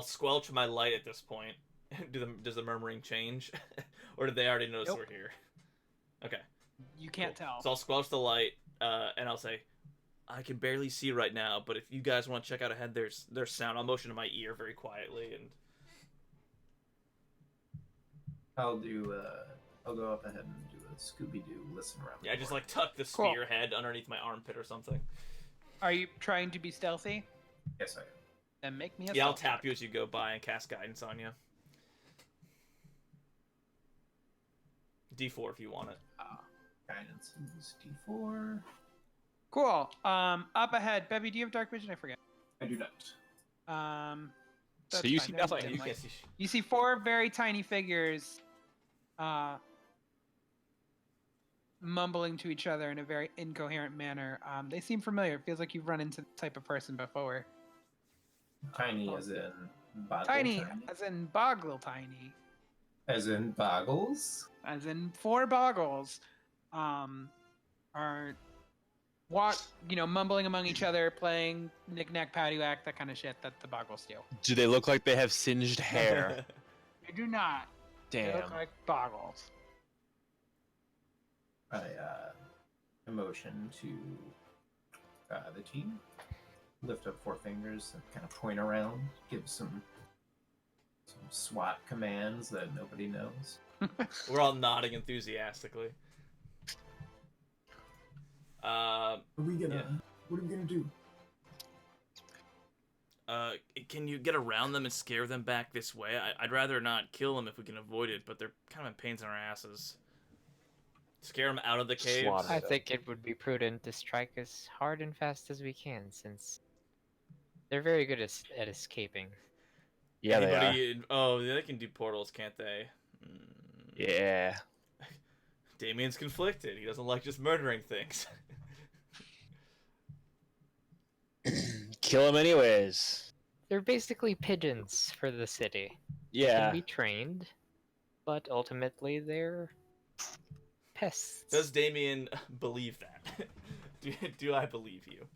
squelch my light at this point. Does the murmuring change? Or did they already notice Nope. we're here? Okay. You can't Cool. tell. So I'll squelch the light, and I'll say, I can barely see right now, but if you guys want to check out ahead, there's sound. I'll motion to my ear very quietly, and I'll go up ahead and do a Scooby-Doo listen around. yeah, I just like tuck the Cool. spearhead underneath my armpit or something. Are you trying to be stealthy? Yes, I am. Then make me a Yeah, I'll stealth tap check. you as you go by and cast guidance on you. D4 if you want it. Guidance is D4. Cool. Up ahead, Bevy, do you have dark vision? I forget. I do not. So That's you fine, see there's nothing. dim You light. can't see. You see 4 very tiny figures, mumbling to each other in a very incoherent manner. They seem familiar. It feels like you've run into the type of person before. Tiny as in boggle Tiny, as in boggle tiny, As in boggles? as in 4 boggles, are mumbling among each other, playing knick-knack, paddywhack, that kind of shit that the boggles do. Do they look like they have singed hair? They do not. They Damn. look like boggles. I motion to the team. Lift up 4 fingers and kind of point around, give some SWAT commands that nobody knows. We're all nodding enthusiastically. What are we gonna Yeah. What are we gonna do? Can you get around them and scare them back this way? I'd rather not kill them if we can avoid it, but they're kind of pains in our asses. Scare them out of the caves. Slaughter. I think it would be prudent to strike as hard and fast as we can, since they're very good at escaping. Yeah, they are. Anybody, oh, they can do portals, can't they? Mm. Yeah. Damien's conflicted. He doesn't like just murdering things. Kill them anyways. They're basically pigeons for the city. They Yeah. can be trained, but ultimately they're pests. Does Damien believe that? do I believe you?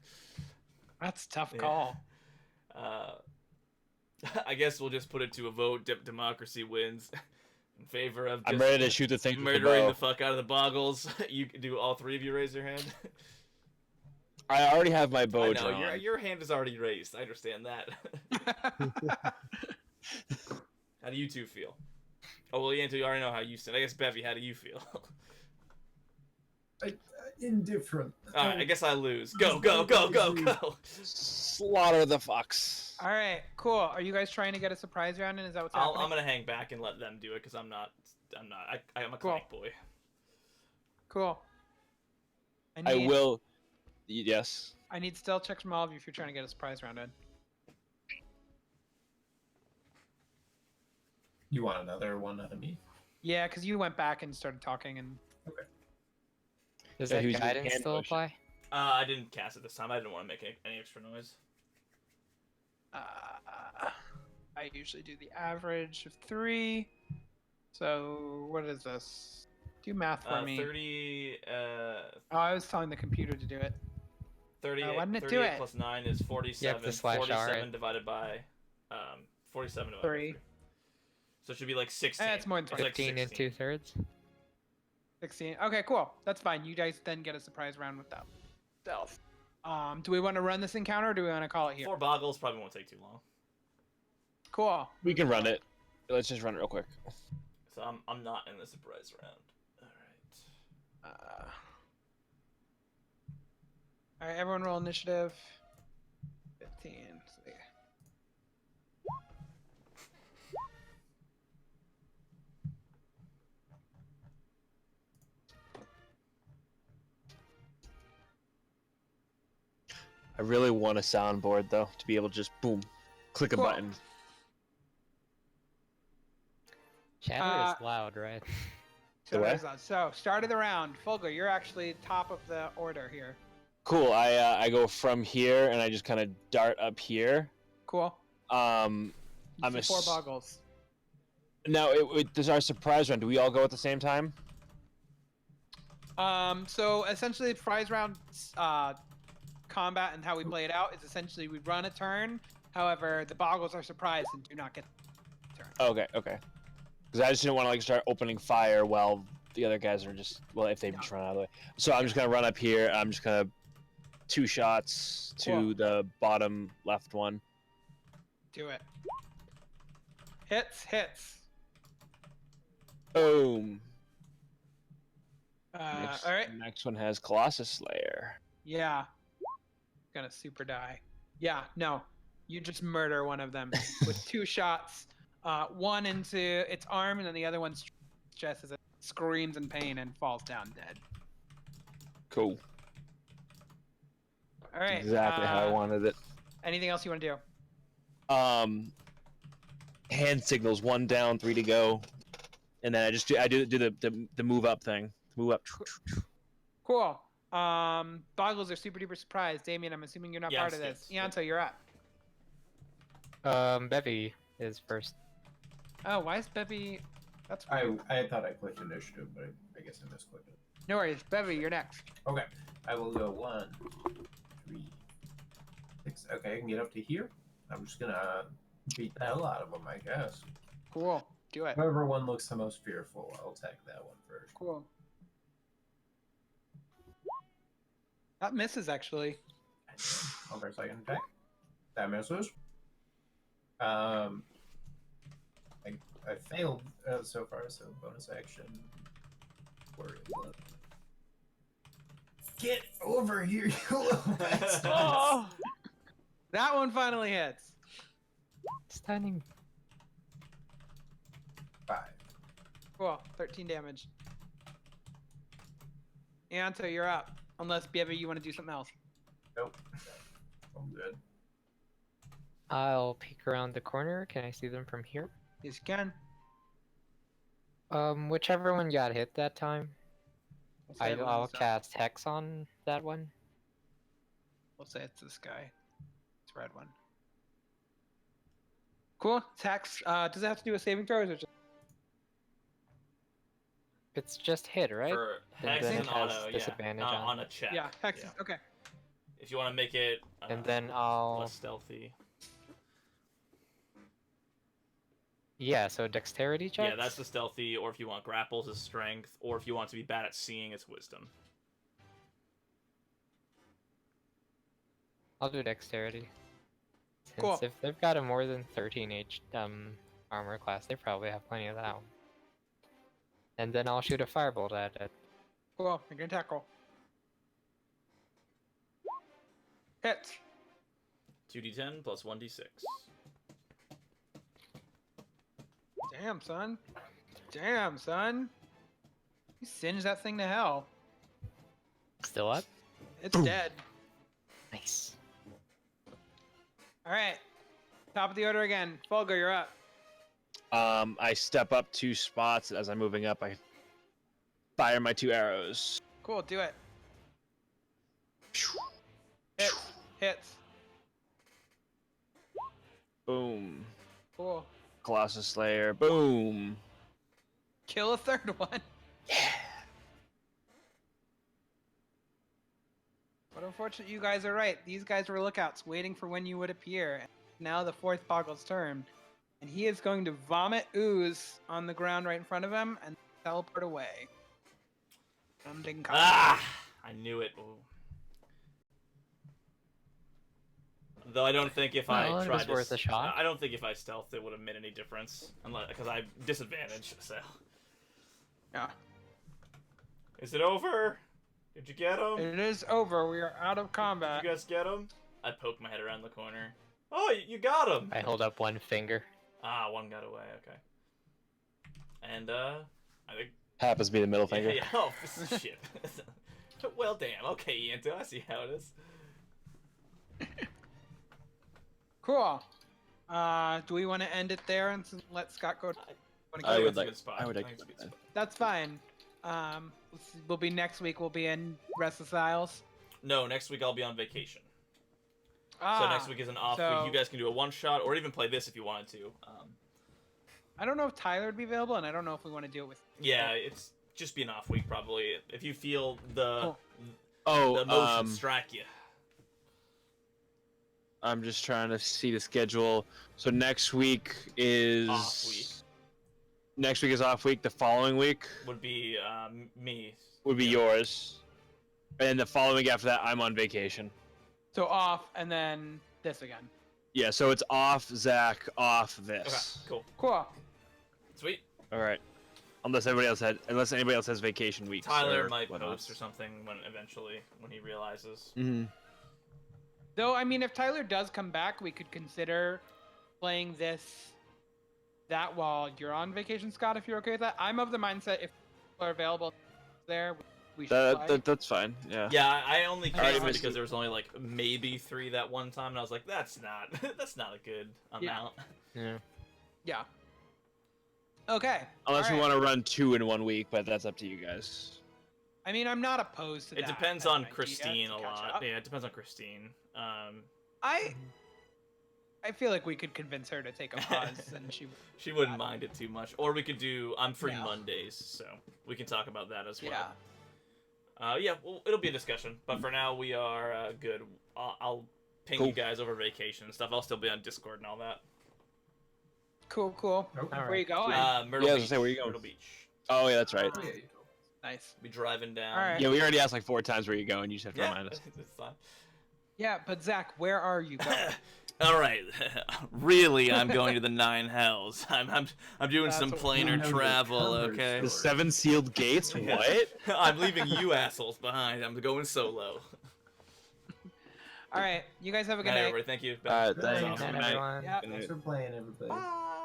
That's a tough Yeah. call. I guess we'll just put it to a vote. Democracy wins in favor of just I'm ready to shoot the thing with the murdering bow. the fuck out of the boggles. You do all 3 of you raise your hand? I already have my bow I know drawn. your hand is already raised. I understand that. How do you two feel? Oh well, Yanto, you already know how you said. I guess Bevy, how do you feel? Indifferent. All right, I guess I lose. Go, go, go, go, go. Slaughter the fox. All right, cool. Are you guys trying to get a surprise round in? Is that what's happening? I'm gonna hang back and let them do it because I'm not. I'm a Cool. clank boy. Cool. I will. Yes. I need stealth checks from all of you if you're trying to get a surprise round in. You want another one out of me? Yeah, because you went back and started talking, and Does Yeah, that he was doing guidance hand still motion. apply? I didn't cast it this time. I didn't want to make any extra noise. I usually do the average of 3. So what is this? Do math for me. 30. Oh, I was telling the computer to do it. 38, why didn't it do 38 it? plus 9 is 47. the slash R, 47 right? divided by 47 divided by 3. 3. So it should be like 16. It's more than 20. like 15 and 16. 2/3. 16. Okay, cool. That's fine. You guys then get a surprise round with that. Stealth. Do we want to run this encounter or do we want to call it here? 4 boggles probably won't take too long. Cool. We can run it. Let's just run it real quick. So I'm not in the surprise round. All right. All right, everyone roll initiative. 15. So, yeah. I really want a soundboard though to be able to just boom, click a Cool. button. Chatter is loud, right? So, The what? there's so start of the round. Fulgur, you're actually top of the order here. Cool. I go from here and I just kind of dart up here. Cool. I'm You see four boggles. Now, this is our surprise round. Do we all go at the same time? So essentially, prize round combat and how we play it out is essentially we run a turn. However, the boggles are surprised and do not get a turn. Okay. Because I just didn't want to like start opening fire while the other guys are just if they just run out of the way. So I'm just gonna run up here. I'm just gonna 2 shots to Cool. the bottom left one. Do it. Hits. Boom. All right. Next one has Colossus Slayer. Yeah. Gonna super die. Yeah. No. You just murder one of them with 2 shots. One into its arm, and then the other one's chest as it screams in pain and falls down dead. Cool. All right. Exactly how I wanted it. Anything else you want to do? Hand signals, 1 down, 3 to go, and then I do the move up thing. Move up. Cool. Boggles are super duper surprised. Damien, I'm assuming you're not Yes, part of this. yes. Ianto, you're up. Bevy is first. Oh, why is Bevy? That's I weird. thought I clicked initiative, but I guess I misclicked it. No worries. Bevy, you're next. Okay, I will go 1, 3, 6. Okay, I can get up to here. I'm just gonna beat the hell out of them, I guess. Cool. Do it. Whoever one looks the most fearful, I'll attack that one first. Cool. That misses actually. Okay, second attack. That misses. I failed so far, so bonus action. Worry about it. Get over here, you little bastard! Oh! That one finally hits. Stunning. 5. Cool. 13 damage. Ianto, you're up. Unless Bevy, you want to do something else. Nope. I'm good. I'll peek around the corner. Can I see them from here? Yes, you can. Whichever one got hit that time, We'll say the one I'll that's up. cast Hex on that one. We'll say it's this guy. It's red one. Cool. Tax. Does it have to do a saving throw, or is it just... It's just hit, right? For And Hex then and it has auto, disadvantage yeah, on- on a check. Yeah, hex. Yeah. Okay. If you want to make it And then I'll... less stealthy. Yeah, so dexterity check? Yeah, that's the stealthy, or if you want grapples, is strength, or if you want to be bad at seeing, it's wisdom. I'll do dexterity. Since Cool. if they've got a more than 13 armor class, they probably have plenty of that one. And then I'll shoot a firebolt at it. Cool. You're gonna tackle. Hits. 2d10 plus 1d6. Damn, son. Damn, son. You singed that thing to hell. Still up? It's dead. Nice. Alright. Top of the order again. Fulgur, you're up. I step up 2 spots as I'm moving up. I fire my 2 arrows. Cool, do it. Hits. Hits. Boom. Cool. Colossus Slayer. Boom. Kill a third one. But unfortunately, you guys are right. These guys were lookouts, waiting for when you would appear. Now the 4th Boggle's turn. And he is going to vomit ooze on the ground right in front of him and teleport away. Ah! I knew it. Ooh. Though I don't think if I Well, it tried was to, worth a shot. I don't think if I stealthed it would have made any difference, unless because I disadvantage. So. Yeah. Is it over? Did you get him? It is over. We are out of Did combat. you guys get him? I poked my head around the corner. Oh, you got him! I hold up one finger. Ah, one got away. Okay. And I think. Happens to be the middle finger. Yeah, yeah. Oh, shit. Well, damn. Okay, Ianto, I see how it is. Cool. Do we want to end it there and let Scott go Wanna I keep would it? that's a like- good spot. I would like think to it's a good do spot. That's fine. We'll be next week. We'll be in Restless Isles. No, next week I'll be on vacation. Ah, So next week is an off so- week. You guys can do a one shot or even play this if you wanted to. I don't know if Tyler would be available, and I don't know if we want to do it with. Yeah, it's just be an off week probably. If you feel the Cool. Oh, the emotion strike you. I'm just trying to see the schedule. So next week is Off week. Next week is off week. The following week Would be me. would be yours, and the following week after that, I'm on vacation. So off, and then this again. Yeah, so it's off Zach, off Okay, this. cool, Cool. sweet. All right. Unless anybody else has vacation weeks. Tyler or might whatnot. post or something when he realizes. Mhm. Though, I mean, if Tyler does come back, we could consider playing that while you're on vacation, Scott, if you're okay with that. I'm of the mindset if people are available there, we should play. That's fine. Yeah. Yeah, I only Alright, canceled missed because it. there was only like maybe 3 that one time, and I was like, that's not a good amount. Yeah. Yeah. Okay. Unless we alright. want to run 2 in 1 week, but that's up to you guys. I mean, I'm not opposed to It that. depends as on an idea Christine to a catch lot. up. Yeah, it depends on Christine. I feel like we could convince her to take a pause, and she. She wouldn't mind it too much. Or we could do. I'm free No. Mondays, so we can talk about that as well. Yeah. Yeah, well, it'll be a discussion. But for now, we are good. I'll ping Cool. you guys over vacation and stuff. I'll still be on Discord and all that. Cool. Okay. Where you going? Myrtle Yeah, I was Beach. gonna say, where you going? Myrtle Beach. Oh yeah, that's right. Oh, yeah, you go. Nice. Be driving down. Alright. Yeah, we already asked like 4 times where you go, and you just have to Yeah, remind us. it's fine. Yeah, but Zach, where are you going? All right, really, I'm going to the 9 hells. I'm doing That's some what- planar You know your travel. cover Okay. The story. 7 sealed gates. Yeah. What? I'm leaving you assholes behind. I'm going solo. All right, you guys have a good Good night, night. everybody. Thank you. Good Thanks. night. Good Night, night. everyone. Yeah. Thanks for playing, everybody. Bye.